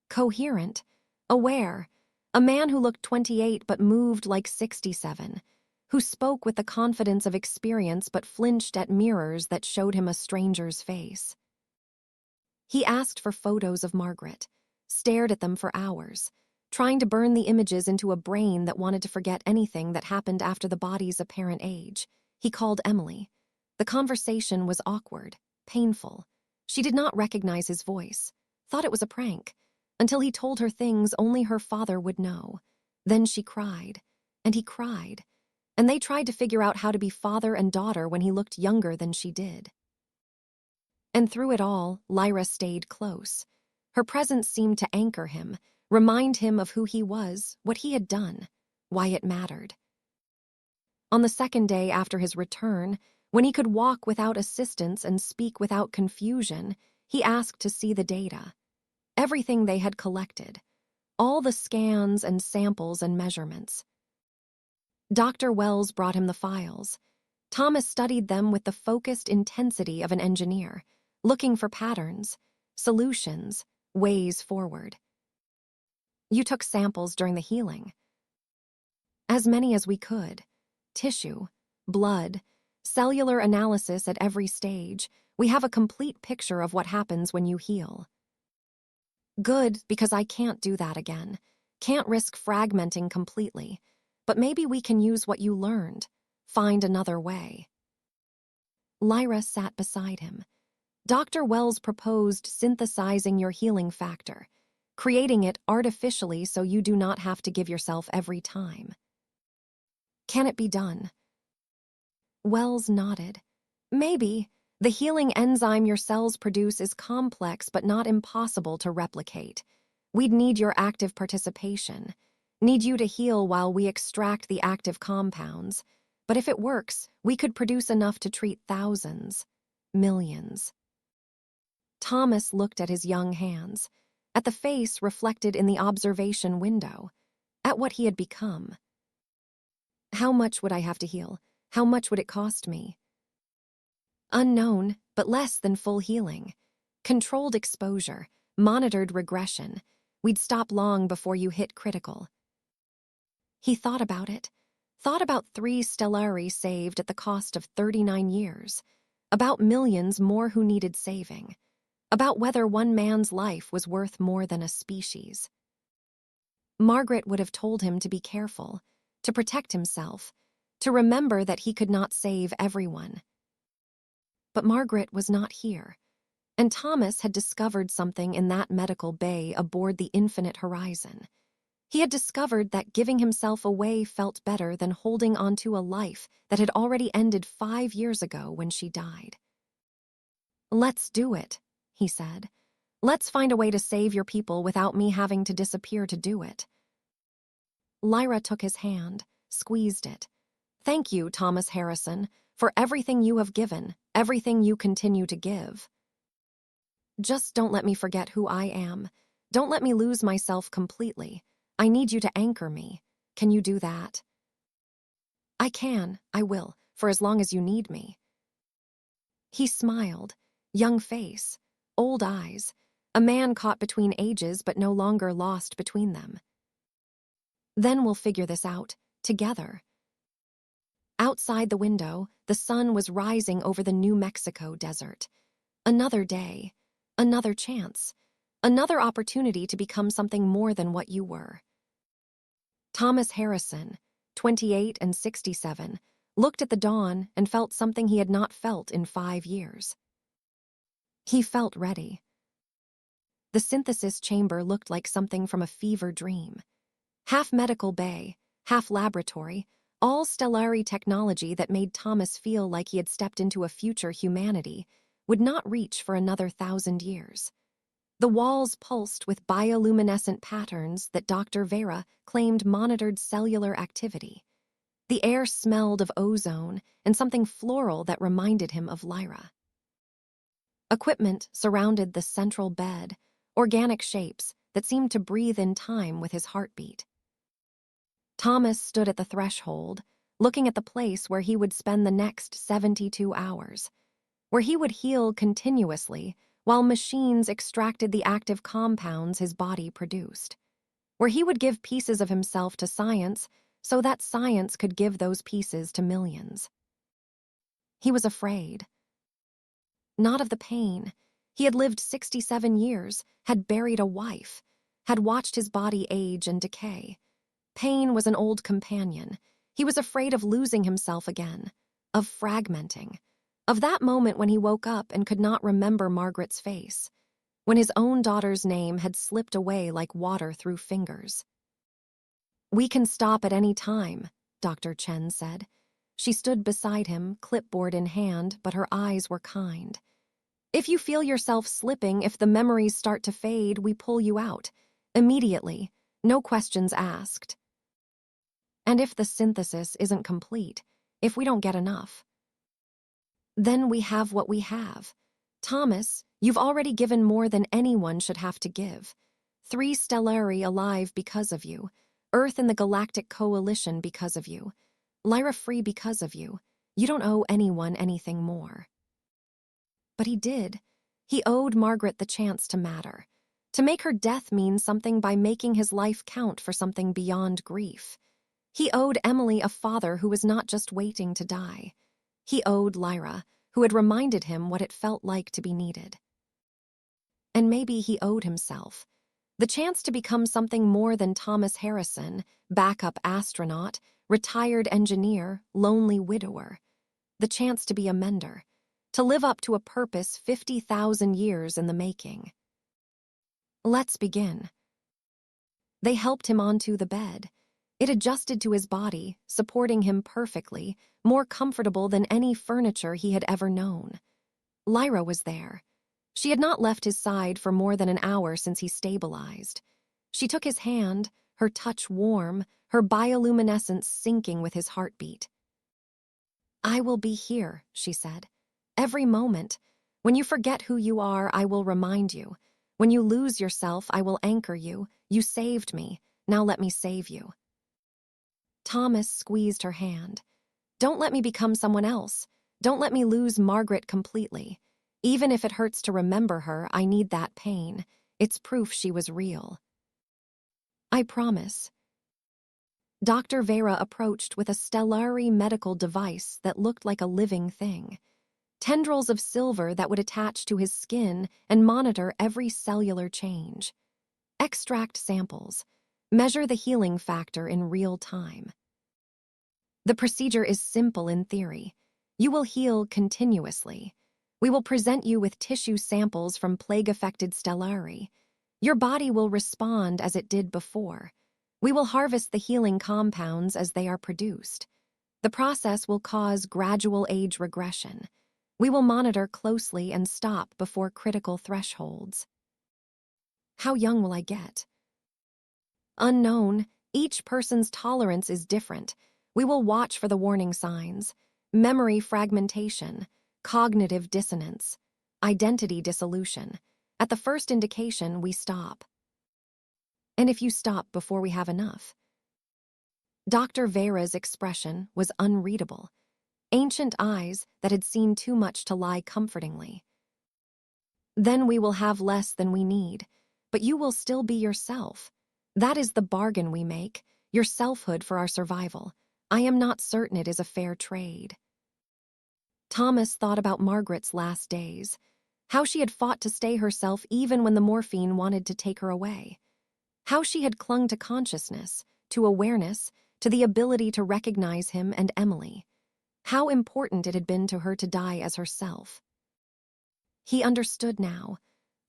Coherent, aware, a man who looked 28 but moved like 67, who spoke with the confidence of experience but flinched at mirrors that showed him a stranger's face. He asked for photos of Margaret, stared at them for hours, trying to burn the images into a brain that wanted to forget anything that happened after the body's apparent age. He called Emily. The conversation was awkward, painful. She did not recognize his voice, thought it was a prank, until he told her things only her father would know. Then she cried, and he cried, and they tried to figure out how to be father and daughter when he looked younger than she did. And through it all, Lyra stayed close. Her presence seemed to anchor him, remind him of who he was, what he had done, why it mattered. On the second day after his return, when he could walk without assistance and speak without confusion, he asked to see the data. Everything they had collected, all the scans and samples and measurements. Dr. Wells brought him the files. Thomas studied them with the focused intensity of an engineer, looking for patterns, solutions, ways forward. You took samples during the healing. As many as we could. Tissue, blood, cellular analysis at every stage. We have a complete picture of what happens when you heal. Good, because I can't do that again. Can't risk fragmenting completely. But maybe we can use what you learned. Find another way. Lyra sat beside him. Dr. Wells proposed synthesizing your healing factor, creating it artificially so you do not have to give yourself every time. Can it be done? Wells nodded. Maybe. The healing enzyme your cells produce is complex but not impossible to replicate. We'd need your active participation. Need you to heal while we extract the active compounds. But if it works, we could produce enough to treat thousands, millions. Thomas looked at his young hands, at the face reflected in the observation window, at what he had become. How much would I have to heal? How much would it cost me? Unknown, but less than full healing. Controlled exposure, monitored regression. We'd stop long before you hit critical. He thought about it. Thought about 3 Stellari saved at the cost of 39 years. About millions more who needed saving. About whether one man's life was worth more than a species. Margaret would have told him to be careful, to protect himself, to remember that he could not save everyone. But Margaret was not here, and Thomas had discovered something in that medical bay aboard the Infinite Horizon. He had discovered that giving himself away felt better than holding onto a life that had already ended 5 years ago when she died. Let's do it, he said. Let's find a way to save your people without me having to disappear to do it. Lyra took his hand, squeezed it. Thank you, Thomas Harrison, for everything you have given, everything you continue to give. Just don't let me forget who I am. Don't let me lose myself completely. I need you to anchor me. Can you do that? I can, I will, for as long as you need me. He smiled, young face, old eyes, a man caught between ages but no longer lost between them. Then we'll figure this out, together. Outside the window, the sun was rising over the New Mexico desert. Another day, another chance, another opportunity to become something more than what you were. Thomas Harrison, 28 and 67, looked at the dawn and felt something he had not felt in 5 years. He felt ready. The synthesis chamber looked like something from a fever dream. Half medical bay, half laboratory, all stellari technology that made Thomas feel like he had stepped into a future humanity would not reach for another 1,000 years. The walls pulsed with bioluminescent patterns that Dr. Vera claimed monitored cellular activity. The air smelled of ozone and something floral that reminded him of Lyra. Equipment surrounded the central bed, organic shapes that seemed to breathe in time with his heartbeat. Thomas stood at the threshold, looking at the place where he would spend the next 72 hours, where he would heal continuously while machines extracted the active compounds his body produced, where he would give pieces of himself to science so that science could give those pieces to millions. He was afraid. Not of the pain. He had lived 67 years, had buried a wife, had watched his body age and decay. Pain was an old companion. He was afraid of losing himself again, of fragmenting, of that moment when he woke up and could not remember Margaret's face, when his own daughter's name had slipped away like water through fingers. "We can stop at any time," Dr. Chen said. She stood beside him, clipboard in hand, but her eyes were kind. "If you feel yourself slipping, if the memories start to fade, we pull you out. Immediately. No questions asked. And if the synthesis isn't complete, if we don't get enough, then we have what we have. Thomas, you've already given more than anyone should have to give. 3 stellari alive because of you. Earth and the Galactic Coalition because of you. Lyra free because of you. You don't owe anyone anything more." But he did. He owed Margaret the chance to matter, to make her death mean something by making his life count for something beyond grief. He owed Emily a father who was not just waiting to die. He owed Lyra, who had reminded him what it felt like to be needed. And maybe he owed himself the chance to become something more than Thomas Harrison, backup astronaut, retired engineer, lonely widower. The chance to be a mender, to live up to a purpose 50,000 years in the making. "Let's begin." They helped him onto the bed. It adjusted to his body, supporting him perfectly, more comfortable than any furniture he had ever known. Lyra was there. She had not left his side for more than an hour since he stabilized. She took his hand, her touch warm, her bioluminescence syncing with his heartbeat. "I will be here," she said. "Every moment. When you forget who you are, I will remind you. When you lose yourself, I will anchor you. You saved me. Now let me save you." Thomas squeezed her hand. "Don't let me become someone else. Don't let me lose Margaret completely. Even if it hurts to remember her, I need that pain. It's proof she was real." "I promise." Dr. Vera approached with a stellari medical device that looked like a living thing. Tendrils of silver that would attach to his skin and monitor every cellular change. Extract samples. Measure the healing factor in real time. "The procedure is simple in theory. You will heal continuously. We will present you with tissue samples from plague-affected stellari. Your body will respond as it did before. We will harvest the healing compounds as they are produced. The process will cause gradual age regression. We will monitor closely and stop before critical thresholds." "How young will I get?" "Unknown. Each person's tolerance is different. We will watch for the warning signs: memory fragmentation, cognitive dissonance, identity dissolution. At the first indication, we stop." "And if you stop before we have enough?" Dr. Vera's expression was unreadable. Ancient eyes that had seen too much to lie comfortingly. "Then we will have less than we need, but you will still be yourself. That is the bargain we make, your selfhood for our survival. I am not certain it is a fair trade." Thomas thought about Margaret's last days, how she had fought to stay herself even when the morphine wanted to take her away, how she had clung to consciousness, to awareness, to the ability to recognize him and Emily, how important it had been to her to die as herself. He understood now.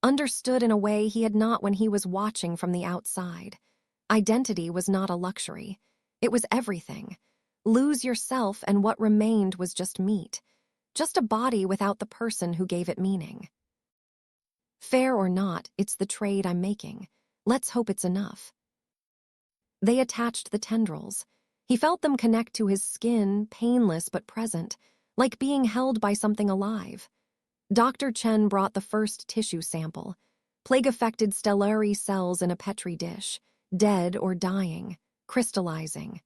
understood in a way he had not when he was watching from the outside. Identity was not a luxury. It was everything. Lose yourself and what remained was just meat. Just a body without the person who gave it meaning. Fair or not, it's the trade I'm making. Let's hope it's enough. They attached the tendrils. He felt them connect to his skin, painless but present, like being held by something alive. Dr. Chen brought the first tissue sample, plague-affected stellary cells in a petri dish, dead or dying, crystallizing.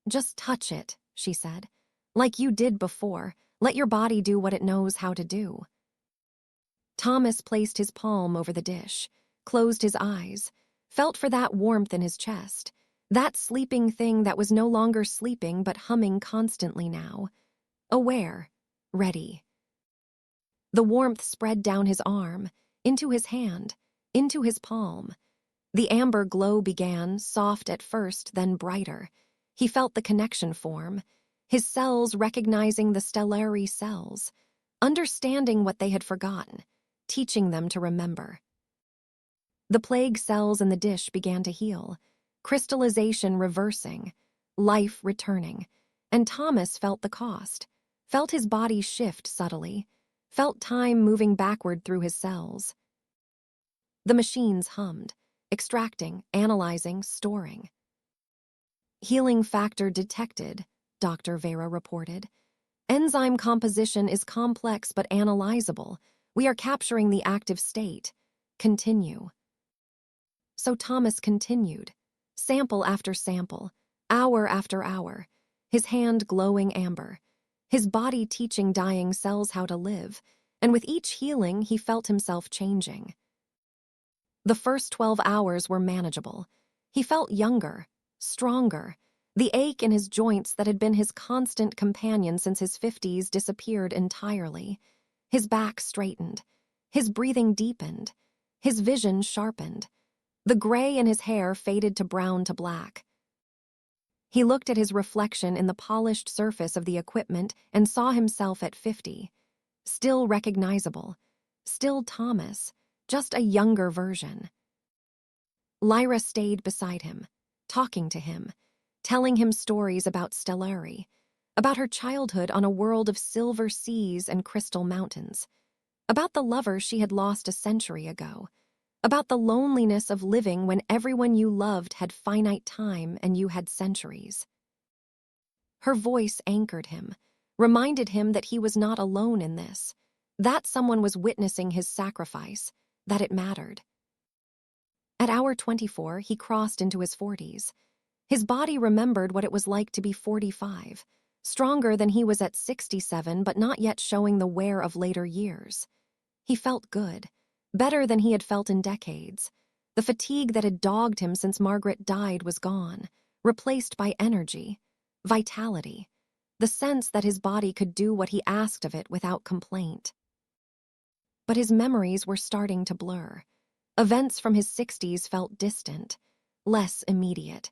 Just touch it, she said. Like you did before, let your body do what it knows how to do. Thomas placed his palm over the dish, closed his eyes, felt for that warmth in his chest, that sleeping thing that was no longer sleeping but humming constantly now. Aware, ready. The warmth spread down his arm, into his hand, into his palm. The amber glow began, soft at first, then brighter. He felt the connection form, his cells recognizing the stellary cells, understanding what they had forgotten, teaching them to remember. The plague cells in the dish began to heal, crystallization reversing, life returning, and Thomas felt the cost, felt his body shift subtly, felt time moving backward through his cells. The machines hummed, extracting, analyzing, storing. Healing factor detected, Dr. Vera reported. Enzyme composition is complex but analyzable. We are capturing the active state. Continue. So Thomas continued, sample after sample, hour after hour, his hand glowing amber, his body teaching dying cells how to live, and with each healing he felt himself changing. The first 12 hours were manageable. He felt younger, stronger. The ache in his joints that had been his constant companion since his 50s disappeared entirely. His back straightened. His breathing deepened. His vision sharpened. The gray in his hair faded to brown to black. He looked at his reflection in the polished surface of the equipment and saw himself at 50. Still recognizable. Still Thomas. Just a younger version. Lyra stayed beside him, talking to him, telling him stories about Stellari, about her childhood on a world of silver seas and crystal mountains, about the lover she had lost a century ago, about the loneliness of living when everyone you loved had finite time and you had centuries. Her voice anchored him, reminded him that he was not alone in this, that someone was witnessing his sacrifice, that it mattered. At hour 24, he crossed into his 40s. His body remembered what it was like to be 45, stronger than he was at 67 but not yet showing the wear of later years. He felt good, better than he had felt in decades. The fatigue that had dogged him since Margaret died was gone, replaced by energy, vitality, the sense that his body could do what he asked of it without complaint. But his memories were starting to blur. Events from his 60s felt distant, less immediate.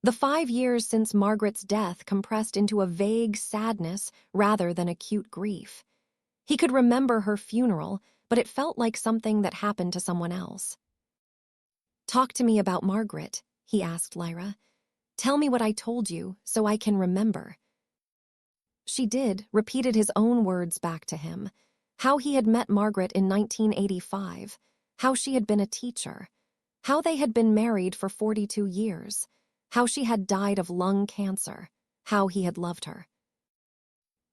The 5 years since Margaret's death compressed into a vague sadness rather than acute grief. He could remember her funeral, but it felt like something that happened to someone else. "Talk to me about Margaret," he asked Lyra. "Tell me what I told you, so I can remember." She did, repeated his own words back to him. How he had met Margaret in 1985, how she had been a teacher, how they had been married for 42 years, how she had died of lung cancer, how he had loved her.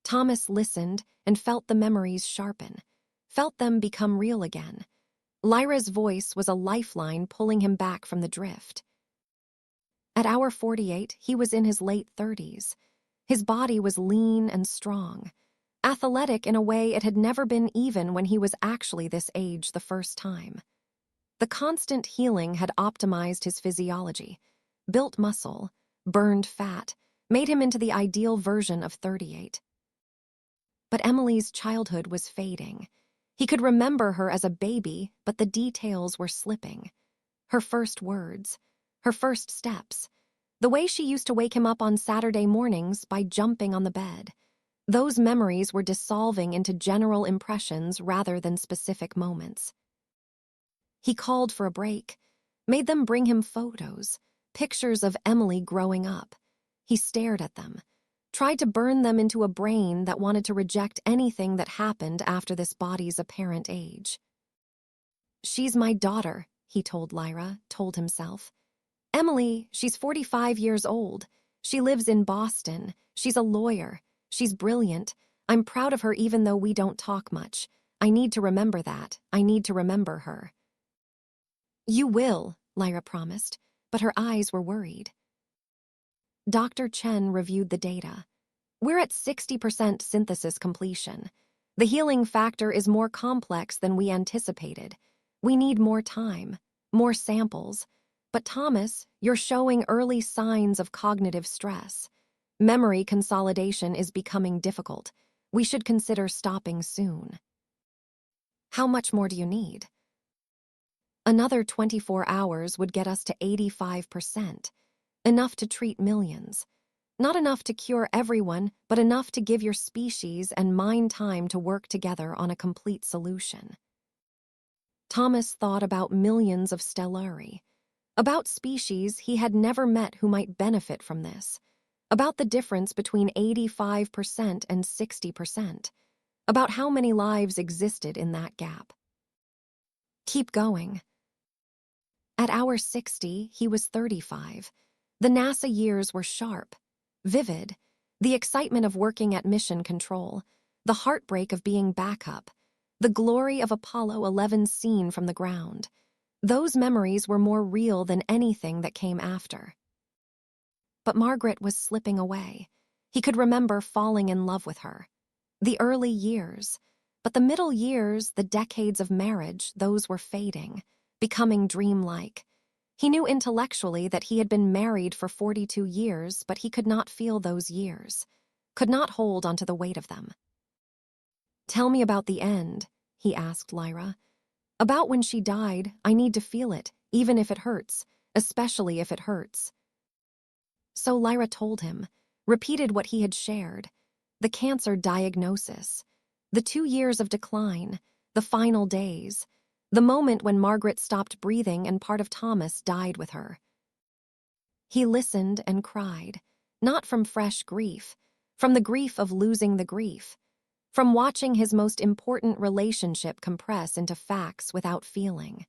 Thomas listened and felt the memories sharpen, felt them become real again. Lyra's voice was a lifeline pulling him back from the drift. At hour 48, he was in his late 30s. His body was lean and strong, athletic in a way it had never been even when he was actually this age the first time. The constant healing had optimized his physiology, built muscle, burned fat, made him into the ideal version of 38. But Emily's childhood was fading. He could remember her as a baby, but the details were slipping. Her first words, her first steps, the way she used to wake him up on Saturday mornings by jumping on the bed. Those memories were dissolving into general impressions rather than specific moments. He called for a break, made them bring him photos, pictures of Emily growing up. He stared at them, tried to burn them into a brain that wanted to reject anything that happened after this body's apparent age. "She's my daughter," he told Lyra, told himself. "Emily, she's 45 years old. She lives in Boston. She's a lawyer. She's brilliant. I'm proud of her even though we don't talk much. I need to remember that. I need to remember her." "You will," Lyra promised, but her eyes were worried. Dr. Chen reviewed the data. "We're at 60% synthesis completion. The healing factor is more complex than we anticipated. We need more time, more samples. But Thomas, you're showing early signs of cognitive stress. Memory consolidation is becoming difficult. We should consider stopping soon." "How much more do you need?" "Another 24 hours would get us to 85%. Enough to treat millions. Not enough to cure everyone, but enough to give your species and mine time to work together on a complete solution." Thomas thought about millions of stellari, about species he had never met who might benefit from this, about the difference between 85% and 60%, about how many lives existed in that gap. Keep going. At hour 60, he was 35. The NASA years were sharp, vivid, the excitement of working at mission control, the heartbreak of being backup, the glory of Apollo 11 seen from the ground. Those memories were more real than anything that came after. But Margaret was slipping away. He could remember falling in love with her. The early years, but the middle years, the decades of marriage, those were fading, becoming dreamlike. He knew intellectually that he had been married for 42 years, but he could not feel those years, could not hold onto the weight of them. "Tell me about the end," he asked Lyra. "About when she died. I need to feel it, even if it hurts, especially if it hurts." So Lyra told him, repeated what he had shared. The cancer diagnosis, the 2 years of decline, the final days, the moment when Margaret stopped breathing and part of Thomas died with her. He listened and cried, not from fresh grief, from the grief of losing the grief, from watching his most important relationship compress into facts without feeling.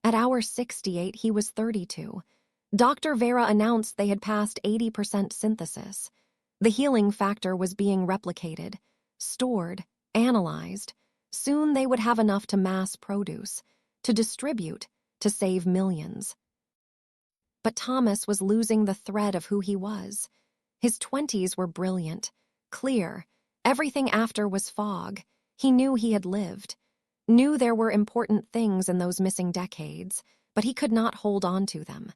At hour 68, he was 32. Dr. Vera announced they had passed 80% synthesis. The healing factor was being replicated, stored, analyzed. Soon they would have enough to mass produce, to distribute, to save millions. But Thomas was losing the thread of who he was. His 20s were brilliant, clear. Everything after was fog. He knew he had lived, knew there were important things in those missing decades, but he could not hold on to them.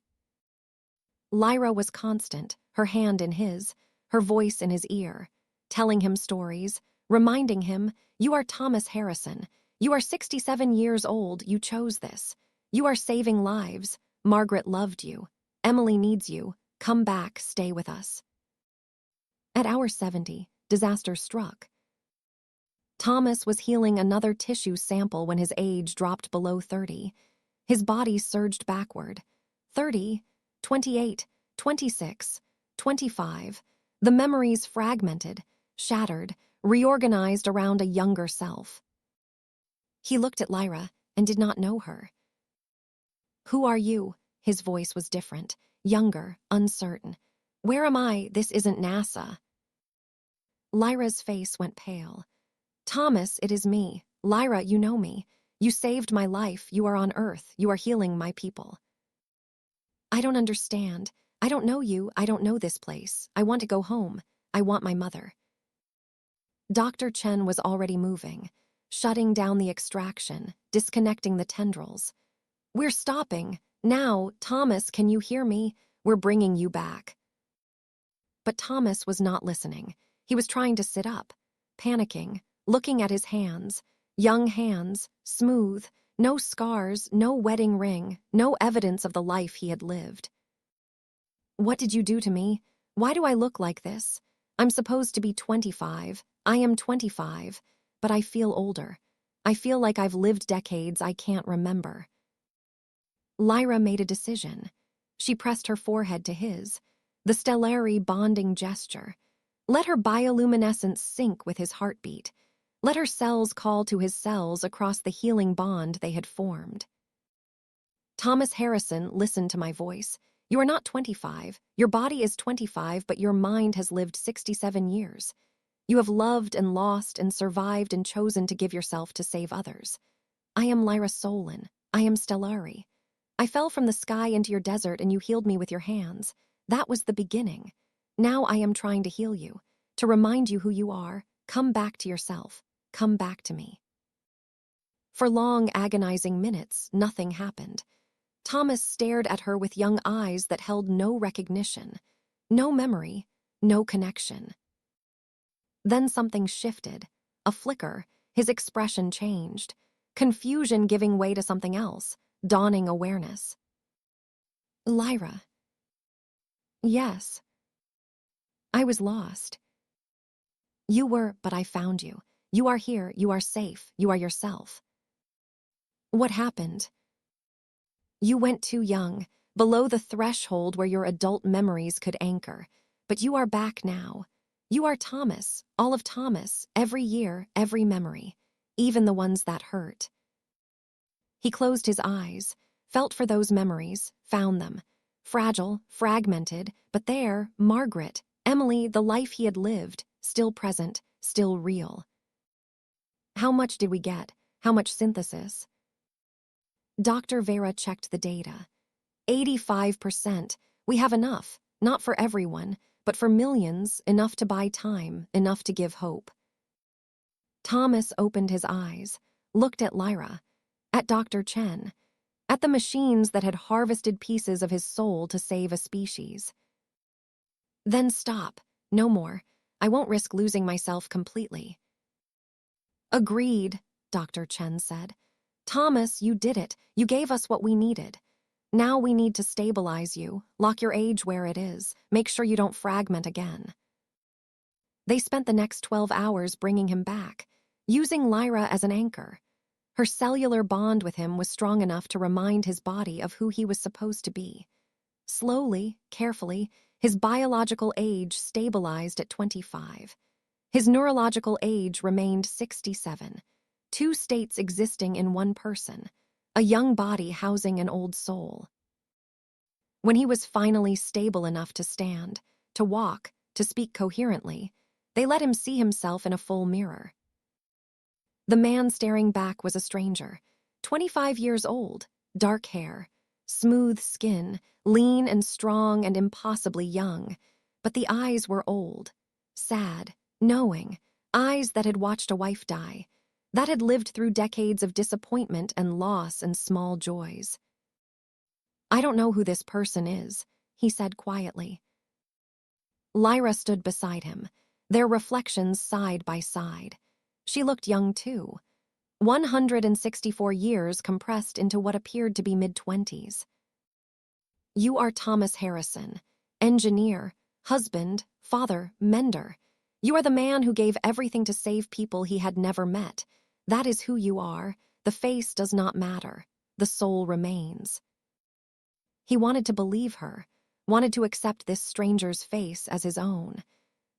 Lyra was constant, her hand in his, her voice in his ear, telling him stories, reminding him, "You are Thomas Harrison. You are 67 years old. You chose this. You are saving lives. Margaret loved you. Emily needs you. Come back, stay with us." At hour 70, disaster struck. Thomas was healing another tissue sample when his age dropped below 30. His body surged backward. 30, 28, 26, 25. The memories fragmented, shattered, reorganized around a younger self. He looked at Lyra and did not know her. "Who are you?" His voice was different, younger, uncertain. "Where am I? This isn't NASA." Lyra's face went pale. "Thomas, it is me. Lyra, you know me. You saved my life. You are on Earth. You are healing my people." "I don't understand. I don't know you. I don't know this place. I want to go home. I want my mother." Dr. Chen was already moving, shutting down the extraction, disconnecting the tendrils. "We're stopping. Now, Thomas, can you hear me? We're bringing you back." But Thomas was not listening. He was trying to sit up, panicking, looking at his hands, young hands, smooth, no scars, no wedding ring, no evidence of the life he had lived. "What did you do to me? Why do I look like this? I'm supposed to be 25. I am 25, but I feel older. I feel like I've lived decades I can't remember. Lyra made a decision. She pressed her forehead to his, the stellary bonding gesture. Let her bioluminescence sync with his heartbeat. Let her cells call to his cells across the healing bond they had formed. Thomas Harrison listened to my voice. You are not 25. Your body is 25, but your mind has lived 67 years. You have loved and lost and survived and chosen to give yourself to save others. I am Lyra Solen. I am Stellari. I fell from the sky into your desert and you healed me with your hands. That was the beginning. Now I am trying to heal you, to remind you who you are. Come back to yourself. Come back to me. For long, agonizing minutes, nothing happened. Thomas stared at her with young eyes that held no recognition, no memory, no connection. Then something shifted. A flicker. His expression changed. Confusion giving way to something else. Dawning awareness. Lyra. Yes. I was lost. You were, but I found you. You are here, you are safe, you are yourself. What happened? You went too young, below the threshold where your adult memories could anchor. But you are back now. You are Thomas, all of Thomas, every year, every memory, even the ones that hurt. He closed his eyes, felt for those memories, found them. Fragile, fragmented, but there, Margaret, Emily, the life he had lived, still present, still real. How much did we get? How much synthesis? Dr. Vera checked the data. 85%. We have enough, not for everyone, but for millions, enough to buy time, enough to give hope. Thomas opened his eyes, looked at Lyra, at Dr. Chen, at the machines that had harvested pieces of his soul to save a species. Then stop. No more. I won't risk losing myself completely. Agreed, Dr. Chen said. Thomas, you did it. You gave us what we needed. Now we need to stabilize you, lock your age where it is, make sure you don't fragment again. They spent the next 12 hours bringing him back, using Lyra as an anchor. Her cellular bond with him was strong enough to remind his body of who he was supposed to be. Slowly, carefully, his biological age stabilized at 25. His neurological age remained 67. Two states existing in one person, a young body housing an old soul. When he was finally stable enough to stand, to walk, to speak coherently, they let him see himself in a full mirror. The man staring back was a stranger, 25 years old, dark hair, smooth skin, lean and strong and impossibly young, but the eyes were old, sad, knowing, eyes that had watched a wife die, that had lived through decades of disappointment and loss and small joys. I don't know who this person is, he said quietly. Lyra stood beside him, their reflections side by side. She looked young too, 164 years compressed into what appeared to be mid-20s. You are Thomas Harrison, engineer, husband, father, mender. You are the man who gave everything to save people he had never met. That is who you are. The face does not matter. The soul remains. He wanted to believe her, wanted to accept this stranger's face as his own.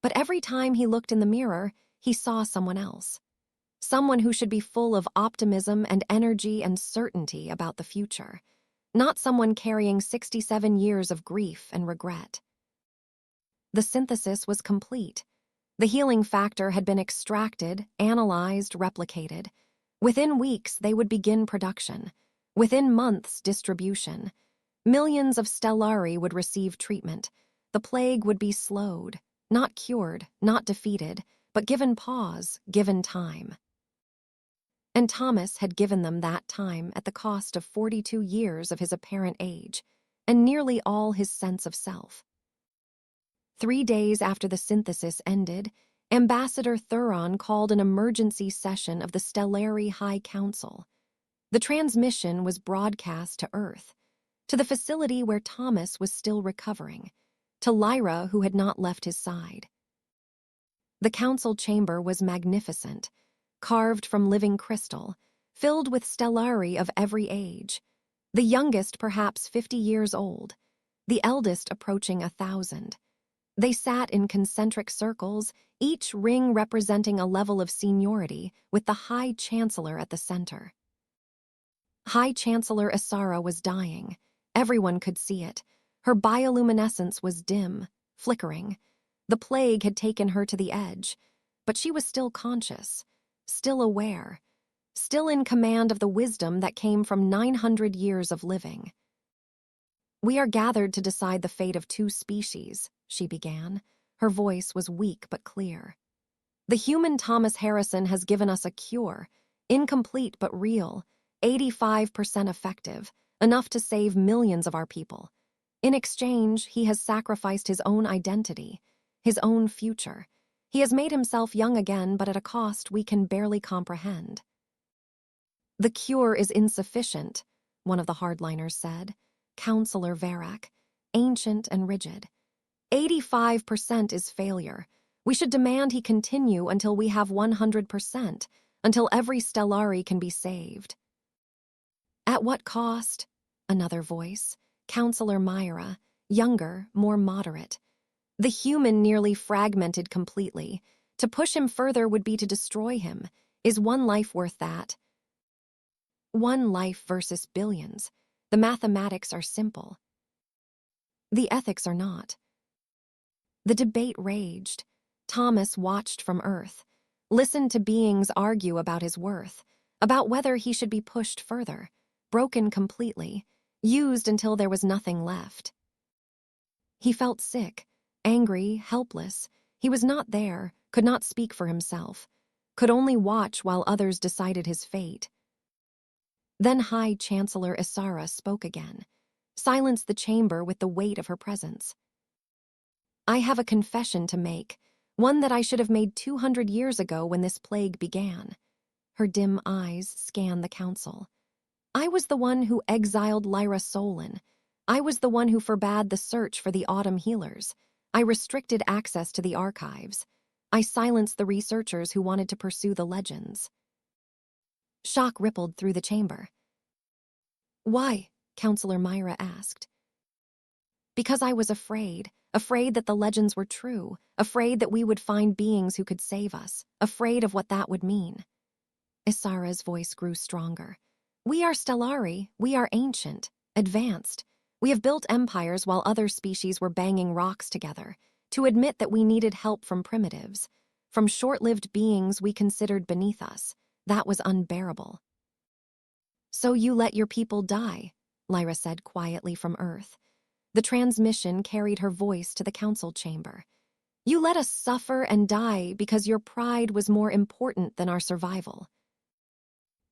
But every time he looked in the mirror, he saw someone else. Someone who should be full of optimism and energy and certainty about the future. Not someone carrying 67 years of grief and regret. The synthesis was complete. The healing factor had been extracted, analyzed, replicated. Within weeks, they would begin production. Within months, distribution. Millions of Stellari would receive treatment. The plague would be slowed, not cured, not defeated, but given pause, given time. And Thomas had given them that time at the cost of 42 years of his apparent age, and nearly all his sense of self. 3 days after the synthesis ended, Ambassador Thuron called an emergency session of the Stellari High Council. The transmission was broadcast to Earth, to the facility where Thomas was still recovering, to Lyra who had not left his side. The council chamber was magnificent. carved from living crystal, filled with stellari of every age. The youngest perhaps 50 years old, the eldest approaching 1,000. They sat in concentric circles, each ring representing a level of seniority, with the High Chancellor at the center. High Chancellor Isara was dying. Everyone could see it. Her bioluminescence was dim, flickering. The plague had taken her to the edge, but she was still conscious, still aware, still in command of the wisdom that came from 900 years of living. "We are gathered to decide the fate of 2 species," she began. Her voice was weak but clear. "The human Thomas Harrison has given us a cure, incomplete but real, 85% effective, enough to save millions of our people. In exchange, he has sacrificed his own identity, his own future. He has made himself young again, but at a cost we can barely comprehend." "The cure is insufficient," one of the hardliners said. Counselor Varak, ancient and rigid. 85% is failure. We should demand he continue until we have 100%, until every stellari can be saved." "At what cost?" Another voice. Counselor Lyra, younger, more moderate. "The human nearly fragmented completely. To push him further would be to destroy him. Is one life worth that?" "One life versus billions. The mathematics are simple. The ethics are not." The debate raged. Thomas watched from Earth, listened to beings argue about his worth, about whether he should be pushed further, broken completely, used until there was nothing left. He felt sick, angry, helpless. He was not there, could not speak for himself, could only watch while others decided his fate. Then High Chancellor Isara spoke again, silenced the chamber with the weight of her presence. "I have a confession to make, one that I should have made 200 years ago when this plague began." Her dim eyes scanned the council. "I was the one who exiled Lyra Solen. I was the one who forbade the search for the autumn healers. I restricted access to the archives. I silenced the researchers who wanted to pursue the legends." Shock rippled through the chamber. "Why?" Counselor Lyra asked. "Because I was afraid that the legends were true, afraid that we would find beings who could save us, afraid of what that would mean." Isara's voice grew stronger. "We are stellari, we are ancient, advanced. We have built empires while other species were banging rocks together. To admit that we needed help from primitives, from short-lived beings we considered beneath us, that was unbearable." "So you let your people die," Lyra said quietly from Earth. The transmission carried her voice to the council chamber. "You let us suffer and die because your pride was more important than our survival."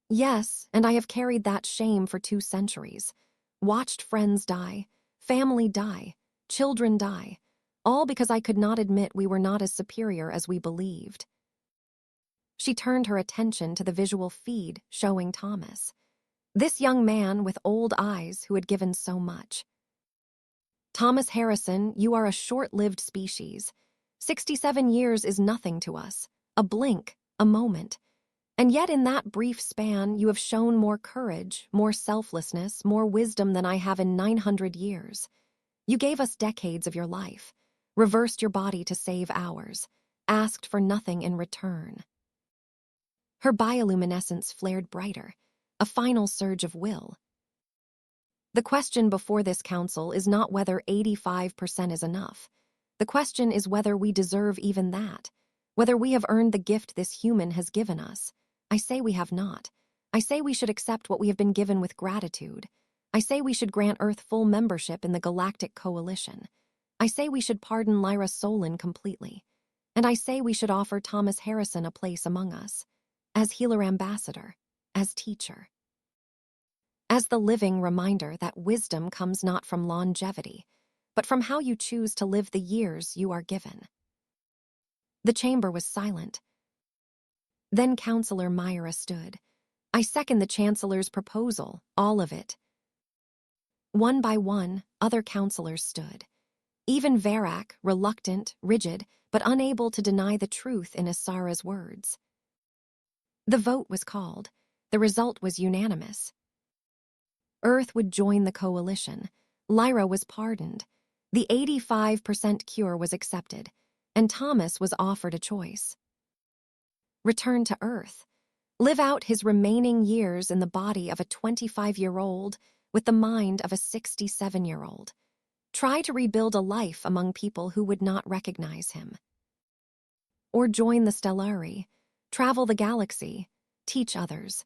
"Yes, and I have carried that shame for 2 centuries. Watched friends die, family die, children die, all because I could not admit we were not as superior as we believed." She turned her attention to the visual feed showing Thomas. This young man with old eyes who had given so much. "Thomas Harrison, you are a short-lived species. 67 years is nothing to us, a blink, a moment. And yet in that brief span you have shown more courage, more selflessness, more wisdom than I have in 900 years. You gave us decades of your life, reversed your body to save ours, asked for nothing in return." Her bioluminescence flared brighter, a final surge of will. "The question before this council is not whether 85% is enough. The question is whether we deserve even that, whether we have earned the gift this human has given us. I say we have not. I say we should accept what we have been given with gratitude. I say we should grant Earth full membership in the Galactic Coalition. I say we should pardon Lyra Solen completely. And I say we should offer Thomas Harrison a place among us, as healer ambassador, as teacher. As the living reminder that wisdom comes not from longevity, but from how you choose to live the years you are given." The chamber was silent. Then Counselor Lyra stood. "I second the Chancellor's proposal, all of it." One by one, other counselors stood. Even Varak, reluctant, rigid, but unable to deny the truth in Isara's words. The vote was called. The result was unanimous. Earth would join the coalition. Lyra was pardoned. The 85% cure was accepted, and Thomas was offered a choice. Return to Earth. Live out his remaining years in the body of a 25-year-old with the mind of a 67-year-old. Try to rebuild a life among people who would not recognize him. Or join the Stellari. Travel the galaxy. Teach others.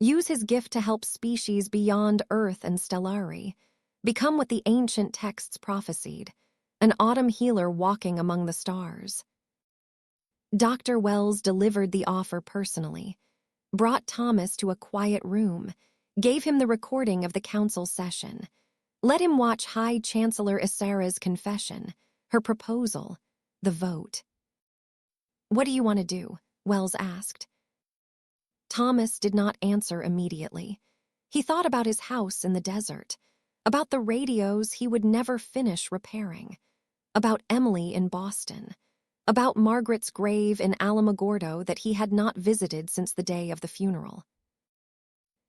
Use his gift to help species beyond Earth and Stellari. Become what the ancient texts prophesied, an autumn healer walking among the stars. Dr. Wells delivered the offer personally, brought Thomas to a quiet room, gave him the recording of the council session, let him watch High Chancellor Isara's confession, her proposal, the vote. "What do you want to do?" Wells asked. Thomas did not answer immediately. He thought about his house in the desert, about the radios he would never finish repairing, about Emily in Boston, about Margaret's grave in Alamogordo that he had not visited since the day of the funeral.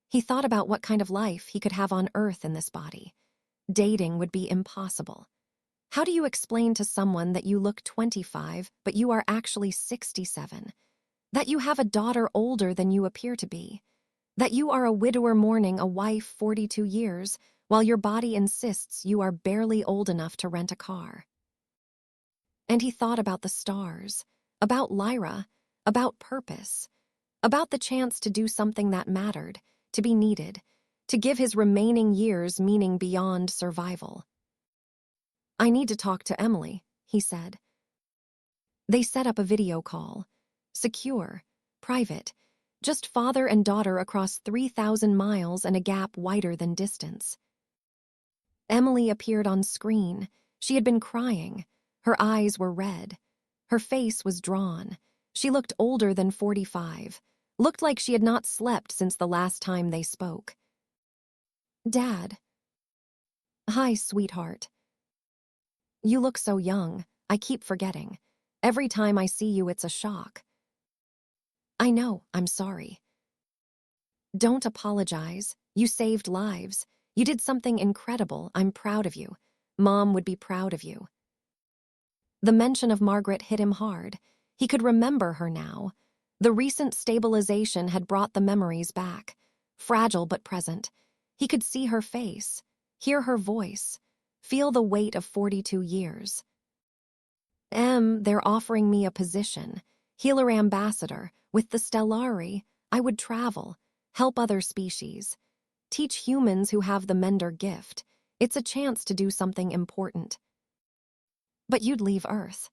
He thought about what kind of life he could have on Earth in this body. Dating would be impossible. How do you explain to someone that you look 25 but you are actually 67? That you have a daughter older than you appear to be? That you are a widower mourning a wife 42 years while your body insists you are barely old enough to rent a car? And he thought about the stars, about Lyra, about purpose, about the chance to do something that mattered, to be needed, to give his remaining years meaning beyond survival. "I need to talk to Emily," he said. They set up a video call. Secure, private, just father and daughter across 3,000 miles and a gap wider than distance. Emily appeared on screen. She had been crying. Her eyes were red. Her face was drawn. She looked older than 45, looked like she had not slept since the last time they spoke. "Dad." "Hi, sweetheart. You look so young. I keep forgetting. Every time I see you, it's a shock." "I know, I'm sorry." "Don't apologize. You saved lives. You did something incredible. I'm proud of you. Mom would be proud of you." The mention of Margaret hit him hard. He could remember her now. The recent stabilization had brought the memories back, fragile but present. He could see her face, hear her voice, feel the weight of 42 years. They're offering me a position, healer ambassador, with the Stellari. I would travel, help other species, teach humans who have the Mender gift. It's a chance to do something important." "But you'd leave Earth."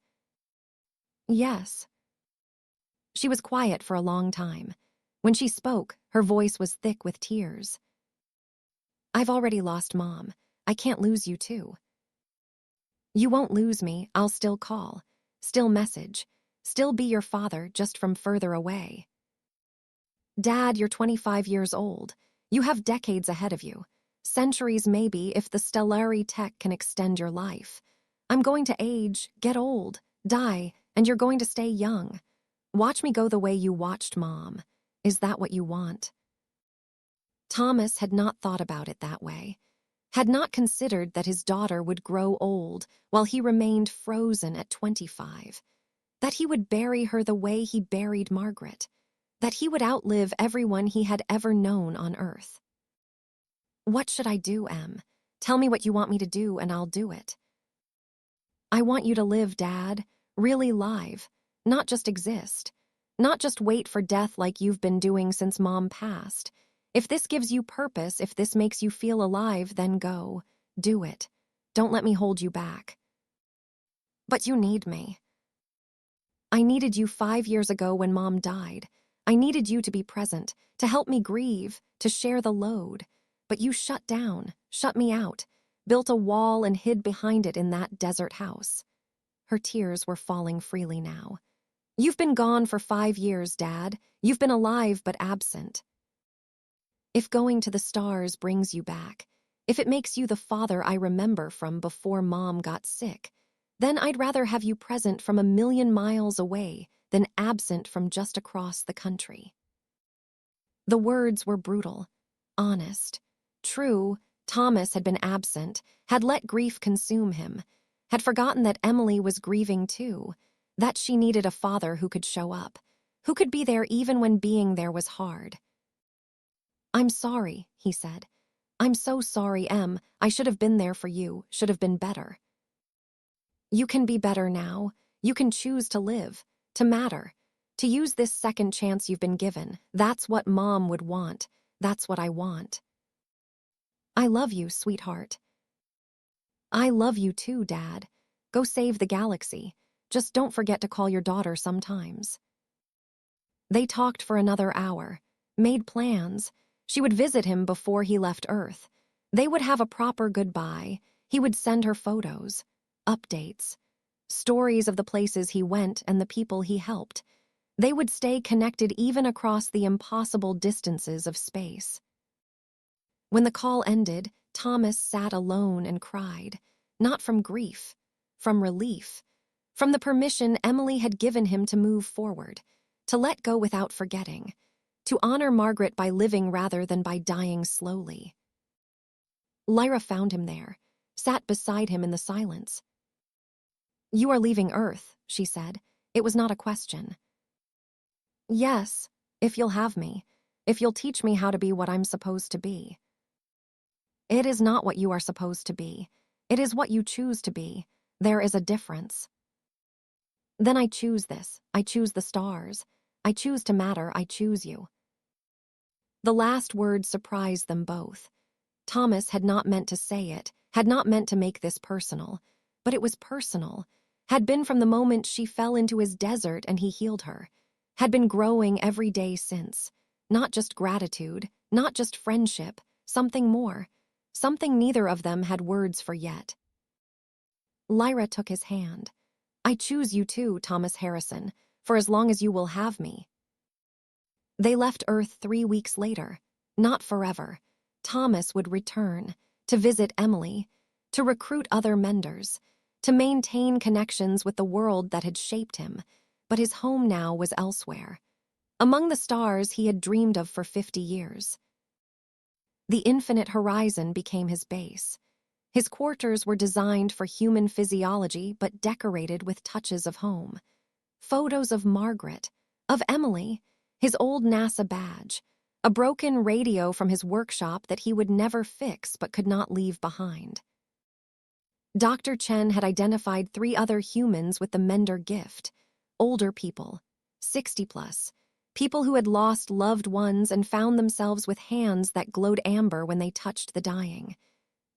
"Yes." She was quiet for a long time. When she spoke, her voice was thick with tears. "I've already lost Mom. I can't lose you too." "You won't lose me. I'll still call, still message, still be your father, just from further away." "Dad, you're 25 years old. You have decades ahead of you. Centuries maybe, if the Stellari tech can extend your life. I'm going to age, get old, die, and you're going to stay young. Watch me go the way you watched Mom. Is that what you want?" Thomas had not thought about it that way, had not considered that his daughter would grow old while he remained frozen at 25, that he would bury her the way he buried Margaret, that he would outlive everyone he had ever known on Earth. "What should I do, Em? Tell me what you want me to do and I'll do it." "I want you to live, Dad, really live, not just exist, not just wait for death like you've been doing since Mom passed. If this gives you purpose, if this makes you feel alive, then go. Do it. Don't let me hold you back." "But you need me." "I needed you 5 years ago when Mom died. I needed you to be present, to help me grieve, to share the load. But you shut down, shut me out, built a wall and hid behind it in that desert house." Her tears were falling freely now. "You've been gone for 5 years, Dad. You've been alive but absent. If going to the stars brings you back, if it makes you the father I remember from before Mom got sick, then I'd rather have you present from 1,000,000 miles away than absent from just across the country." The words were brutal, honest. True, Thomas had been absent, had let grief consume him, had forgotten that Emily was grieving too, that she needed a father who could show up, who could be there even when being there was hard. "I'm sorry," he said. "I'm so sorry, Em. I should have been there for you, should have been better." "You can be better now. You can choose to live, to matter, to use this second chance you've been given. That's what Mom would want. That's what I want." "I love you, sweetheart." "I love you too, Dad. Go save the galaxy. Just don't forget to call your daughter sometimes." They talked for another hour, made plans. She would visit him before he left Earth. They would have a proper goodbye. He would send her photos, updates, stories of the places he went and the people he helped. They would stay connected even across the impossible distances of space. When the call ended, Thomas sat alone and cried, not from grief, from relief, from the permission Emily had given him to move forward, to let go without forgetting, to honor Margaret by living rather than by dying slowly. Lyra found him there, sat beside him in the silence. "You are leaving Earth," she said. It was not a question. "Yes, if you'll have me, if you'll teach me how to be what I'm supposed to be." "It is not what you are supposed to be. It is what you choose to be. There is a difference." "Then I choose this. I choose the stars. I choose to matter. I choose you." The last word surprised them both. Thomas had not meant to say it, had not meant to make this personal, but it was personal, had been from the moment she fell into his desert and he healed her, had been growing every day since. Not just gratitude, not just friendship, something more, something neither of them had words for yet. Lyra took his hand. "I choose you too, Thomas Harrison, for as long as you will have me." They left Earth 3 weeks later. Not forever. Thomas would return, to visit Emily, to recruit other menders, to maintain connections with the world that had shaped him, but his home now was elsewhere, among the stars he had dreamed of for 50 years. The infinite horizon became his base. His quarters were designed for human physiology but decorated with touches of home. Photos of Margaret, of Emily, his old NASA badge, a broken radio from his workshop that he would never fix but could not leave behind. Dr. Chen had identified 3 other humans with the Mender gift, older people, 60 plus, people who had lost loved ones and found themselves with hands that glowed amber when they touched the dying.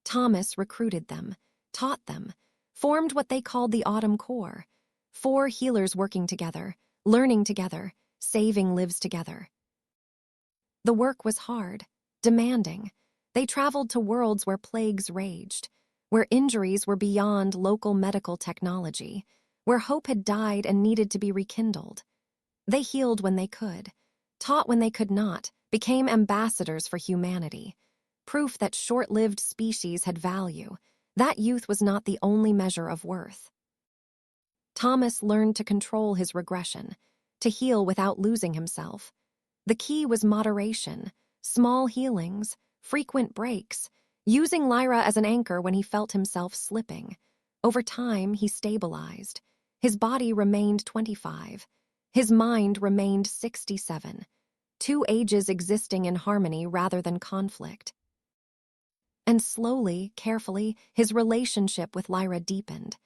Thomas recruited them, taught them, formed what they called the Autumn Core, 4 healers working together, learning together, saving lives together. The work was hard, demanding. They traveled to worlds where plagues raged, where injuries were beyond local medical technology, where hope had died and needed to be rekindled. They healed when they could, taught when they could not, became ambassadors for humanity, proof that short-lived species had value. That youth was not the only measure of worth. Thomas learned to control his regression, to heal without losing himself. The key was moderation, small healings, frequent breaks, using Lyra as an anchor when he felt himself slipping. Over time, he stabilized. His body remained 25. His mind remained 67. 2 ages existing in harmony rather than conflict. And slowly, carefully, his relationship with Lyra deepened.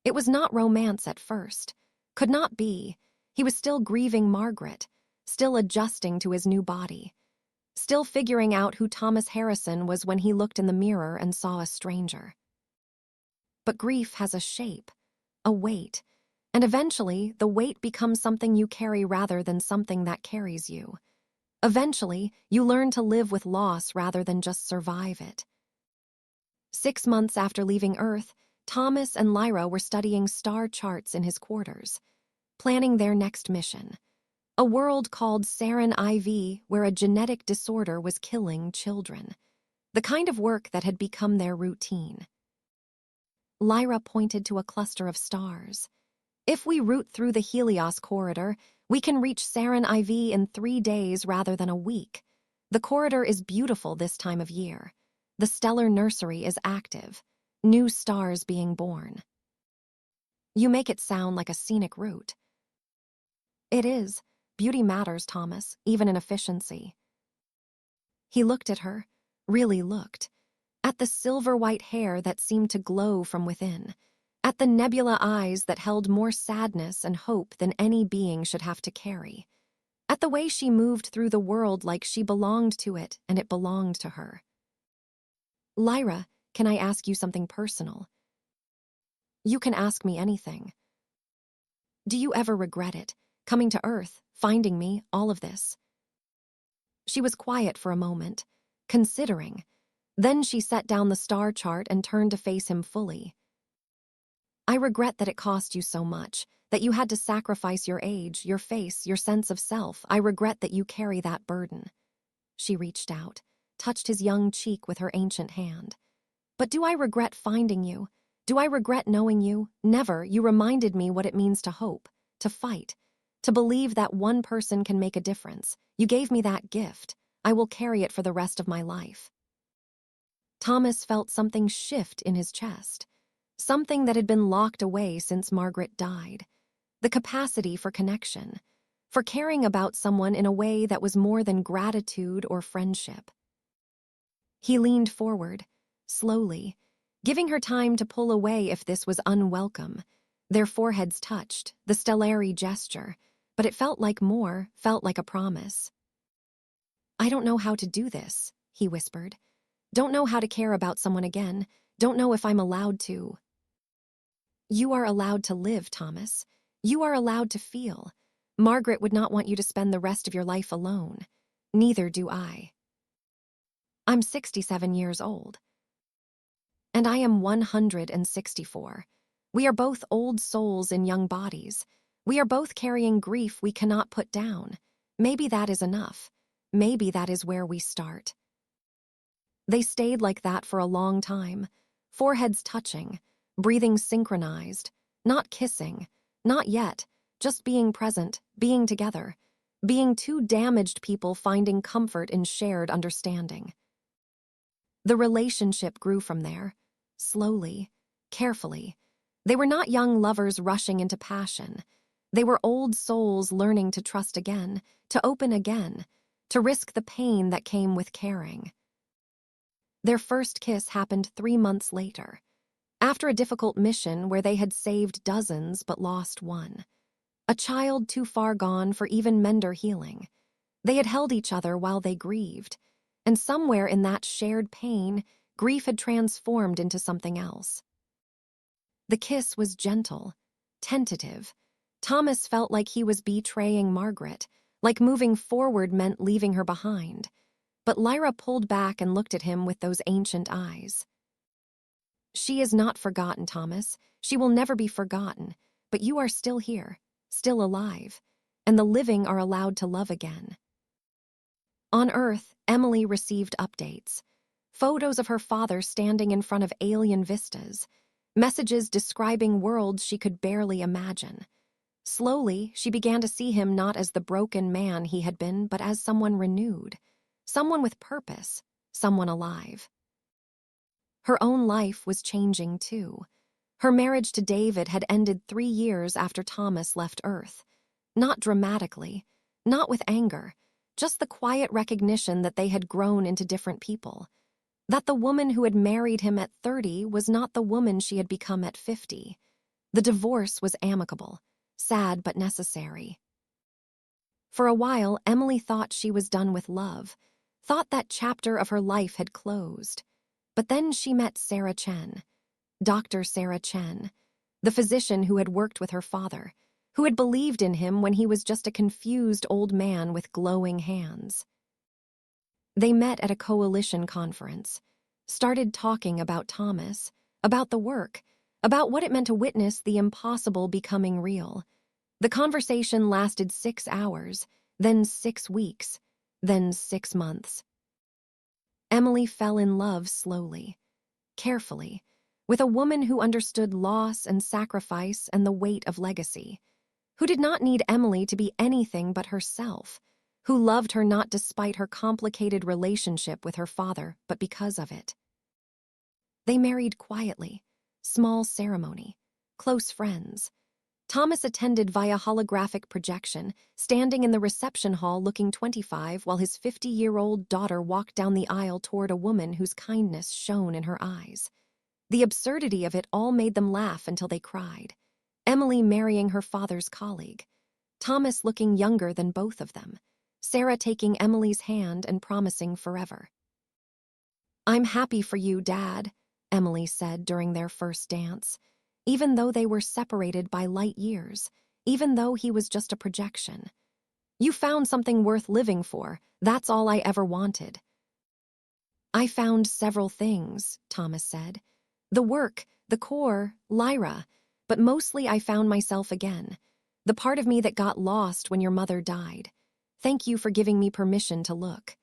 It was not romance at first. Could not be. He was still grieving Margaret, still adjusting to his new body, still figuring out who Thomas Harrison was when he looked in the mirror and saw a stranger. But grief has a shape, a weight, and eventually the weight becomes something you carry rather than something that carries you. Eventually, you learn to live with loss rather than just survive it. 6 months after leaving Earth, Thomas and Lyra were studying star charts in his quarters, planning their next mission. A world called Sarin IV, where a genetic disorder was killing children. The kind of work that had become their routine. Lyra pointed to a cluster of stars. "If we route through the Helios corridor, we can reach Sarin IV in 3 days rather than a week. The corridor is beautiful this time of year. The stellar nursery is active, new stars being born. You make it sound like a scenic route. It is. Beauty matters, Thomas, even in efficiency. He looked at her, really looked, at the silver-white hair that seemed to glow from within, at the nebula eyes that held more sadness and hope than any being should have to carry, at the way she moved through the world like she belonged to it and it belonged to her. Lyra, can I ask you something personal? You can ask me anything. Do you ever regret it, coming to Earth, finding me, all of this? She was quiet for a moment, considering. Then she set down the star chart and turned to face him fully. I regret that it cost you so much, that you had to sacrifice your age, your face, your sense of self. I regret that you carry that burden. She reached out, touched his young cheek with her ancient hand. But do I regret finding you? Do I regret knowing you? Never. You reminded me what it means to hope, to fight, to believe that one person can make a difference. You gave me that gift. I will carry it for the rest of my life. Thomas felt something shift in his chest, something that had been locked away since Margaret died. The capacity for connection, for caring about someone in a way that was more than gratitude or friendship. He leaned forward, slowly, giving her time to pull away if this was unwelcome. Their foreheads touched, the stellary gesture, but it felt like more, felt like a promise. I don't know how to do this, he whispered. Don't know how to care about someone again. Don't know if I'm allowed to. You are allowed to live, Thomas. You are allowed to feel. Margaret would not want you to spend the rest of your life alone. Neither do I. I'm 67 years old. And I am 164. We are both old souls in young bodies. We are both carrying grief we cannot put down. Maybe that is enough. Maybe that is where we start. They stayed like that for a long time, foreheads touching, breathing synchronized, not kissing, not yet, just being present, being together, being two damaged people finding comfort in shared understanding. The relationship grew from there, slowly, carefully. They were not young lovers rushing into passion. They were old souls learning to trust again, to open again, to risk the pain that came with caring. Their first kiss happened 3 months later, after a difficult mission where they had saved dozens but lost one. A child too far gone for even mender healing. They had held each other while they grieved, and somewhere in that shared pain, grief had transformed into something else. The kiss was gentle, tentative. Thomas felt like he was betraying Margaret, like moving forward meant leaving her behind. But Lyra pulled back and looked at him with those ancient eyes. She is not forgotten, Thomas. She will never be forgotten. But you are still here, still alive, and the living are allowed to love again. On Earth, Emily received updates. Photos of her father standing in front of alien vistas. Messages describing worlds she could barely imagine. Slowly, she began to see him not as the broken man he had been, but as someone renewed. Someone with purpose, someone alive. Her own life was changing too. Her marriage to David had ended 3 years after Thomas left Earth. Not dramatically, not with anger, just the quiet recognition that they had grown into different people. That the woman who had married him at 30 was not the woman she had become at 50. The divorce was amicable, sad but necessary. For a while, Emily thought she was done with love, thought that chapter of her life had closed. But then she met Sarah Chen, Dr. Sarah Chen, the physician who had worked with her father, who had believed in him when he was just a confused old man with glowing hands. They met at a coalition conference, started talking about Thomas, about the work, about what it meant to witness the impossible becoming real. The conversation lasted 6 hours, then 6 weeks, then 6 months. Emily fell in love slowly, carefully, with a woman who understood loss and sacrifice and the weight of legacy, who did not need Emily to be anything but herself, who loved her not despite her complicated relationship with her father, but because of it. They married quietly, small ceremony, close friends. Thomas attended via holographic projection, standing in the reception hall looking 25 while his 50-year-old daughter walked down the aisle toward a woman whose kindness shone in her eyes. The absurdity of it all made them laugh until they cried. Emily marrying her father's colleague. Thomas looking younger than both of them. Sarah taking Emily's hand and promising forever. "I'm happy for you, Dad," Emily said during their first dance. Even though they were separated by light years, even though he was just a projection. "You found something worth living for. That's all I ever wanted." "I found several things," Thomas said. "The work, the core, Lyra. But mostly I found myself again. The part of me that got lost when your mother died. Thank you for giving me permission to look."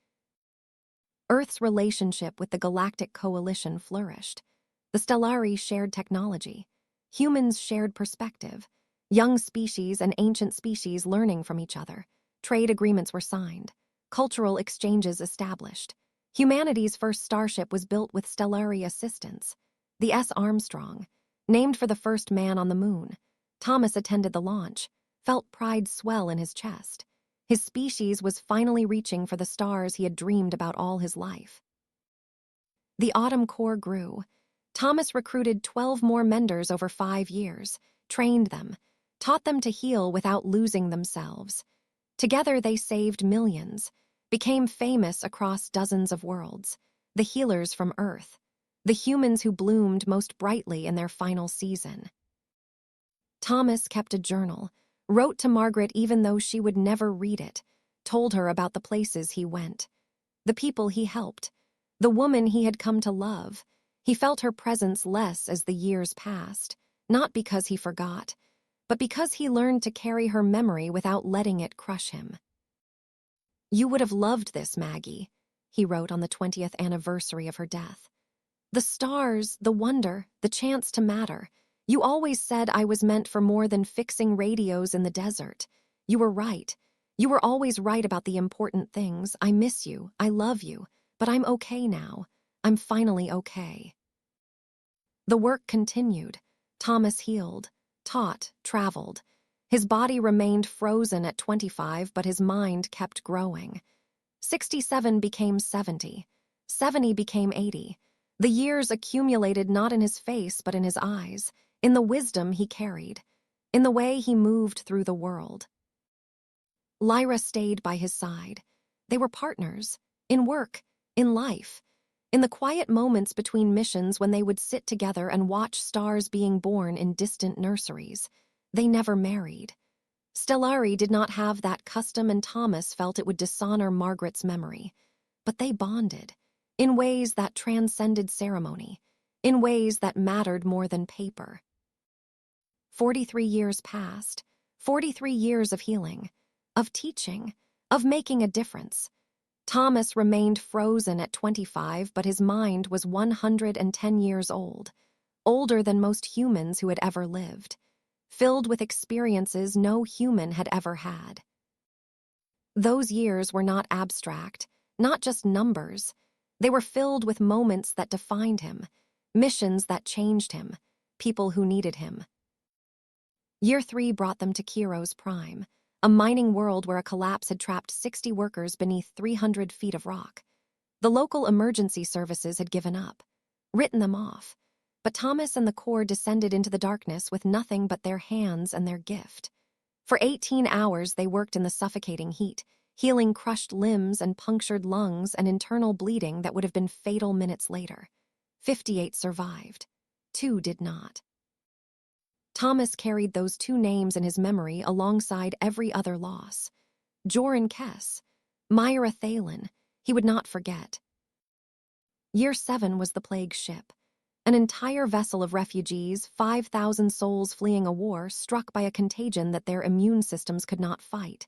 Earth's relationship with the Galactic Coalition flourished. The Stellari shared technology. Humans shared perspective. Young species and ancient species learning from each other. Trade agreements were signed. Cultural exchanges established. Humanity's first starship was built with Stellari assistance. The S. Armstrong, named for the first man on the moon. Thomas attended the launch, felt pride swell in his chest. His species was finally reaching for the stars he had dreamed about all his life. The Autumn Corps grew. Thomas recruited 12 more menders over 5 years, trained them, taught them to heal without losing themselves. Together they saved millions, became famous across dozens of worlds, the healers from Earth, the humans who bloomed most brightly in their final season. Thomas kept a journal, wrote to Margaret even though she would never read it, told her about the places he went, the people he helped, the woman he had come to love. He felt her presence less as the years passed, not because he forgot, but because he learned to carry her memory without letting it crush him. "You would have loved this, Maggie," he wrote on the 20th anniversary of her death. "The stars, the wonder, the chance to matter. You always said I was meant for more than fixing radios in the desert. You were right. You were always right about the important things. I miss you, I love you, but I'm okay now. I'm finally okay." The work continued. Thomas healed, taught, traveled. His body remained frozen at 25, but his mind kept growing. 67 became 70. 70 became 80. The years accumulated not in his face, but in his eyes, in the wisdom he carried, in the way he moved through the world. Lyra stayed by his side. They were partners, in work, in life. In the quiet moments between missions when they would sit together and watch stars being born in distant nurseries. They never married. Stellari did not have that custom and Thomas felt it would dishonor Margaret's memory. But they bonded, in ways that transcended ceremony, in ways that mattered more than paper. 43 years passed, 43 years of healing, of teaching, of making a difference. Thomas remained frozen at 25, but his mind was 110 years old, older than most humans who had ever lived, filled with experiences no human had ever had. Those years were not abstract, not just numbers. They were filled with moments that defined him, missions that changed him, people who needed him. Year 3 brought them to Kiro's Prime, a mining world where a collapse had trapped 60 workers beneath 300 feet of rock. The local emergency services had given up, written them off, but Thomas and the Corps descended into the darkness with nothing but their hands and their gift. For 18 hours they worked in the suffocating heat, healing crushed limbs and punctured lungs and internal bleeding that would have been fatal minutes later. 58 survived. 2 did not. Thomas carried those 2 names in his memory alongside every other loss. Joran Kess, Lyra Solen, he would not forget. Year 7 was the plague ship, an entire vessel of refugees, 5,000 souls fleeing a war struck by a contagion that their immune systems could not fight.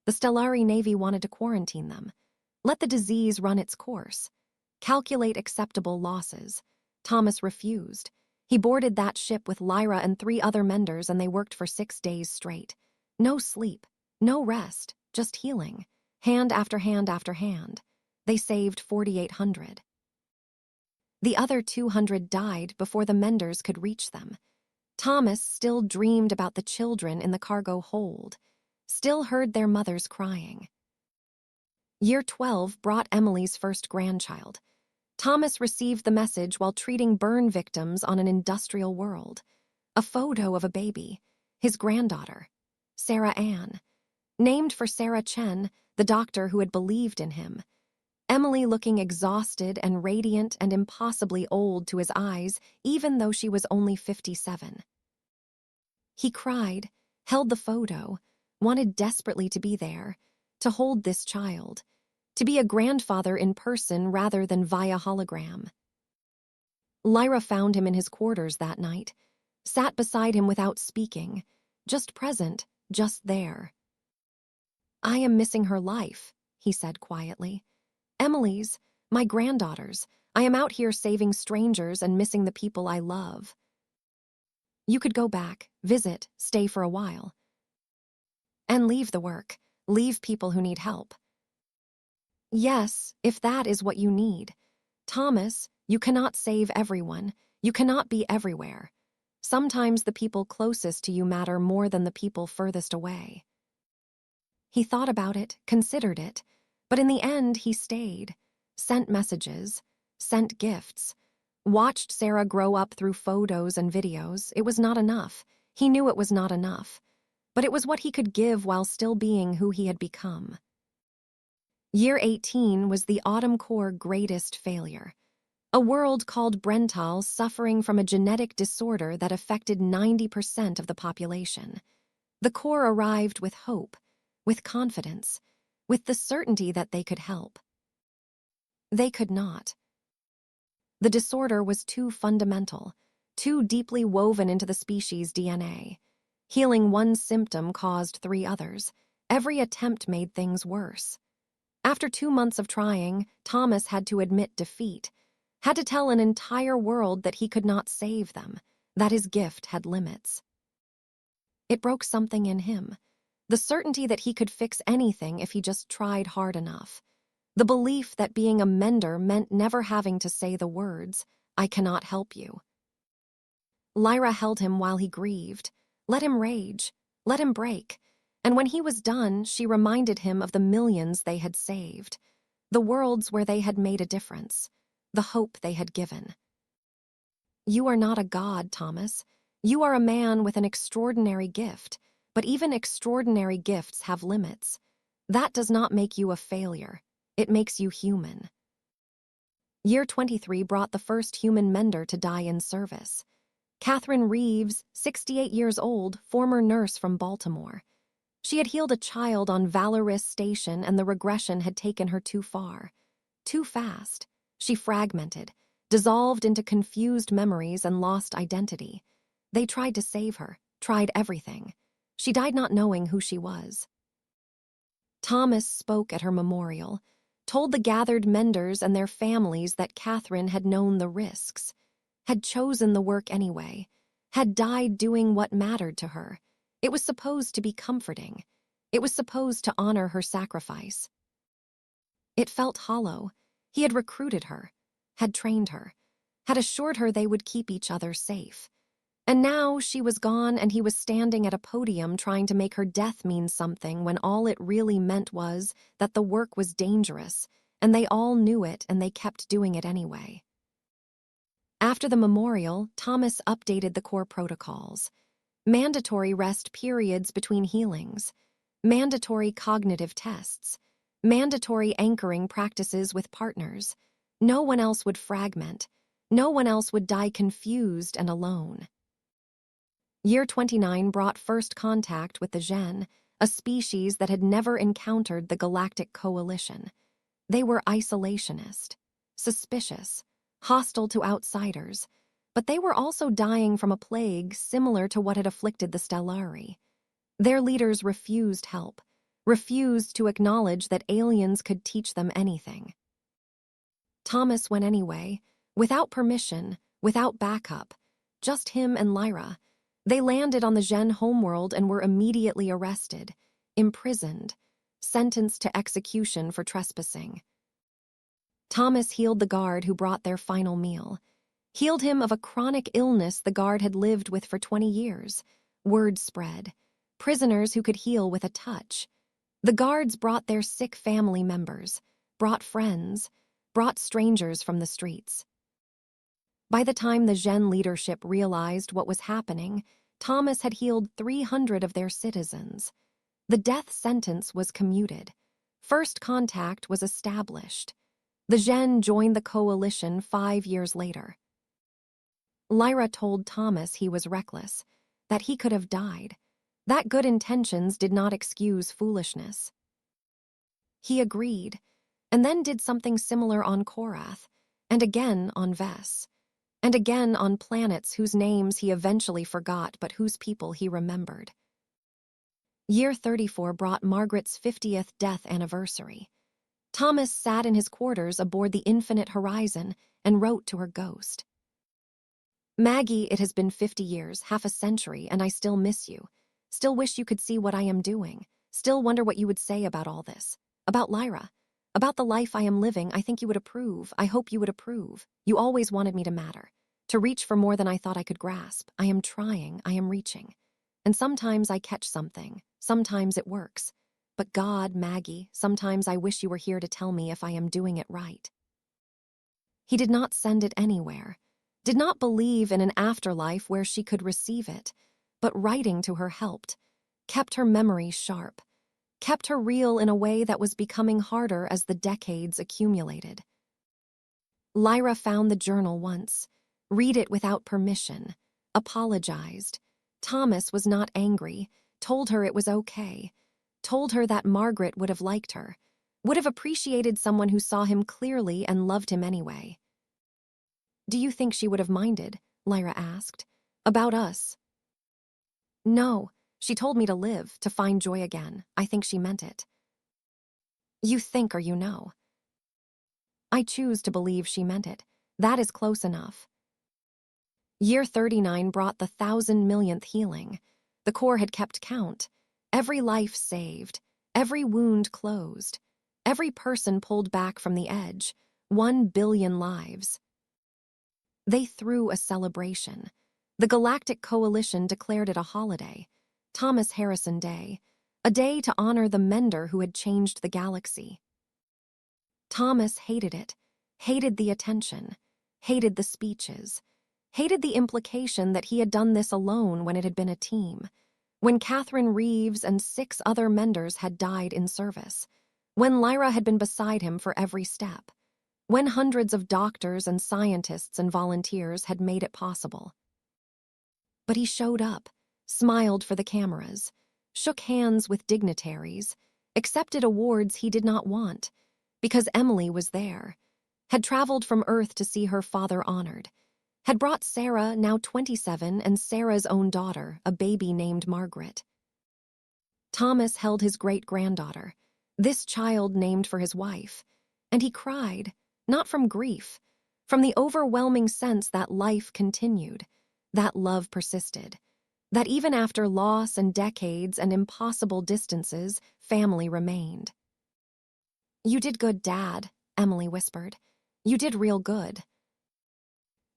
The Stellari Navy wanted to quarantine them. Let the disease run its course. Calculate acceptable losses. Thomas refused. He boarded that ship with Lyra and 3 other menders, and they worked for 6 days straight. No sleep, no rest, just healing. Hand after hand after hand. They saved 4,800. The other 200 died before the menders could reach them. Thomas still dreamed about the children in the cargo hold, still heard their mothers crying. Year 12 brought Emily's first grandchild. Thomas received the message while treating burn victims on an industrial world. A photo of a baby, his granddaughter, Sarah Ann, named for Sarah Chen, the doctor who had believed in him. Emily looking exhausted and radiant and impossibly old to his eyes, even though she was only 57. He cried, held the photo, wanted desperately to be there, to hold this child, to be a grandfather in person rather than via hologram. Lyra found him in his quarters that night, sat beside him without speaking, just present, just there. "I am missing her life," he said quietly. "Emily's, my granddaughter's. I am out here saving strangers and missing the people I love. You could go back, visit, stay for a while. And leave the work, leave people who need help. Yes, if that is what you need. Thomas, you cannot save everyone. You cannot be everywhere. Sometimes the people closest to you matter more than the people furthest away." He thought about it, considered it, but in the end he stayed, sent messages, sent gifts, watched Sarah grow up through photos and videos. It was not enough. He knew it was not enough, but it was what he could give while still being who he had become. Year 18 was the Autumn Corps' greatest failure. A world called Brental suffering from a genetic disorder that affected 90% of the population. The Corps arrived with hope, with confidence, with the certainty that they could help. They could not. The disorder was too fundamental, too deeply woven into the species' DNA. Healing one symptom caused 3 others. Every attempt made things worse. After 2 months of trying, Thomas had to admit defeat, had to tell an entire world that he could not save them, that his gift had limits. It broke something in him, the certainty that he could fix anything if he just tried hard enough, the belief that being a mender meant never having to say the words, "I cannot help you." Lyra held him while he grieved, let him rage, let him break, and when he was done, she reminded him of the millions they had saved, the worlds where they had made a difference, the hope they had given. "You are not a god, Thomas. You are a man with an extraordinary gift, but even extraordinary gifts have limits. That does not make you a failure. It makes you human." Year 23 brought the first human mender to die in service. Catherine Reeves, 68 years old, former nurse from Baltimore. She had healed a child on Valoris Station and the regression had taken her too far. Too fast. She fragmented, dissolved into confused memories and lost identity. They tried to save her, tried everything. She died not knowing who she was. Thomas spoke at her memorial, told the gathered menders and their families that Catherine had known the risks, had chosen the work anyway, had died doing what mattered to her. It was supposed to be comforting. It was supposed to honor her sacrifice. It felt hollow. He had recruited her, had trained her, had assured her they would keep each other safe. And now she was gone and he was standing at a podium trying to make her death mean something when all it really meant was that the work was dangerous, and they all knew it and they kept doing it anyway. After the memorial, Thomas updated the Corps protocols. Mandatory rest periods between healings, mandatory cognitive tests, mandatory anchoring practices with partners. No one else would fragment. No one else would die confused and alone. Year 29 brought first contact with the Gen, a species that had never encountered the Galactic Coalition. They were isolationist, suspicious, hostile to outsiders, but they were also dying from a plague similar to what had afflicted the Stellari. Their leaders refused help, refused to acknowledge that aliens could teach them anything. Thomas went anyway, without permission, without backup, just him and Lyra. They landed on the Gen homeworld and were immediately arrested, imprisoned, sentenced to execution for trespassing. Thomas healed the guard who brought their final meal. Healed him of a chronic illness the guard had lived with for 20 years. Word spread. Prisoners who could heal with a touch. The guards brought their sick family members, brought friends, brought strangers from the streets. By the time the Gen leadership realized what was happening, Thomas had healed 300 of their citizens. The death sentence was commuted. First contact was established. The Gen joined the coalition 5 years later. Lyra told Thomas he was reckless, that he could have died, that good intentions did not excuse foolishness. He agreed, and then did something similar on Korath, and again on Ves, and again on planets whose names he eventually forgot but whose people he remembered. Year 34 brought Margaret's 50th death anniversary. Thomas sat in his quarters aboard the Infinite Horizon and wrote to her ghost. Maggie, it has been 50 years, half a century, and I still miss you. Still wish you could see what I am doing. Still wonder what you would say about all this. About Lyra. About the life I am living, I think you would approve. I hope you would approve. You always wanted me to matter. To reach for more than I thought I could grasp. I am trying. I am reaching. And sometimes I catch something. Sometimes it works. But God, Maggie, sometimes I wish you were here to tell me if I am doing it right. He did not send it anywhere. Did not believe in an afterlife where she could receive it, but writing to her helped, kept her memory sharp, kept her real in a way that was becoming harder as the decades accumulated. Lyra found the journal once, read it without permission, apologized. Thomas was not angry, told her it was okay, told her that Margaret would have liked her, would have appreciated someone who saw him clearly and loved him anyway. Do you think she would have minded? Lyra asked. About us? No, she told me to live, to find joy again. I think she meant it. You think or you know? I choose to believe she meant it. That is close enough. Year 39 brought the 1,000,000th healing. The Corps had kept count. Every life saved. Every wound closed. Every person pulled back from the edge. 1 billion lives. They threw a celebration. The Galactic Coalition declared it a holiday, Thomas Harrison Day, a day to honor the mender who had changed the galaxy. Thomas hated it, hated the attention, hated the speeches, hated the implication that he had done this alone when it had been a team, when Catherine Reeves and 6 other menders had died in service, when Lyra had been beside him for every step, when hundreds of doctors and scientists and volunteers had made it possible. But he showed up, smiled for the cameras, shook hands with dignitaries, accepted awards he did not want, because Emily was there, had traveled from Earth to see her father honored, had brought Sarah, now 27, and Sarah's own daughter, a baby named Margaret. Thomas held his great-granddaughter, this child named for his wife, and he cried, not from grief, from the overwhelming sense that life continued, that love persisted, that even after loss and decades and impossible distances, family remained. You did good, Dad, Emily whispered. You did real good.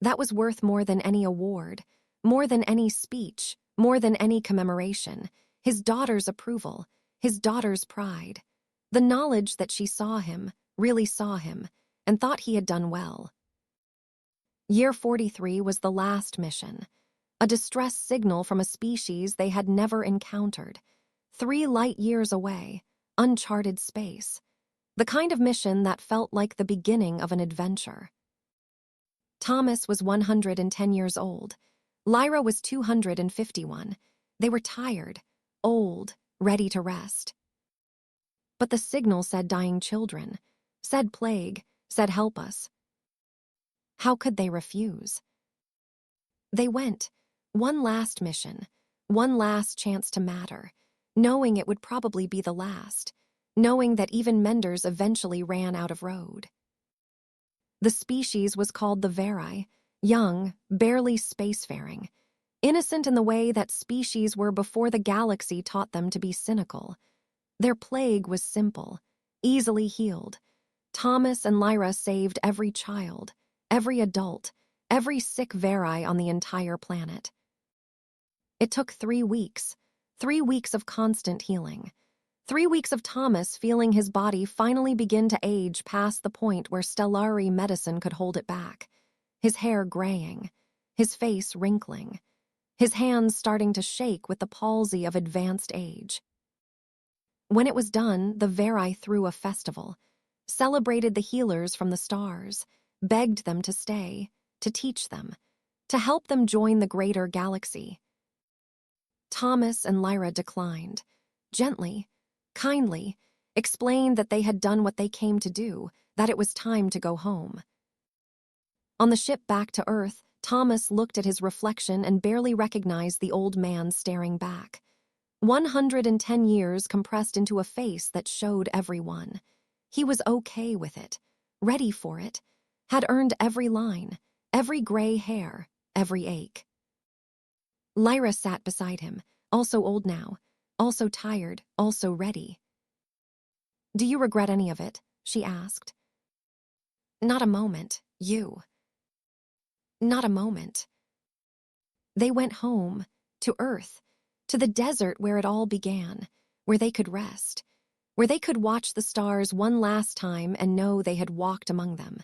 That was worth more than any award, more than any speech, more than any commemoration, his daughter's approval, his daughter's pride, the knowledge that she saw him, really saw him, and thought he had done well. Year 43 was the last mission, a distress signal from a species they had never encountered, 3 light years away, uncharted space, the kind of mission that felt like the beginning of an adventure. Thomas was 110 years old. Lyra was 251. They were tired, old, ready to rest. But the signal said dying children, said plague, said help us. How could they refuse? They went, one last mission, one last chance to matter, knowing it would probably be the last, knowing that even menders eventually ran out of road. The species was called the Veri, young, barely spacefaring, innocent in the way that species were before the galaxy taught them to be cynical. Their plague was simple, easily healed. Thomas and Lyra saved every child, every adult, every sick viri on the entire planet. It took 3 weeks, 3 weeks of constant healing. 3 weeks of Thomas feeling his body finally begin to age past the point where stellari medicine could hold it back. His hair graying, his face wrinkling, his hands starting to shake with the palsy of advanced age. When it was done, the Veri threw a festival, celebrated the healers from the stars, begged them to stay, to teach them, to help them join the greater galaxy. Thomas and Lyra declined, gently, kindly, explained that they had done what they came to do, that it was time to go home. On the ship back to Earth, Thomas looked at his reflection and barely recognized the old man staring back. 110 years compressed into a face that showed everyone. He was okay with it, ready for it, had earned every line, every gray hair, every ache. Lyra sat beside him, also old now, also tired, also ready. "Do you regret any of it?" she asked. "Not a moment, you." "Not a moment." They went home, to Earth, to the desert where it all began, where they could rest, where they could watch the stars one last time and know they had walked among them.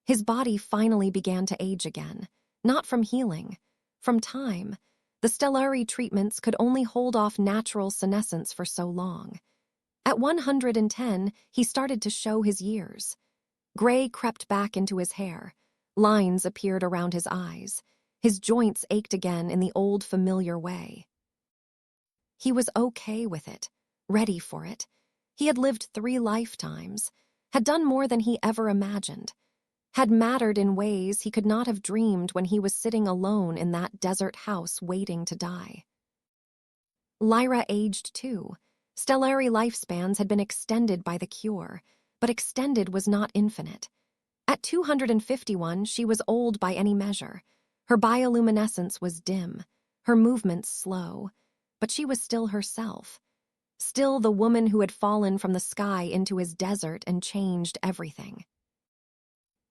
His body finally began to age again, not from healing, from time. The stellari treatments could only hold off natural senescence for so long. At 110, he started to show his years. Gray crept back into his hair. Lines appeared around his eyes. His joints ached again in the old familiar way. He was okay with it, ready for it. He had lived 3 lifetimes, had done more than he ever imagined, had mattered in ways he could not have dreamed when he was sitting alone in that desert house waiting to die. Lyra aged too. Stellari lifespans had been extended by the cure, but extended was not infinite. At 251, she was old by any measure. Her bioluminescence was dim, her movements slow, but she was still herself. Still the woman who had fallen from the sky into his desert and changed everything.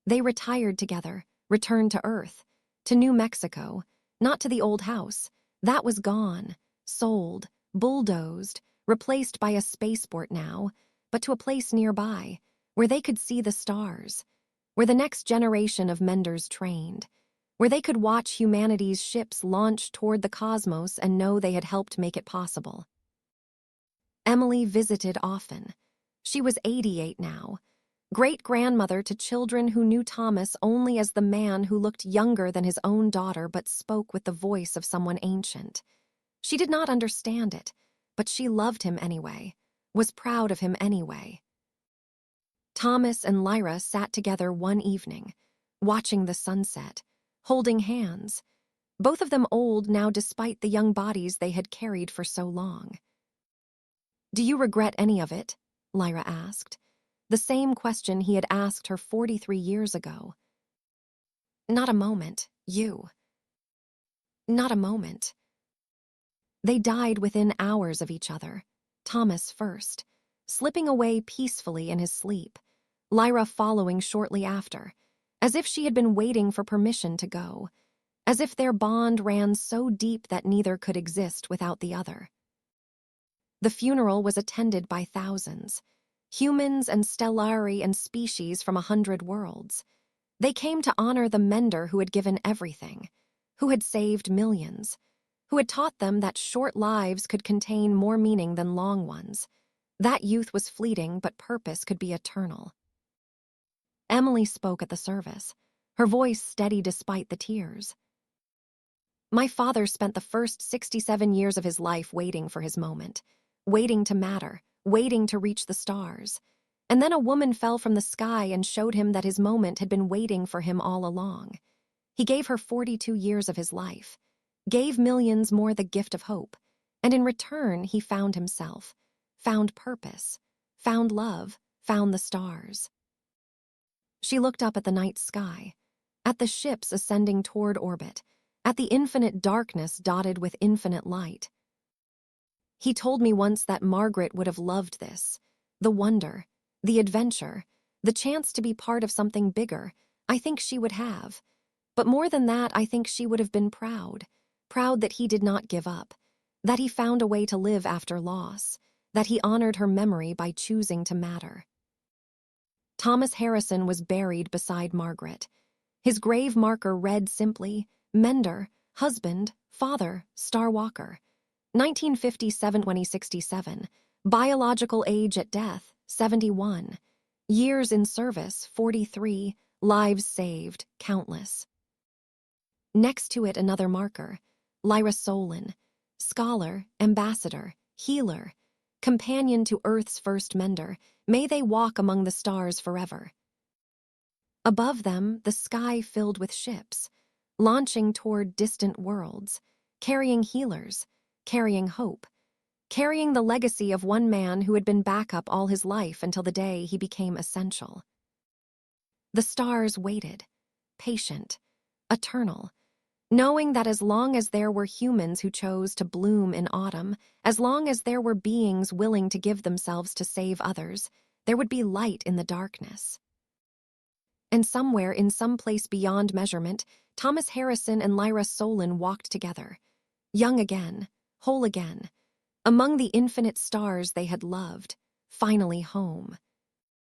They retired together, returned to Earth, to New Mexico, not to the old house. That was gone, sold, bulldozed, replaced by a spaceport now, but to a place nearby, where they could see the stars, where the next generation of menders trained, where they could watch humanity's ships launch toward the cosmos and know they had helped make it possible. Emily visited often. She was 88 now, great-grandmother to children who knew Thomas only as the man who looked younger than his own daughter but spoke with the voice of someone ancient. She did not understand it, but she loved him anyway, was proud of him anyway. Thomas and Lyra sat together one evening, watching the sunset, holding hands, both of them old now despite the young bodies they had carried for so long. "Do you regret any of it?" Lyra asked, the same question he had asked her 43 years ago. "Not a moment, you." "Not a moment." They died within hours of each other, Thomas first, slipping away peacefully in his sleep, Lyra following shortly after, as if she had been waiting for permission to go, as if their bond ran so deep that neither could exist without the other. The funeral was attended by thousands, humans and stellari and species from 100 worlds. They came to honor the mender who had given everything, who had saved millions, who had taught them that short lives could contain more meaning than long ones. That youth was fleeting, but purpose could be eternal. Emily spoke at the service, her voice steady despite the tears. "My father spent the first 67 years of his life waiting for his moment, waiting to matter, waiting to reach the stars. And then a woman fell from the sky and showed him that his moment had been waiting for him all along. He gave her 42 years of his life, gave millions more the gift of hope, and in return he found himself, found purpose, found love, found the stars." She looked up at the night sky, at the ships ascending toward orbit, at the infinite darkness dotted with infinite light. He told me once that Margaret would have loved this. The wonder, the adventure, the chance to be part of something bigger, I think she would have. But more than that, I think she would have been proud. Proud that he did not give up, that he found a way to live after loss, that he honored her memory by choosing to matter. Thomas Harrison was buried beside Margaret. His grave marker read simply, Mender, husband, father, Star Walker. 1957-2067. Biological age at death, 71. Years in service, 43. Lives saved, countless. Next to it, another marker, Lyra Solen. Scholar, ambassador, healer, companion to Earth's first mender. May they walk among the stars forever. Above them, the sky filled with ships, launching toward distant worlds, carrying healers, carrying hope, carrying the legacy of one man who had been backup all his life until the day he became essential. The stars waited, patient, eternal, knowing that as long as there were humans who chose to bloom in autumn, as long as there were beings willing to give themselves to save others, there would be light in the darkness. And somewhere, in some place beyond measurement, Thomas Harrison and Lyra Solen walked together, young again, whole again, among the infinite stars they had loved, finally home.